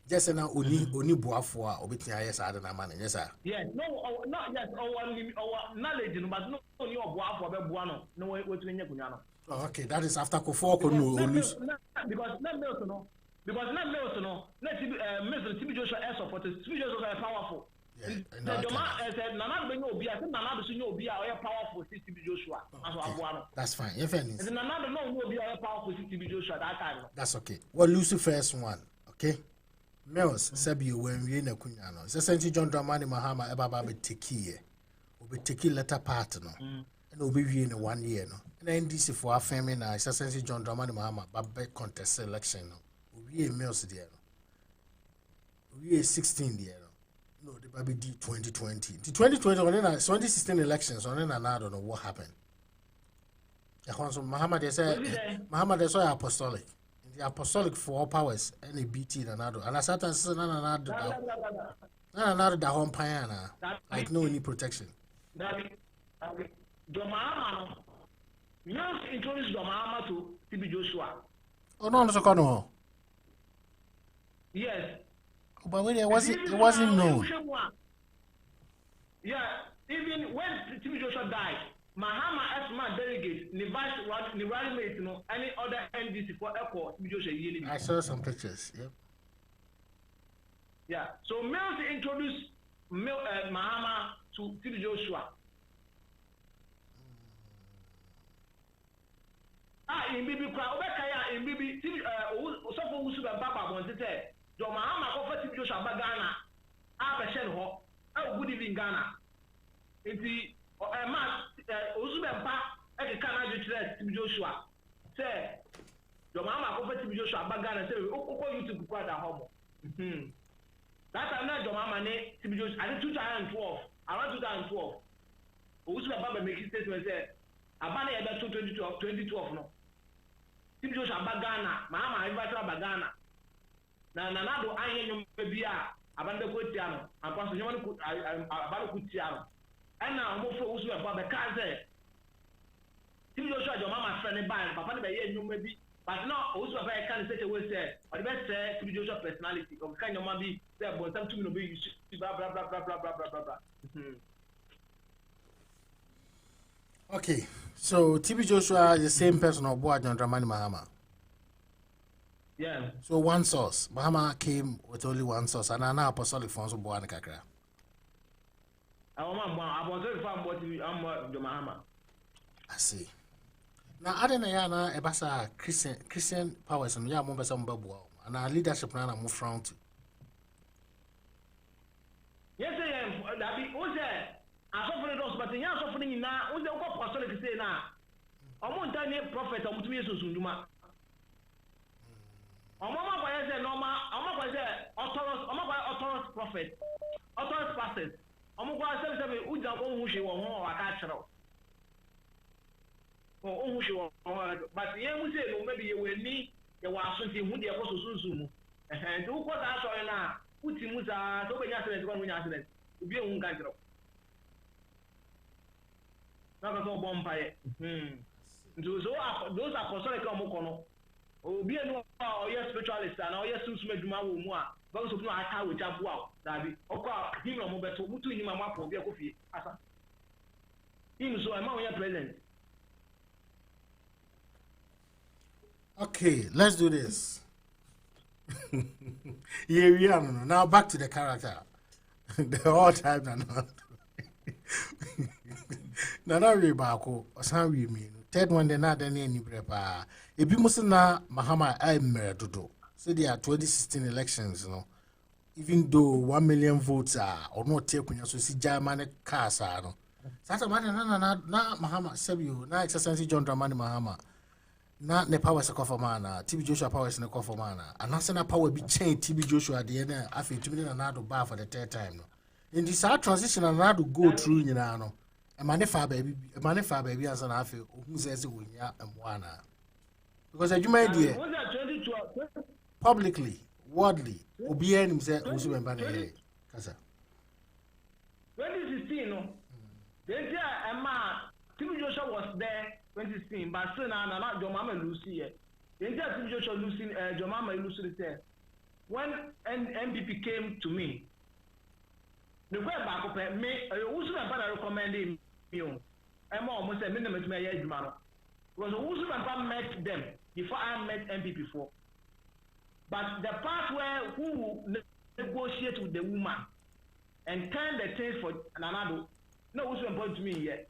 Just now, only boafua, or between yes, I don't know, man, yes, sir. Yes, no, not yes, our knowledge, but no, only your boafua, but buano, no way, what's in your kunano. Okay, that is after Kofoko, no, because not Milton, no. Because not Milton, no. Let's Mr. TB Joshua S supporters, TB Joshua are powerful. Yeah, said, Nana bring you be, I think Nana to know be our powerful TB Joshua. That's fine. If any, and Nana no will be our powerful TB Joshua that time. That's okay. Well, Lucy first one, okay? Mills, Sabi, when we in a Kunyano. It's essentially John Dramani Mahama, Ebaba, Tiki, will be Tiki letter partner, and will be in 1 year. No? And then this for our family now, it's essentially John Dramani Mahama, but contest election. We are Mills there. We are 16 there. No, the baby D 2020. The 2020 on 2016 elections on then I don't know what happened. Muhammad they said Muhammad they saw apostolic. In the apostolic for all powers and a BT and another. And I sat and said another the home piana. Like no any protection. Domahama Mills introduced Domahama to TB Joshua. Oh no, no. Yes. But when it wasn't known. Yeah, even when TB Joshua died, Mahama as my delegate, the running mate, any other NDC for Echo, TB Joshua. I saw some pictures. Yep. Yeah. So Mills introduced Mahama to TB Joshua. In Bibi Kwabekaya, in Bibi, so for who should have Baba wanted to say. Mahama offered TB Joshua Ghana. I said, "Oh, good evening, Ghana." It's the man, Uzubempa, I can't do TB Joshua. Say, Mahama offered TB Joshua Ghana. Say, "Oh, you to go at home." That's another Mahama name TB Joshua. I think 2012. Around 2012. Uzubempa make statement say, "Abana ebe 2012 no." TB Joshua Ghana. Mahama invited Ghana. Na do anye nyom bi a abande ko tia no apaso nyom ko abande ko tia no ena mo fo usu e ba be ka ze TB Joshua jo mama friend ban papa ne be ye nyom bi but no usu ba e kan say we say o de be say TB Joshua personality o kan nyom bi say bo tam tumi no be use bla bla bla bla bla bla bla. Okay, so TB Joshua is the same person of Boa John Dramani Mahama. Yeah. So one source. Mahama came with only one source, and now apostolic funds of Boa Kakra. I see. Now, Adenayana Ebasa Christian powers and Yamobasa Mbabu, and our leadership now move from to. Yes, I am. That be who's there? I suffer those, but in your suffering now, who's the apostolic say now? I'm one tiny prophet, I'm to be so soon. Omama kwa yese normal, omama kwa yese authorous prophet, authorous pastors. Omama kwa sebe uja ko hushi wo ho aka chero. O hushi wo ho but ye mu se no maybe ye weni ye wa asunti hu de ko sosunsu mu. Nti ukọ da so na uti mu za so be nya accident ko nya accident. Ubi e hu nka chero. Na ka so bomba ye. Nti so those apostolic omokono obi enu oye spiritualist and oye sunsume dwuma wo mu a ba so no aka wo jabu a dabi okwa him no mo beto mutu him amapo bi akofie asa him so am we present. Okay, let's do this. Yeah, we are now back to the character. The whole time and Nana we baako osan we me. Third one then na then any brepa. Ebi mo se na Mahama I mere dodo. Say there 2016 elections no. Even though 1 million votes are or not take when you see German cars are no. Sasa man na Mahama Sebio na exercise John Dramani Mahama. Na ne power se kofa mana TB Joshua power se ne kofa mana anase na power bi chain TB Joshua de na afi tumi na nado bar for the third time no in this transition na nado go through nyina no e mane fa baby ansa na afi ohun se wonya emwana because adwuma dey publicly wordly obi anim se osu member na here kasa 2016 no then Emma TB Joshua was there 2016, but soon na Jomama Lucy here. The entire Joshua Lucy, Jomama Lucy said, when MPP came to me, the way back up me, who's my recommending you? I'm almost a minimum to my age, man. Because who's my met them before I met MPP before. But the part where who negotiate with the woman and turn the things for another, no, who's important to me yet.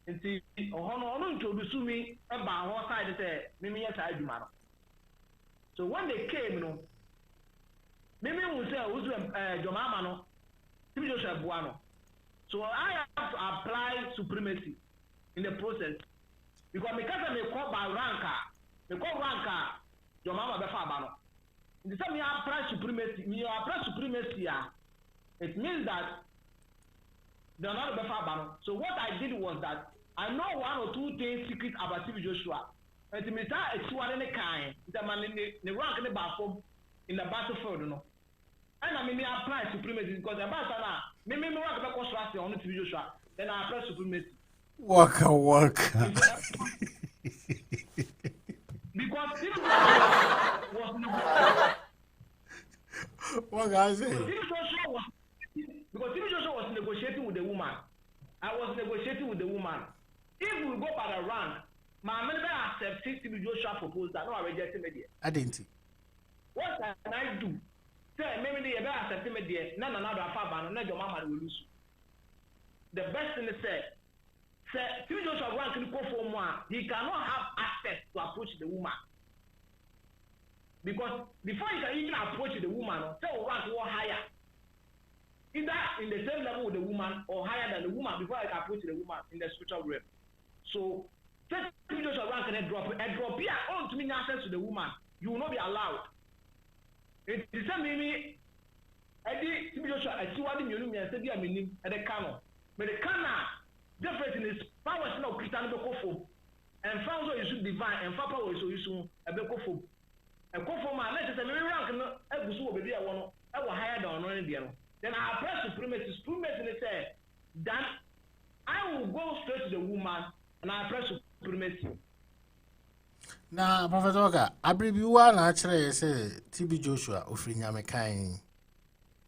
Nti ono introduce me about our side say me yes I do man. So when they came no me will say who's Jomama no TB Joshua Buano. So I have to apply supremacy in the process because me kasa me call by ranka Jomama be fa ba no. The time me apply supremacy it means that they're not the far. So what I did was that I know one or two things secret about TB Joshua. And to me, it's one in the kind. The man in the rank in the bathroom in the battlefield, you know. And I mean, I apply supremacy because the ambassador, me work about construction on TB Joshua. Then I apply supremacy. Waka. Because TB Joshua was no. What guy say? Because TB Joshua was negotiating with the woman. I was negotiating with the woman. If we go by the rank, my member accepted TB Joshua proposal. No, I rejected me. I didn't. What can I do? Say, maybe they ever accept me there. None of the father, none of your mama will lose. The best thing is say, TB Joshua rank in for more. He cannot have access to approach the woman. Because before he can even approach the woman, say, rank more higher. Either in the same level with the woman or higher than the woman before I can approach the woman in the spiritual realm. So, take videos of rank and a drop here on to me access to the woman. You will not be allowed. It's the same me. I did videos I see what you mean and said, I mean, at the canon. But the canon, different in his powers now, Christian Bokofo. And found so you should divine and Papa was so you soon a Bokofo. And Kofo man, let's say, rank and a Busu, baby, I want to hire down on the then I apply supremacy. Supremacy say, then I will go straight to the woman and I apply supremacy. Now, Prophet Oga, I believe you are naturally say TB Joshua offering Yamekai.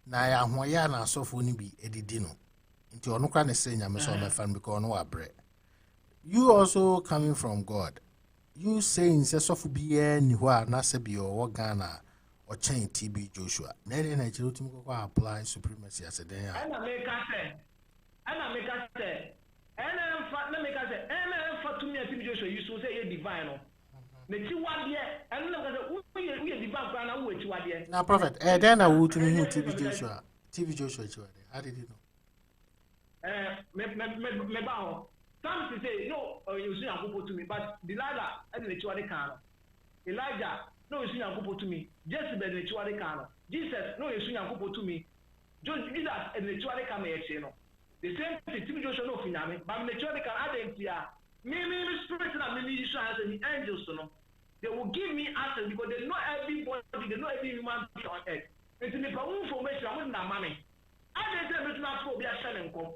Now, ya Hoya na so for be edidino. Into your no can say Yameso my fan because no bread. You also coming from God. You saying say so for be any who are not be or Ghana. Or chain TB Joshua. Then I tell you to apply supremacy as a day. And I make us say, and for to me TB Joshua, you should say you're divine. The two 1 year, and look at we are divine ground which 1 year. Now, Prophet, then I would to me TB Joshua. TB Joshua, how did you know? Some say, no, you see, I'm going to me, but Delilah, and the Chuade can. Elijah. No, you see, I'm going to me. Jezebel and the Chuade can. Jesus, no, you see, I'm going to me. Jesus and the Chuade can. The same thing, TB Joshua, no, Finame, but the Chuade can add them here. Maybe spirit and maybe and the angels, no. They will give me answers because they know everybody, they know every human being on earth. And to me, for information, I want that money. I didn't tell me to be a selling come.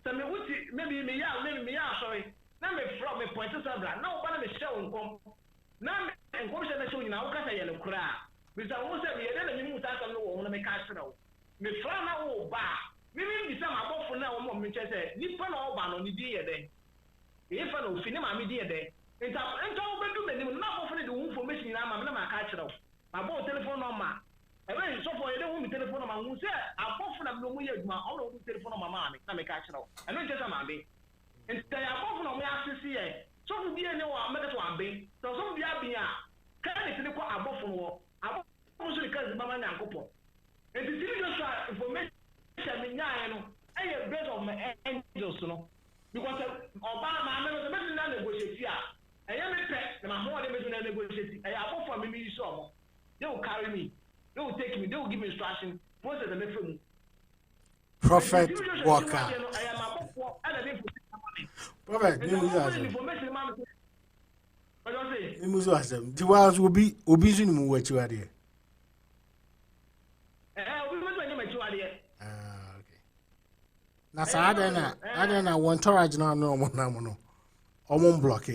So maybe me, sorry. Now me from me point to something. Now, but me show come. Now, and come to show you now, because I am cry. Because I want to be a little bit more time to want to make us know. Me from now, bar. Maybe this time I go for now, more, me just say, Nippon or ban on the day then. If I don't finish my media day, and I'll do the not offering the information I'm not catch it. I bought telephone number. I went so for a little telephone number who said, I'll go for them no way, my own telephone on my mommy, I may catch it. I don't just a mommy. nti ya abofo no me asisi ye so fu bi ene wa meka to ambe so so bi abia kan ne tini ko abofo no abofo so ne kan zima na nkopɔ nti tini no so information me nyae no eye bread of my angels no because oba ma me no me na negotiate a eye me pe na ma ho de me na negotiate eye abofo me mi so omo they will carry me they will take me they will give me instruction process and me Prophet Walker. I am abofo and the Prophet, information ma me what do you say Imuzo asem. Ti wa obi so ni mu wachi wa de. obi mo so ni machi wa de Okay. Na sa ada na won torage na no mo na mo no. Omo block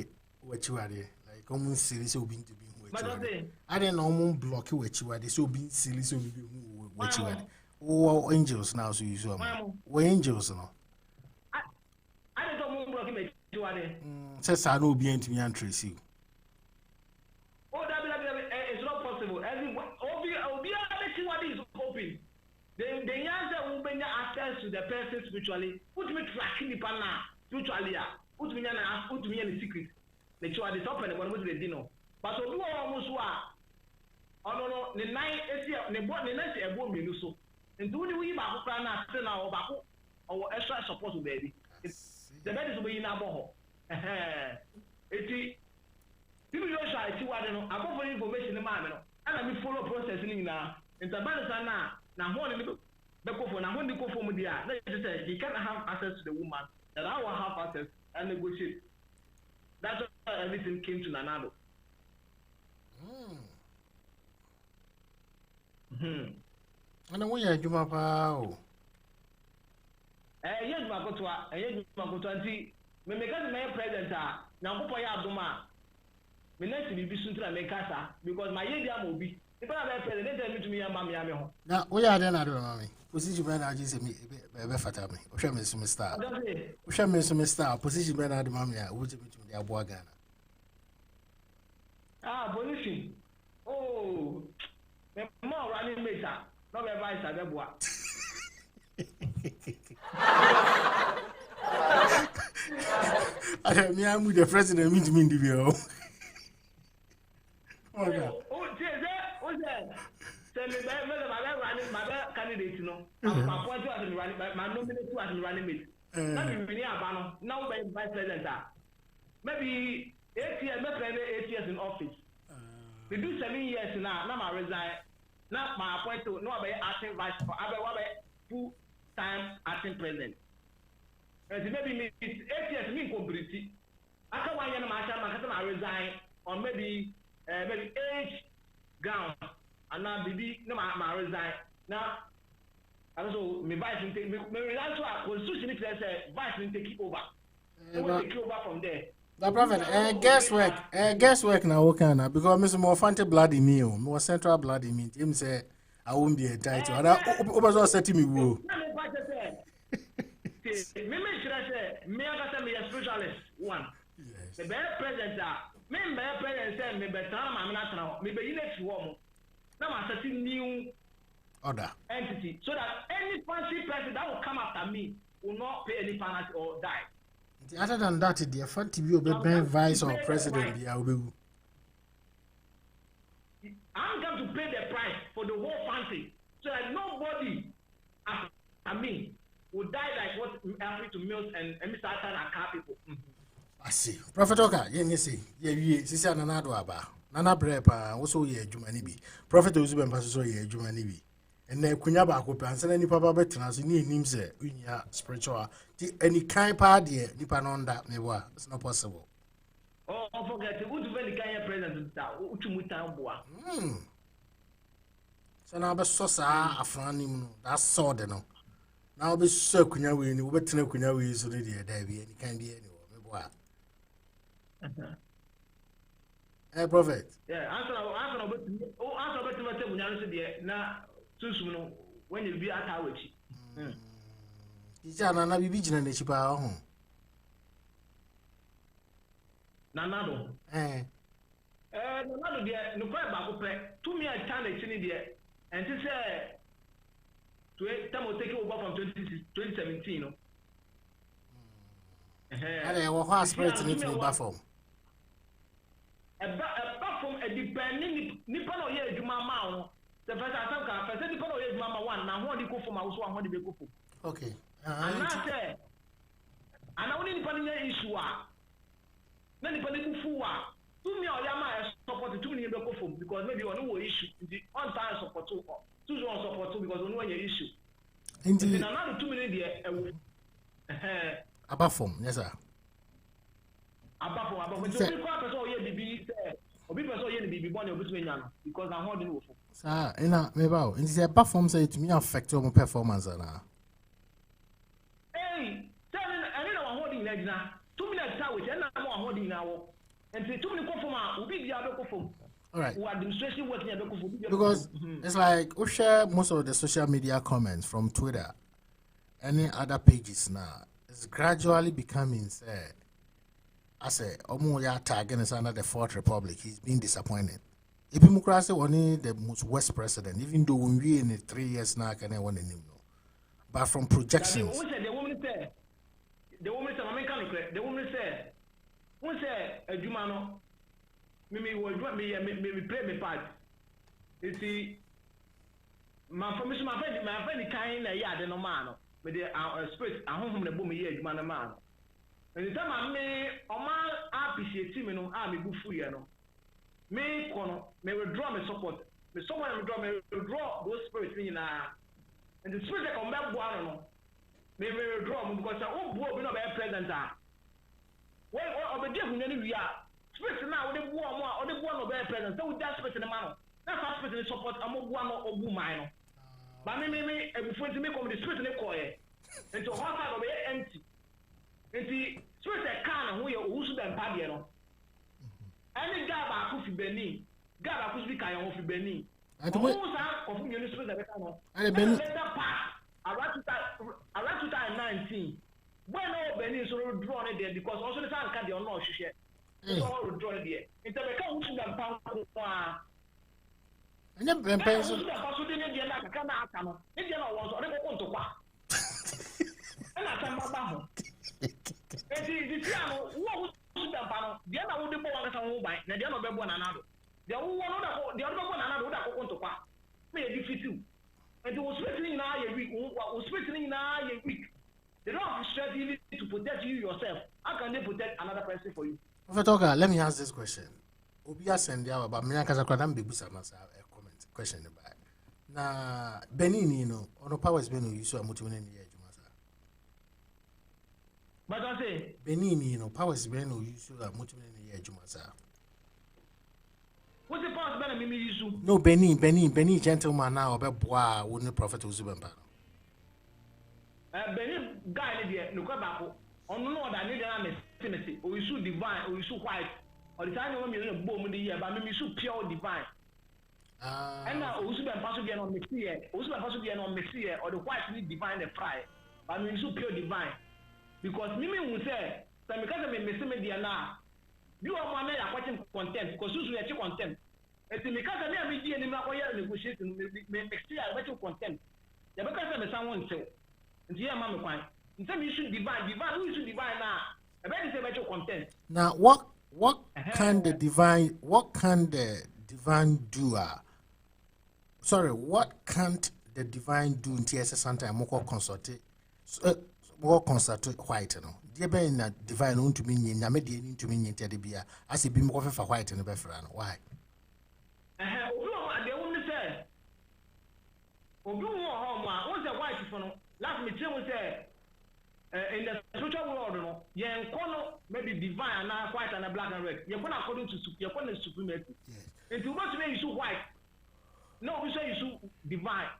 wachi wa de. Like omo siri se obi nti bi hu wachi wa de. Ada na omo block wachi wa de so obi siri se obi bi hu wachi wa de. Oh, angels now so you so. We angels no. I don't know block me machi wa de. Say sa na obi ntimi an trace you. Oh, it's not possible. Obi is open. The answer will bring access to the person spiritually. Put me tracking the partner spiritually. Put me in the secret. The child is open. One with the dinner. But Obi almost no. The nine the next a boom you so. And do we back plan now or extra support baby. The bed is being abo. People don't try to see what no. I go for information in man no. And I follow process na. Interbalance na ho ne be go for na ho ne go for mu dia. Na say he can't have access to the woman. That I will have access and negotiate. That's why everything came to Nanado. Ana wo ya juma pa o. Yes makotwa nti me make me president na nkopɔ ya adoma me next bibi suntra me kasa because my year am obi if I be president tell me to me am me ho Na wo ya de na do mami position be na agi se me be fata me o hwɛ me so star o hwɛ me so star position be na do mami a wo je me tumi de aboa Ghana position oh me more running mate no be vice abeboa I me am the president meet me the bio. Oh, tell me my candidate no. My point was running my nominate was running mate. Maybe me abano now by vice president. Maybe 8 years, maybe 8 years in office. We do 7 years now I resign. Now my appoint to no be acting vice for full time acting president. And maybe 8 years me complete. After 1 year I resign or maybe age ground and now baby no my resign. Now also me vice take me resign to a constitution it say vice take over. Take over from there. The prophet guess work now what kind because Mr. More Fante bloody me more central bloody me him say I won't be a title. And I said to me woo. Me should I say me I a spiritualist one. Yes. The better president me better president say me better I'm not now. Me be next one. Now I'm setting new order entity so that any fancy president that will come after me will not pay any penalty or die. Other than that, the fancy will be vice or president. I'm going to pay the price for the whole fancy so that nobody after me will die like what happened to Mills and Mr. Atan and car people. I see. Prophet Oka, you see, Sisi Ananado Aba, Nana Brepa, also ye Jumanibi. Prophet Uzuben Paso ye Jumanibi. And then Kunyaba Copa and any papa veterans in him say, Unia spiritual. Any kind party, Nipanon that may work. It's not possible. Oh, forget it. Who's very kind president? Uchumutamboa. So now, but so a friend, that's so the no. Now be so Kunyawi, you better know Kunyawi is already a Davy, and can't be anywhere. Hey, prophet. Yeah, answer about now. When you be at our witch. Is that another vigilant that you buy home? Nanado. Nanado, dear, no quite back up to me. I can't actually, dear, and to say to time will take over from 2017. Ade wo ho spirit ni to ba form. Apart from a depending nipa no ye adwuma ma wo. The first atam ka first nipa no ye adwuma ma one na ho de ko form awo so ho de be ko form. Okay. And say ana woni nipa no issue a na nipa no fu a to me o ya ma support to me be ko form because maybe on wo issue the on time support to so on support because on wo issue. Indeed. Na na 2 minutes there Aba form, yes sir. Aba form so we kwa person o ye bibi say obi person o ye ni bibi born obi to nya no because na hold no wo. Sir, ina me ba o. Indeed aba form say to me affect your performance na. Hey, tell me any na hold in na 2 minutes ta we na mo hold in na wo. And 2 minutes ko form a obi bia be ko form. All right. Who administration working at the because it's like we share most of the social media comments from Twitter, any other pages now. It's gradually becoming I say Omoya tagging is under the Fourth Republic. He's been disappointed. If Mukrasi only the most worst president, even though we in 3 years now can one in him. But from projections. The woman said, the woman said, who said a Jumano. Me play me part. You see, my information, my friend, kind of yeah, the no man. But the spirit, I home the boom here, man, man. And the time I may, appreciate him, me go free, Me, me withdraw my support. Me someone withdraw those spirits in and the spirit that come back, one, me withdraw because I won't go, no present. Well, obedience, we are. Spirit now, the one of their presence. So we just spirit in the man. That's how spirit in support. I'm one of mine. But me, before to make the spirit in the coy. And to half out of it empty. And the spirit that can who you should have Pabiano. Any guy about Kufi Benin, God, I could speak I am of Benin. And to who's out of your spirit that I know. And then around 2019. When all Benin so drawn it there because also the time can't be on no share. So draw there. It's a become who should have found and then pencil. I didn't get like a canal. If you know, was already going to qua. And I can back. And the piano, what should have found? The other would be born as a mobile, and the other one another. The other one another would have gone to qua. May defeat you. And it was written in a week, was written in a week. They don't have strategy to protect you yourself. How can they protect another person for you? Professor, let me ask this question. Obia send ya about me akaza kwa dambe busa masa comment question about. Na Benin you know, ono powers Benin you so amutimene ni ejuma sa. But I say Benin you know, powers Benin you so amutimene ni ejuma sa. What's the powers Benin me use? No Benin gentleman now obe boa woni prophet Uzubemba. Benin guy there no kwa bako. Ono no da ni na me or you should divine or you should white or the time when you bomb the year but me should pure divine. And now also be possible be on messiah also be possible be on messiah or the white need divine the fry but me should pure divine because me will say so because me me dia na you are one na watching content because you should content and because me dia ni ma ko ya negotiation me messiah watching content ya because me someone say nti ya ma me kwan nti me should divine who should divine na about say about your content. Now, what can the divine do? Sorry, what can't the divine do in TSS Santa and more consult white? No, dear Ben, divine own to me, Yamedi to me in Tedibia, as he be more for white in the Befran. Why? The woman said, "Oh, blue home, what's the white for? Last me tell say. In the spiritual world, you maybe divine and white and black and red. You're according to supremacy. And to what you should white. No, we say you should divine.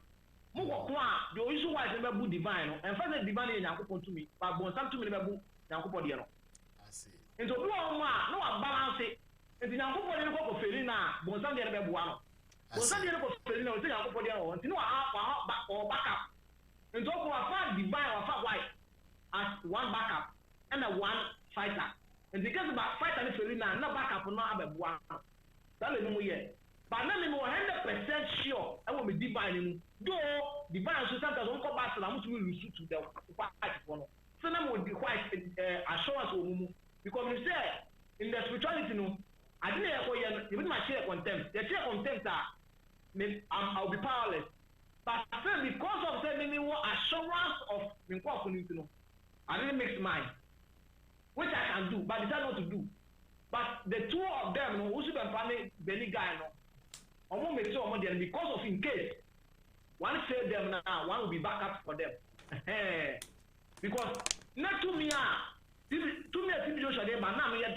Move the issue white and babu divine. And first divine in Yankupon to me, but born some to me babu Yankupodiano. I see. And so no balance it. And the Yankupodiano of Felina, Bonsan de Babuano. Bonsan de Felina, Yankupodiano, and no or backup. And so I find divine or fat white. As one backup and a one fighter. And because about fighter and Felina, no backup no have one. Tell me yet. But now I'm 100% sure I will be divine. Though divine so sometimes don't come back to the to receive to the fight for some would be quite assurance because you say in the spirituality no I didn't hear you my share contempt the share contempt I'll be powerless but because of saying me assurance of me no I didn't mix mine which I can do but decide not to do but the two of them no who should be funny Benny guy no almost make sure because of in case one fail them now one will be back up for them because not to me TV Joshua dey man na me yet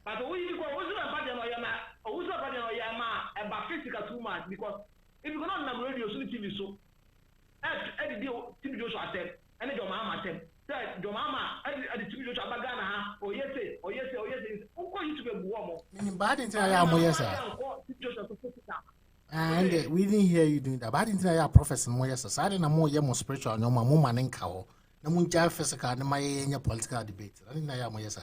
but we go who's the party no yama who's the party no yama about physical too much because if you not na radio so TV so e TV Joshua tell any your mama tell say your mama e TV Joshua baga na ha o yes o ko YouTube bu wo mo bad thing ya mo yes and we didn't hear you doing that bad thing ya professor mo yes so na mo ye mo spiritual no mo man nka ho na mo nja physical na my nya political debate I think na ya mo yes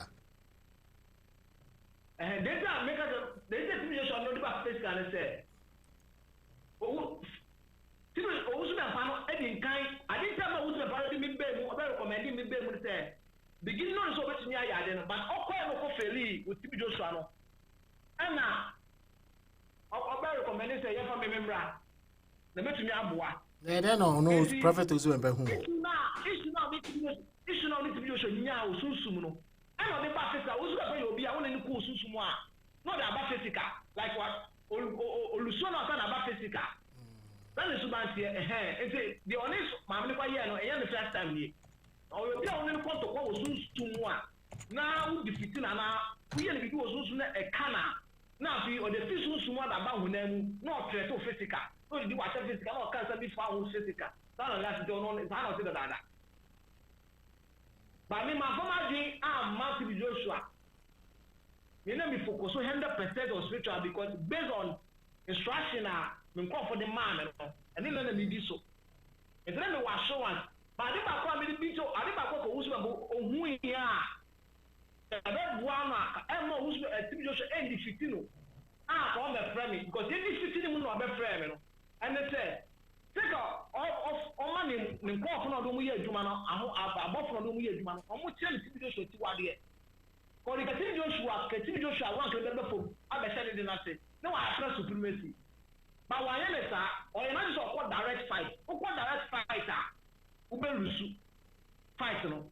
data make us the TV Joshua no back physical and say Owu na pano edin kan adi tell me owu na pano di mi be mu obe recommend mi be mu say begin no so betimi ayade no but okoy no ko feli with TV Joshua no ana obe recommend say ye fa me membra na betimi aboa na dey no prophet ozu embe hu issue na TV Joshua nya osunsum no ana be ba physical ozu ba yo bia wona ni ku osunsum a no da ba physical like what oluso na na ba physical. That is about here. The honest mammy by year, no, the first time here. Or you'll be only going to call soon to one. Now, the 15 and we only do soon a canna. Now, or the fish soon one about them, not threat of physical. So you do what physical or cancer be found physical. That last don't know is how to do that. But me, my former dream, I'm Matthew Joshua. You know, me focus 100% on spiritual because based on instruction, me call for the man and then let me do so. And then me was show us. But if I call me the video, I think I call who's who here. That one, I'm not who's a TV show end the 15. On the frame because if this 15 will not be frame. And they say, take all money, me call for no year to man, above for no year to man. How much TV show to what here? Because the TV Joshua one can never for. I be saying it in that say. No, I have supremacy. But why is that? Or you not just call direct fight. Who call direct fighter? Who be lose fight no?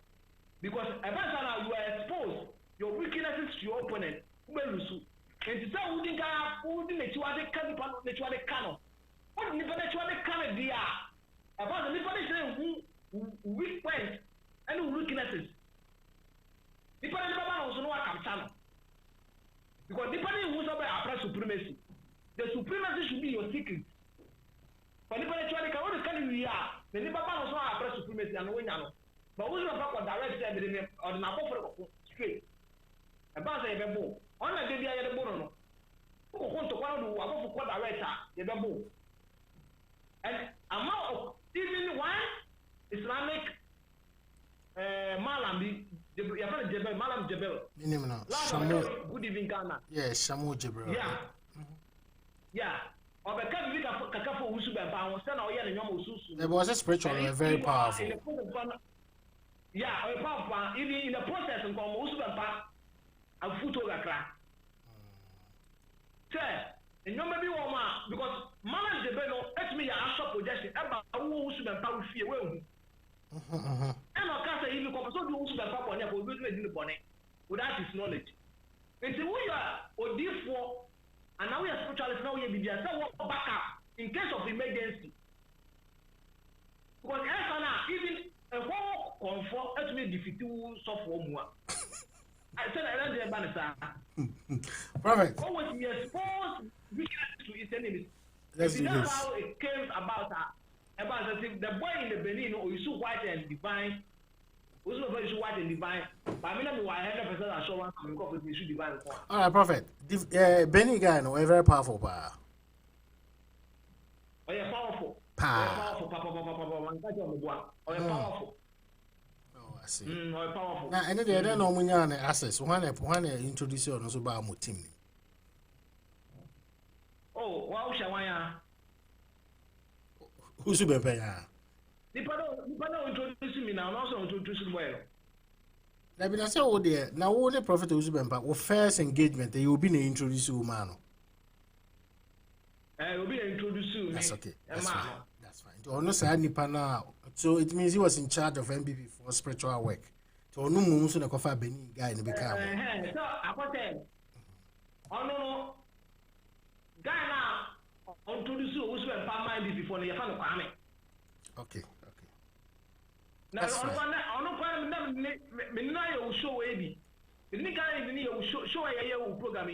Because eventually you are exposed your weaknesses to your opponent. Who be lose? And to say who didn't let you have the cannon, let you have the cannon. What did you let you have the cannon there? About the people say who weak points and weaknesses. People never also know what comes because depending who's about our supremacy. The supremacy should be your secret. But if I try to come on we are, the Nipa also have supremacy and win. But who's not about direct side or the Napa for straight? About a bamboo. On a day, I had a bono. Who want to one who are for director, the bamboo. And amount of even one Islamic Malam, Malam Jebel. Good evening, Ghana. Yes, Shamu Jebel. Yeah. Yeah. Or because we can for Usu Bamba, stand out here in your Susu. There was a spiritual very powerful. Yeah, or powerful, even in the process and come Usu Bamba and foot over crack. Sir, and you may be one because Mama Jebelo, let me a shop projection about who Usu Bamba will fear well. And I can't say if you come so do Usu Bamba on your bonnet without his knowledge. It's who you are or therefore. And now we are spiritualists now we are so back up in case of emergency. Because even a whole comfort let me defeat software more. I said I don't know Perfect. Always be exposed weakness to his enemies. Let's do this. That's how it came about the boy in the Benin or you so white and divine. Who's not very white and divine, but I mean, I'm 100% assurance because we should divine. All right, Prophet. Benny guy, no, very powerful, pa. Oh, yeah, powerful. Powerful. Powerful. Oh, I see. Powerful. Now, and then no munya access. One introduce you on so ba mo team. Oh, wow, Shawaya. Who's be pay ya? The but no introduce me now, also introduce me well. Na bi na say wo de na wo ne prophet Uzubempa wo first engagement you will be na introduce you man. Will be introduce you. That's okay. That's fine. That's fine. To ono say nipa na so it means he was in charge of MBP for spiritual work. To ono mu so na kofa Benin guy no be ka. So akote ono guy na introduce you Uzubempa mind before na yafa no kwame. Okay. Now, on you show baby. The guy in you show a program.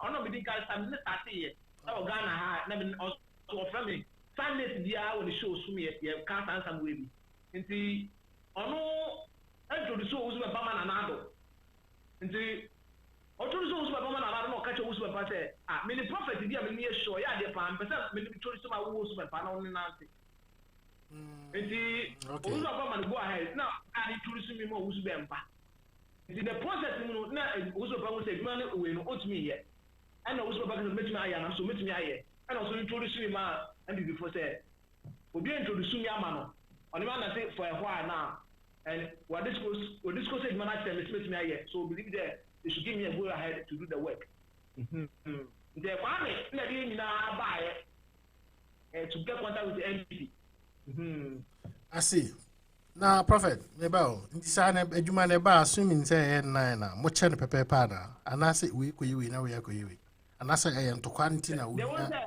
On the guys, I'm not here. Oh, Ghana, never also from me. Sunday, the hour when the show me, you can't answer baby. And the enter the shows with Bama and Ado. And the Otto shows with Bama and Ado, catch a whisper, but many prophets, the near show, yeah, the palm, but many tourists of my whisper, but only nothing. Okay. Go ahead. Now, I need to listen to more Uzubempa. The process, Uzubempa said, man, we know what me yet. And Uzubempa can make me iron, so make me iron. And also introduce me, man, and before said, we'll be introducing me, man. On the man I say for a while now. And what this goes, man, I said, it's make me iron. So believe that they should give me a go ahead to do the work. The one, let me now buy it to get contact with the NPP. I see. Now, prophet, maybe design a human about assuming say 9 mo chen pepe pada, and I say we could you know we are going. And I say I am to quarantine. There was a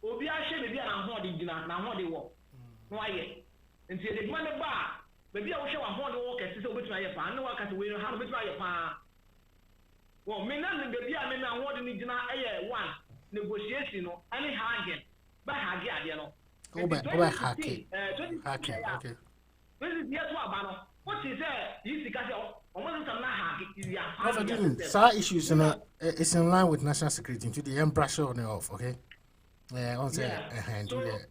Obia should be an holding now what they walk. Why? And see the money bar, maybe I will show a horn walk as so with my pan, no one can wait how with my pan. Well, me nothing, baby, I mean, I want to need one negotiation or any hanging. By Hagia, Go back, hacking. Okay. This is yet what is there? You see, some issues it's in line with national security to the brush on and off, okay? On say do that.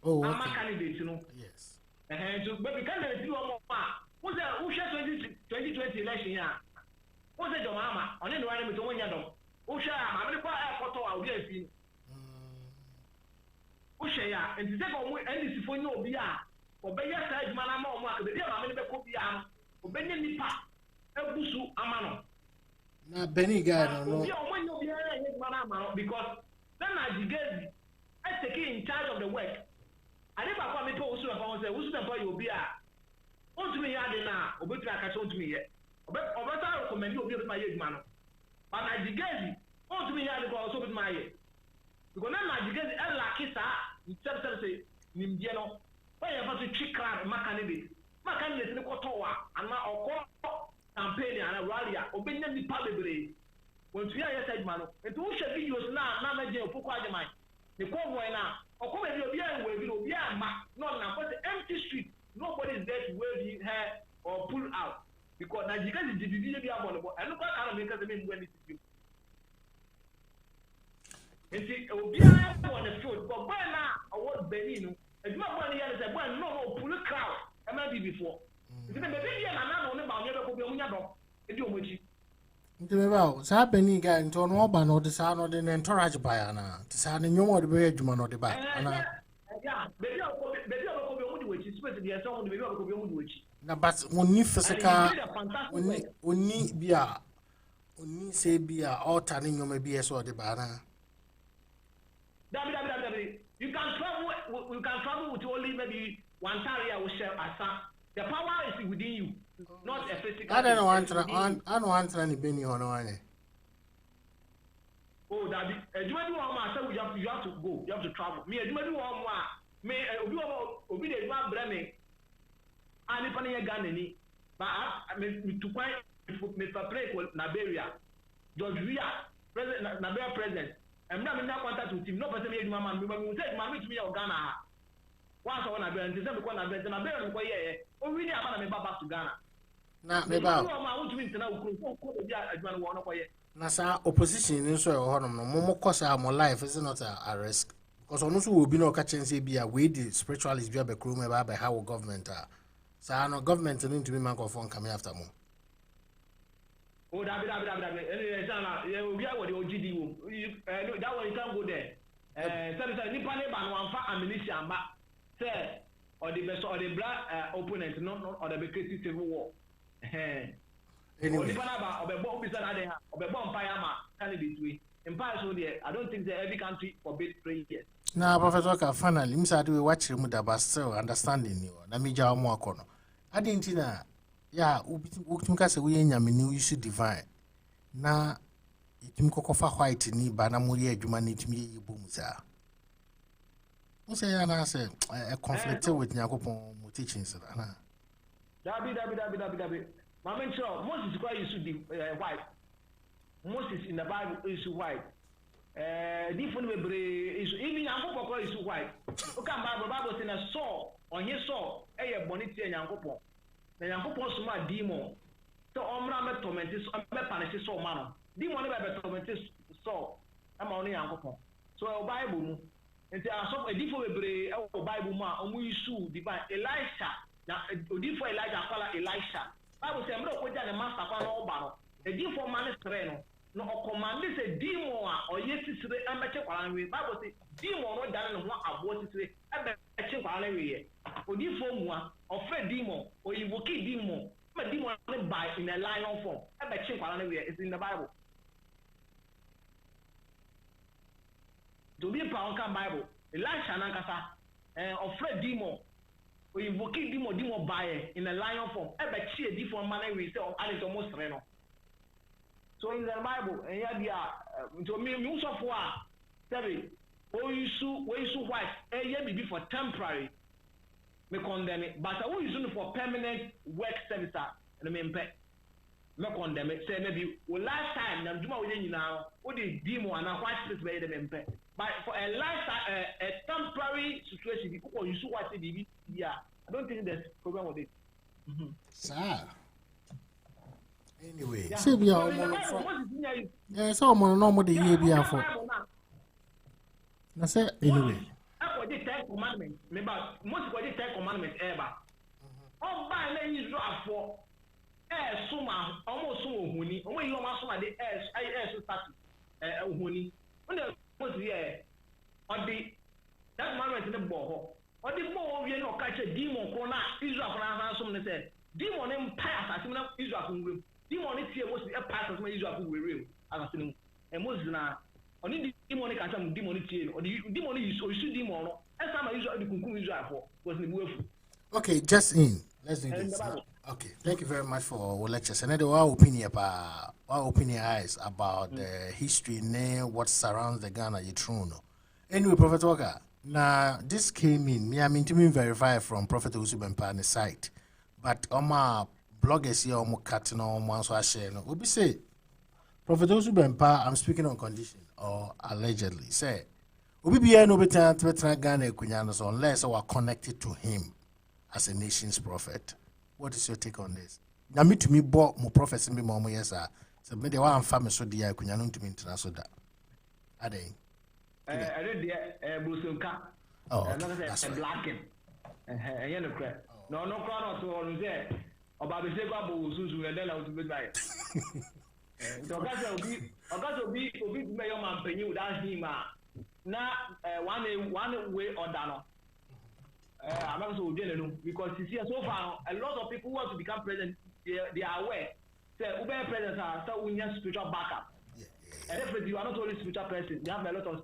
Oh, yes. But we can't do more. What's that? Who shares 2020 election? Yeah. What's that, your mama? On any one with one yard. Who share? I'm going to buy a photo out there. Who share? And the second one, and this is for no beer. Or better side, man, I'm on the deal. I'm going to copy. Or Benny Nipa, a busu, amano. Now, Benny guy, no. Because then I get I take in charge of the work. I never come to also about the who's the boy will be at. On to me, I did now, or better I can to me yet. Or better I recommend you with my man. But I digest on to me, I go also with my head. Because now I digest a lakisa, you say, Nimdiano, why you have to trick crowd, my candidate. My candidate in the Kotoa, and my campaign and a rally, obeying the public. Once we are said, man, and to share videos now, not my jail for quite a mind. The convoy now, or come and be not now, but the empty street. Nobody is there to wave his hair or pull out because Nigeria is the division they are on the board. And look at how make us when it is. And see, we are on the field, but why now? I was Benin. It's not one year. It's one no pull a crowd. I might be before. It's the baby and another one about never could be on your dog. And you which. Well, Sabini guy into an urban or the sound of the entourage by Anna. The sound in your word, man, or the back. Yeah, baby, na but when physical when bia oni say bia all turning you may be so the banana. You can travel with only maybe one area will share as the power is within you, not a physical. I don't want any penny on one. Oh, that you have to go, you have to travel. Me, me obi dey ma breme ani pani ya Ghana ni ba me to kwai me fabrek na Beria George Weah president na Beria president em na me na contact with him no person me eduma man me say ma me to me ya Ghana once I want to be say me ko na Beria na Beria ko ye o wi ni aba na me back to Ghana na me ba o ma wo to me na ukuru ko be aduma no wo no ko ye na sa opposition ni so e ho no mo kosa mo life is not a risk. Because also will be no catching say be a way the spiritualist be a crew me by how government are. So I know government need to be man of phone coming after more. Oh, anyway, we are what the OGD. That one you can't go there. So Nipa neighbor one for ammunition, but say or the best or the black opponent, not or the creative civil war. Anyway, Nipa neighbor or the bomb beside there or the bomb payama candidate we. Empire so there. I don't think that every country forbid 3 years. Now, Professor Oka, finally, Mr. Adu, watch him with the still understanding you. Namija Moakono. I didn't know. Yeah, Uktumka say we in Yaminu, you should divine. Na, itim kokofa white ni Banamuri, Jumani to me, boomza. Who say, and I say, a conflict with Yakopon teachings. W. Mamma, sure, Moses quite used to be white. Moses in the Bible is white. Different is even Yankopo is white. Okay, Bible in a saw on his saw, a bonnet and Yankopo. The Yankopo Suma demon. So, Omra tormented, punishes so man. Demon never tormented saw. I'm only Yankopo. So, a Bible. And there are some a different Bible ma, Omuisu, divine Elisha. Now, different Elijah, Elisha. Bible says, I'm not going to master for all battle. A different man is trained. No command is a demon or yes, it's the amateur parliament. Bible says, demon not done and what about it. Amateur parliament. Or you form one or Fred demon or you will keep demon. But demon by in a lion form. Amateur parliament is in the Bible. To be a pound Bible, Elisha Nankasa or Fred demon. Or you will keep demon by in a lion form. Amateur different manner we say, and it's almost reno. So in the Bible, and yeah, to me, use of war, Terry, or you sue white, a year be for temporary, me condemn it, but I will use it for permanent work service, and me pay, me condemn it, say maybe, well, last time, I'm doing you now, what the demo and I watch this way, the member. But for a lifetime, a temporary situation, people you sue what the yeah, I don't think there's a problem with it. Sir. Anyway, say we are so normal the year be for. I say anyway. I got the 10 commandments. Remember, most of the 10 commandments ever. All by then you for suma almost so honey. When you almost suma the so start honey. When the most year on the that commandment in the ball. On the ball we no catch a demon corner Israel for answer some say demon empire as Israel from demon is here was a part of my Israel who were real. As I say, and Moses now, only demon can some demon here, or the demon is so you see demon, and some Israel the Kunku Israel for was the wolf. Okay, just in. Let's do this. Okay, thank you very much for our lectures. And our opinion is about the history and what surrounds the Ghana throne. Anyway, Prophet Walker, now this came in. I mean to me verify from Prophet Usubempa site, but bloggers here cutting on one so I share no. We say Prophet Usubempa, I'm speaking on condition or allegedly say we be no better to Ghana Kunyanos unless we are connected to him as a nation's prophet. What is your take on this? Now me to me bought more prophets in me more yes sir. So me the one famous so dear Kunyano to me international that. Are they? I read the Brusunka. Oh, that's right. Blacking. No crown or so there. About the same Babu Susu and then I was to be by it. Ogaso be mayor man penny without him. Now, one way or down. I'm also general because you see so far a lot of people who want to become president, they are aware. Say, Uber presidents are so we need spiritual backup. And definitely, you are not only spiritual person, you have a lot of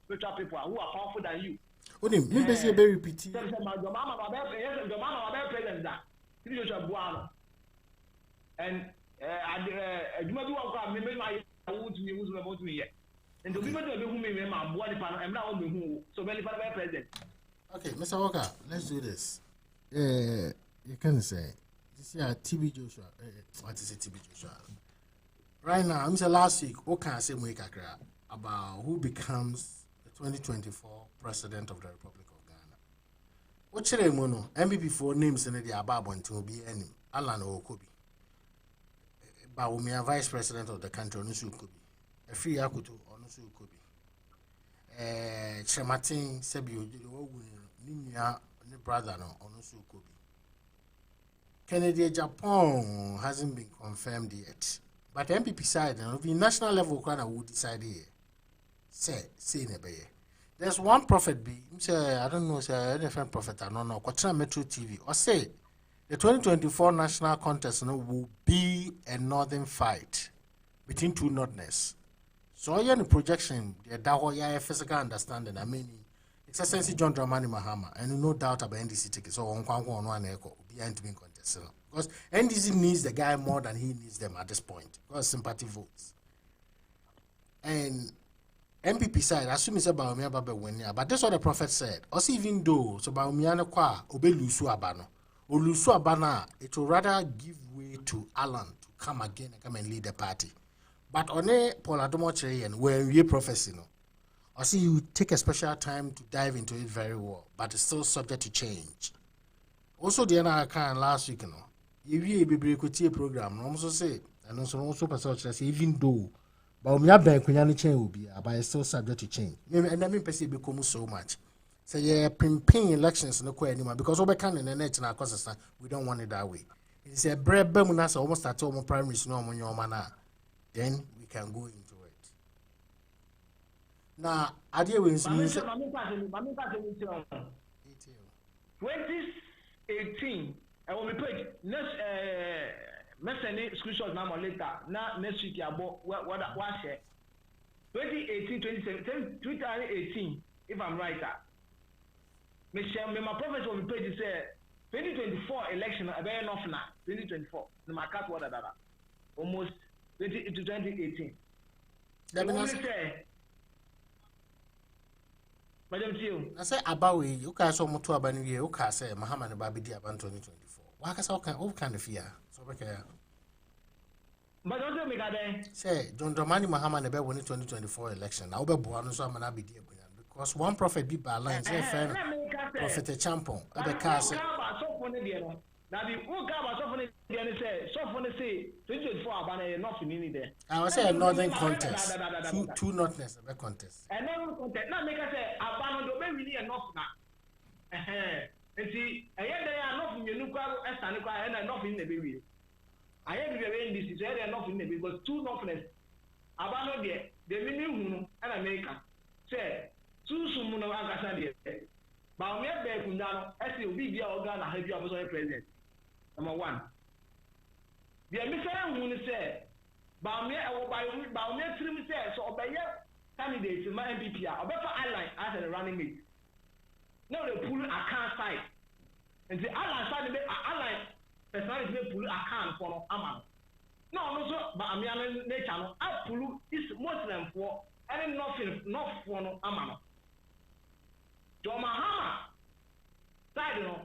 spiritual people who are powerful than you. What do you mean? Maybe very repeating. Your mama president that. And you might do what maybe my wood to me who's about me yet. And the people who may be my body panel and now who so many president. Okay, Mr. Walker, let's do this. You can say this is TB Joshua. What is it, TB Joshua? Right now, I'm saying last week, what can I say about who becomes the 2024 president of the Republic of Ghana? What should I know? MBP4 names in the Ababon to be any Alan Okobi. But we are vice president of the country, Onusu Okobi. A free Akutu, Onusu Okobi. Chematin Sebio, Ninia, brother, Onusu Okobi. Kennedy Japan hasn't been confirmed yet. But the MPP side, the national level kind of would decide here. Say in a bay. There's one prophet be, say, I don't know, say, any different prophet, I don't know, Quatra Metro TV, or say, the 2024 national contest will be a northern fight between two northerners. So, I the projection, the Dahoya physical understanding, I mean, Excellency John Dramani Mahama, and no doubt about NDC tickets, so on one echo, behind being contest. Because NDC needs the guy more than he needs them at this point, because sympathy votes. And MPP side, assume it's about Baumia Babe winning, but that's what the prophet said. Also, even though so Baumia Kwa obey Lusu Abano, or Lusu Abana, it will rather give way to Alan to come again and come and lead the party. But on a Paul Adomo and where we prophecy, no, I see you take a special time to dive into it very well, but it's still subject to change. Also, the other kind last week, you know, if you be a program, I also say, and also perhaps even though. But we have been change will be, but it's still subject to change. And I mean, become so much. So yeah, pimping elections no anymore because we can in the net na cause we don't want it that way. It's a bread bemunas almost at all primary no on your mana. Then we can go into it. Now, idea wins. 2018, I will be paid next. Message screenshots now later. Now next week, what share? 2018, 2018, if I'm right. My prophet will be paid to say 2024 election. I better enough now. 2024. The market what that almost 20 to 2018. Let me say. Madam Tio. I say about you guys so much about New Year. You can say Muhammad Babidi about 2024. Why can all kind of fear? But also make a say John Dramani Mahama never won the 2024 election. I'll be born so I'm gonna be there because one prophet be by line say friend prophet a champion. I be cast. Now the who got so funny say 2024 abana enough in there. I was say a northern contest. Two northerners a contest. And no contest. Now make us say abana do be really enough now. And see, I hear they are not in the nuclear and enough in the baby. I hear the way this is very enough in the because two northerners abana there, the minimum and America. Say, two sumuno agasa there. But we have there Kundano, as you be the organ and have you as president. Number one. The Mr. Moon said, Baumia Trim said, so obey candidates in my MPP, or better ally as a running mate. Now they pull a car side. And the ally side, ally personality pull a car for Aman. No, also, but I'm young nature. I pull is Muslim for any nothing, not for Aman. John Mahama side, you know.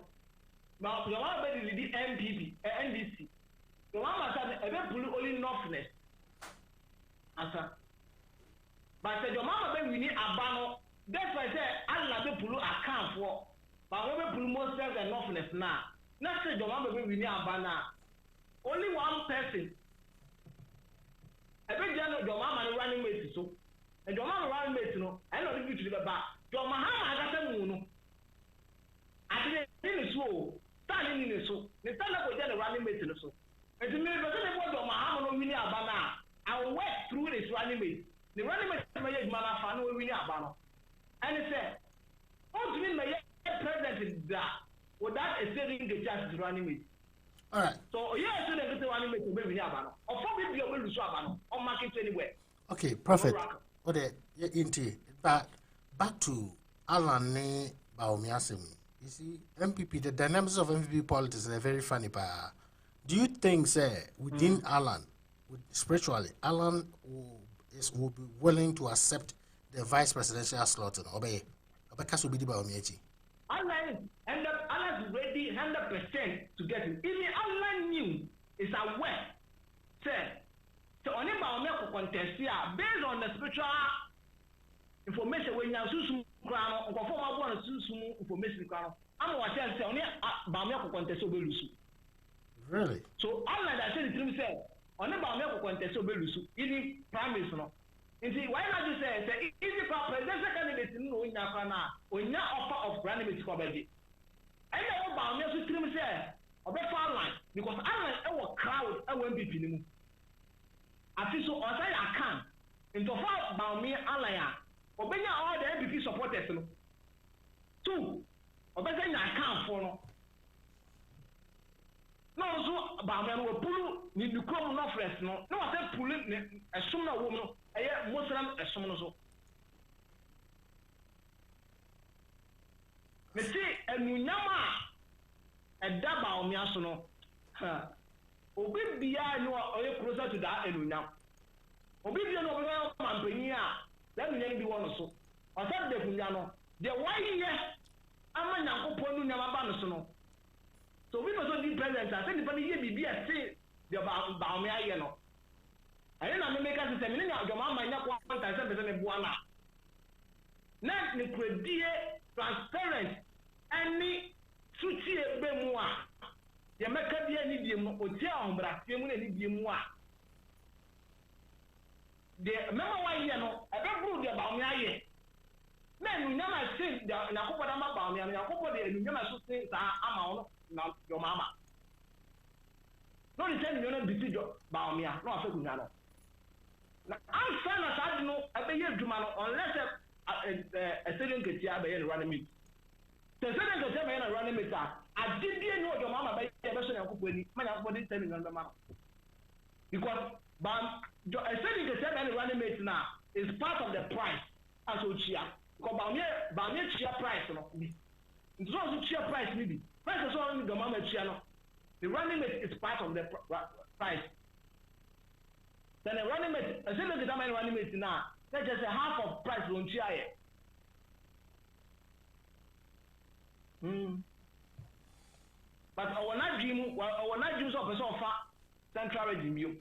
But your one is the MPP, NDC. The one that said, pull only northness. Answer. But your mama said we need a banner. That's why I said, Allah be pull account for. But when we pull most of the northness now. Not say your mama we need a banner. Only one person. I bet your mama running mate so. And your mama running mate no. I know you to the back. Your Mahama got a moon. I didn't so. Standing in the so. The stand up with the running mate in the so. And to me, but then what your Mahama no winning a banner. I will work through this running mate. The running mate is my fan will win a banner. And he said, what do you mean my president is that? Without a saving the chance to running mate. All right. So, yes, so they're running mate to win a banner. Or for me, you're going to swap banner or market anywhere. Okay, perfect. What into but back to Alan Ne Baumiasemi. You see, MPP, the dynamics of MPP politics are very funny. But do you think, say, within Alan, spiritually, Alan will be willing to accept the vice presidential slot? Obey. Alan is ready 100% to get it. Even Alan knew is aware. Say, so only Baumia contest here based on the spiritual information when you are crown or perform one information crown. I'm what I say only Baumia contest over Lusu. Really? So Alan that said it said only Baumia contest over Lusu. Even prime minister. And see, why not you say easy for presidential candidate no in Yakana or in offer of running with Kobedi? I know about me to trim say or be far line because I will crowd I won't be pinning. afi so osai akan into fa Baumi alaya obenya all the NPP supporters no two obenya nya akan for no no so Baumi no pulu ni dukrom no fresh no no wa say pulu ne esom na wo no eye Muslim esom no so me see enunyama edda Baumi aso no ha obi bia no oye closer to that enunyam obi bia no obi mampani a let me bi wono so osa de kunya no de waye ama Nyankopon nunyam aba no so no so we no so di president say ni pa ni ye bibia say de Baumi aye no aye na me make us say me nya adwama ama nya kwa ntan say be me bua na ni kredie transparent any suti ebe mu a ye meka bia ni biem no otia ombra tie mu na ni biem mu a de mema waye no ebe buru de Baumi aye na nunyama say na kopoda ma Baumi na kopoda de nunyama so say sa ama ono na yo mama no ni say nunyama biti jo Baumi a no afa kunya no na ansa na sa no ebe ye dwuma no unless a student ketia be ye running meet the student ketia be ye running meet a adidie ni ojo mama be ye be so na kopoda ni ma na kopoda say nunyama ma because a student ketia be ye running meet na is part of the price as ochia because Baumi chia price no bi so so chia price ni bi price so on the mama chia no the running mate is part of the price then the running mate as in the time running mate now that's just a half of price on chia but our not dream so person of central region you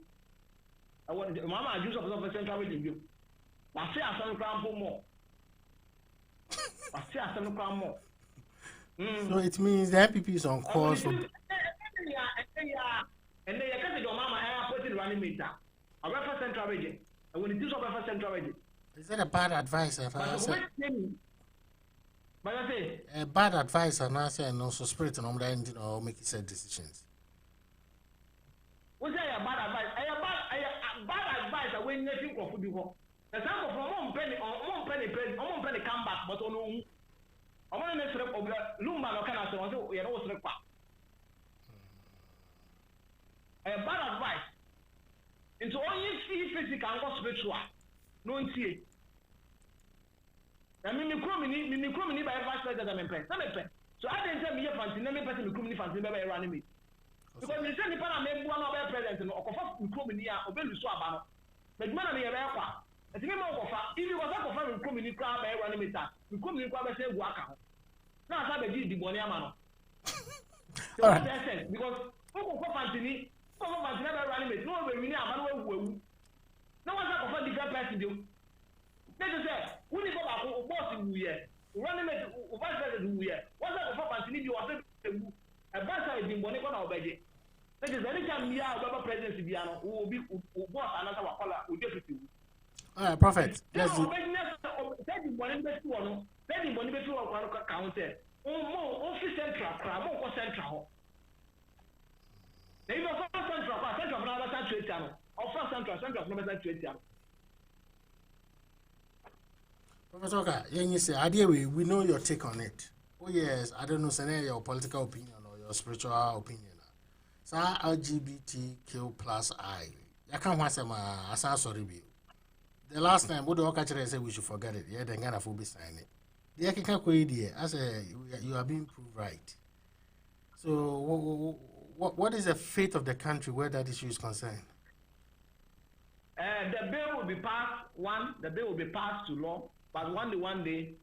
our mama dream of central region you I say some cramp more I see some cram more. So it means the NPP is on course for. And then you can't your mama I put it running meter. I work for Central Region. And when it is over for Central Region. Is that a bad advice? If I say, but I say a bad advice, and I say, and also spirit and engine or make said decisions. What's that a bad advice? A bad advice when you think of you. Example from one penny come back, but on I want to make Lumba no can answer. You know what's the a bad advice. Into only see physical and spiritual. No see. I mean, me crummy by advice that I'm impressed. So I didn't tell me your fancy, never person me fancy by running me. Because you send the pan make one of their presidents or cough crummy or belly swab. But man, I'm a if you was a confirmed community crowd by running meter, the community crowd say work out. Now I have a the Boniamano. Because who fancy never running mate, no way we never know. No one's a confirmed different person do. Let us say, who is about boss in year, running mate, vice president year. What's that for fancy you are a bus in Bonicon or Beji? That is any time we are about presidency, Biano, who will be boss another color with deputy. Prophet. Yes. Counter. Central, central. They even central, another central, or central, another central. Professor Oka, you say, idea we know your take on it. Oh yes, I don't know, say your political opinion or your spiritual opinion. So LGBTQ+I. I can't want some sorry. The last time, what the Okacha said we should forget it. Yeah, then Ghana will be signing it. The Akika I say you are being proved right. So, what is the fate of the country where that issue is concerned? The bill will be passed. The bill will be passed to law. But one day,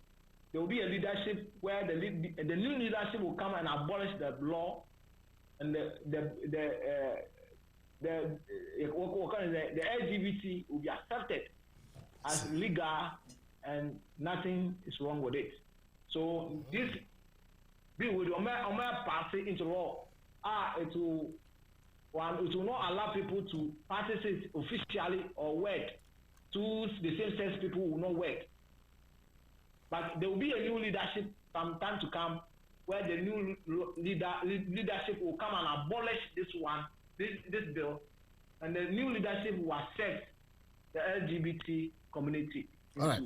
there will be a leadership where the new leadership will come and abolish the law, and the LGBT will be accepted as legal, and nothing is wrong with it. So this bill will pass it into law. It will not allow people to participate officially or work. To the same sex people will not work. But there will be a new leadership from time to come where the new leadership will come and abolish this bill, and the new leadership will accept the LGBT community. All right.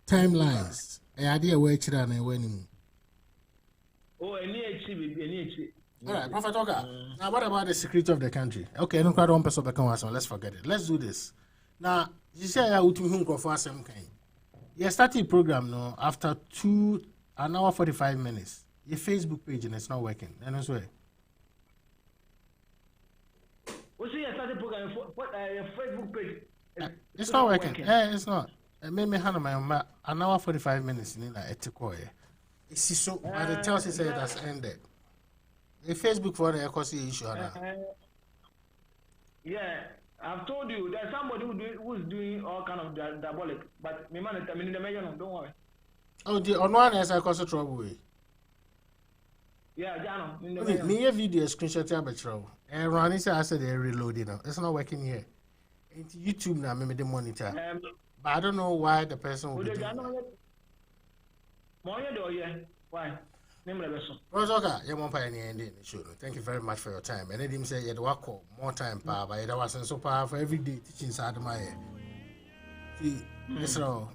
Timelines. Idea where children and when. Oh, any. All right, Prophet Oga. Now, what about the security of the country? Okay, no crowd one person let's forget it. Let's do this. Now, you say I would go for some kind. You started program now after 1 hour 45 minutes. Your Facebook page and it's not working. And that's why. We see you started program your Facebook page. It's not working. It's not. It made me handle my 1 hour 45 minutes in a ethical. It's so by the tells it has ended. The Facebook for the economy issue. Yeah, I've told you there's somebody who's doing all kind of diabolic, but me man, the measure, don't worry. Oh, the on one is I cause trouble. Yeah, Jano. Me a video screenshot about trouble. And Ronnie said I said they're reloading now. It's not working here. Into YouTube now, maybe the monitor. But I don't know why the person will be doing that. Why? Thank you very much for your time. And let him say, you'd work more time, but there wasn't so powerful every day teaching inside my head. See, sure.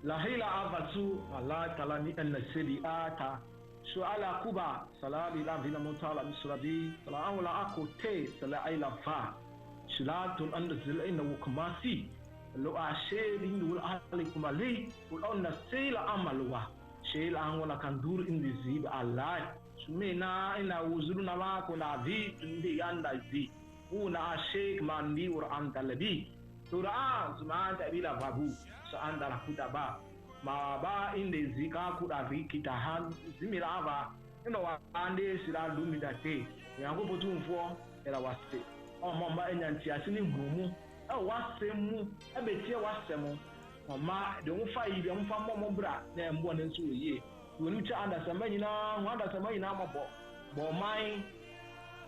La hila avasu ala talani en sidi ata suala kuba salami la vila mutala misrabi sala awla akote sala ila fa shilatun anzil inna wukamasi lo ashedi wal alikum ali wal nasila amalwa shayla angona kandur indi zib allah sumena ina wuzuruna ma ko na vi tundi anda zi una ashek mandi ur antalabi tura zuma ta bila babu sa anda rakuta ba ma ba inde zika kuda vi kita han zimira ba ino wa ande sira dumi date yango potumfo era wase o mama enyanti asini gumu e wasemu e betie wasemu mama de unfa yi de unfa momo bra na embo na nso oye wonu cha anda sama nyina ho anda sama nyina mabo bo mai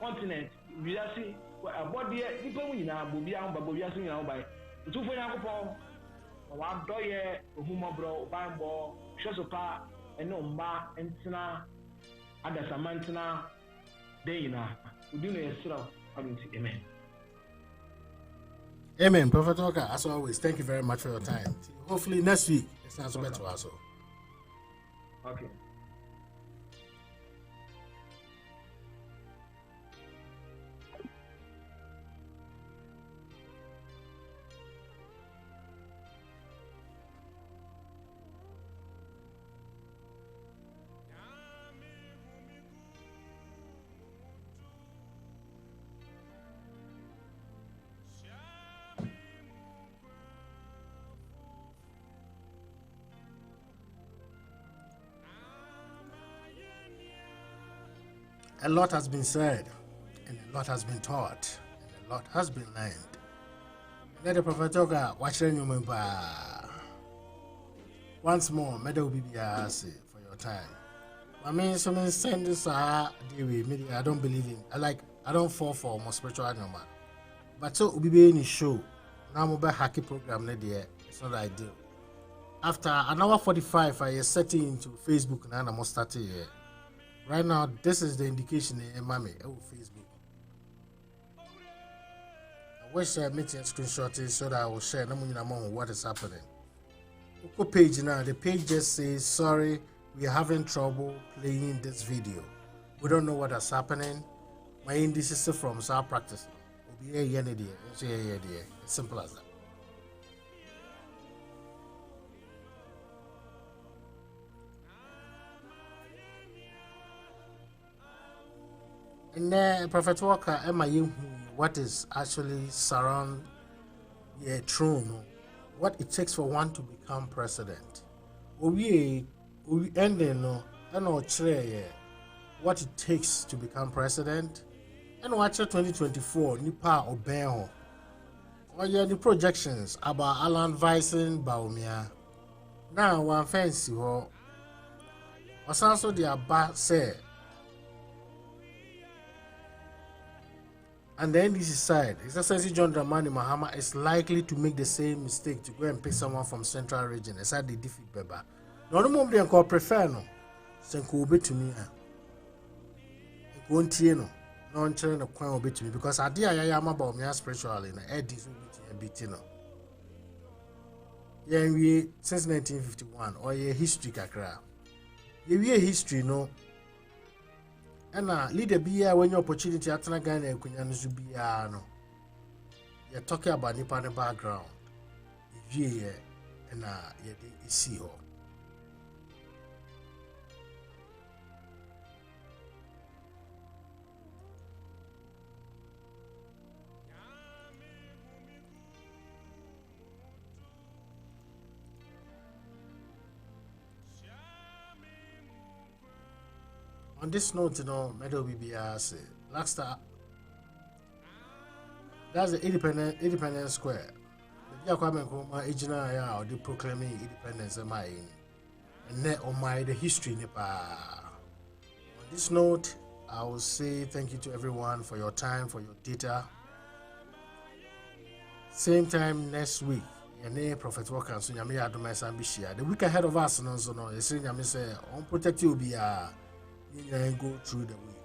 continent wiase abode nipa mu nyina bobi an ba bobi aso nyina ho bai utufo nyankopon wa doye ohuma bro bambo shosopa eno mba entina ada sama entina de nyina udinu yesra abinti amen. Amen. Prophet Oga, as always, thank you very much for your time. Hopefully next week it's not so better also. Okay. A lot has been said, and a lot has been taught, and a lot has been learned. Let the Prophet Oga watch you remember. Once more, Meadow BBRC for your time. I mean, someone send this I don't believe in. I don't fall for more spiritual animal. But so we be in a show. Now I'm about hacky program there. It's not ideal. After an hour 45, I set into Facebook and I'm starting here. Right now, this is the indication in Mami Facebook. I wish I made a screenshot so that I will share what is happening. Look page now. The page just says, sorry, we are having trouble playing this video. We don't know what is happening. My English is from South practice. It's simple as that. And then Prophet Walker, what is actually surround the throne, what it takes for one to become president. We ending what it takes to become president. And watch 2024, Nipa Obenho. Or the projections about Alan Vyson Baumia. Now one fancy or also the Abba say. And the NDC side, Excellency John Dramani Mahama is likely to make the same mistake to go and pick someone from Central Region aside they defeat Beba. No more they prefer no. Senko obe to me. No. no one the coin will beat me because I did I am about me spiritually na Eddie so beat no. Yeah, we since 1951 or a history kakra. We history no. And leader be here when your opportunity at Ghana and Kunyan should be no. You're talking about Nipa the background. Yeah, and you see her. On this note, Medal BBS, Blackstar, that's the Independence Square. The Kwame Nkrumah Ejina or the proclaiming independence of my and net on my the history Nepal. On this note, I will say thank you to everyone for your time, for your data. Same time next week. Your Prophet Walker so Nyame adoma Sambishia. The week ahead of us, no, you say Nyame say, on protect you be go through the week.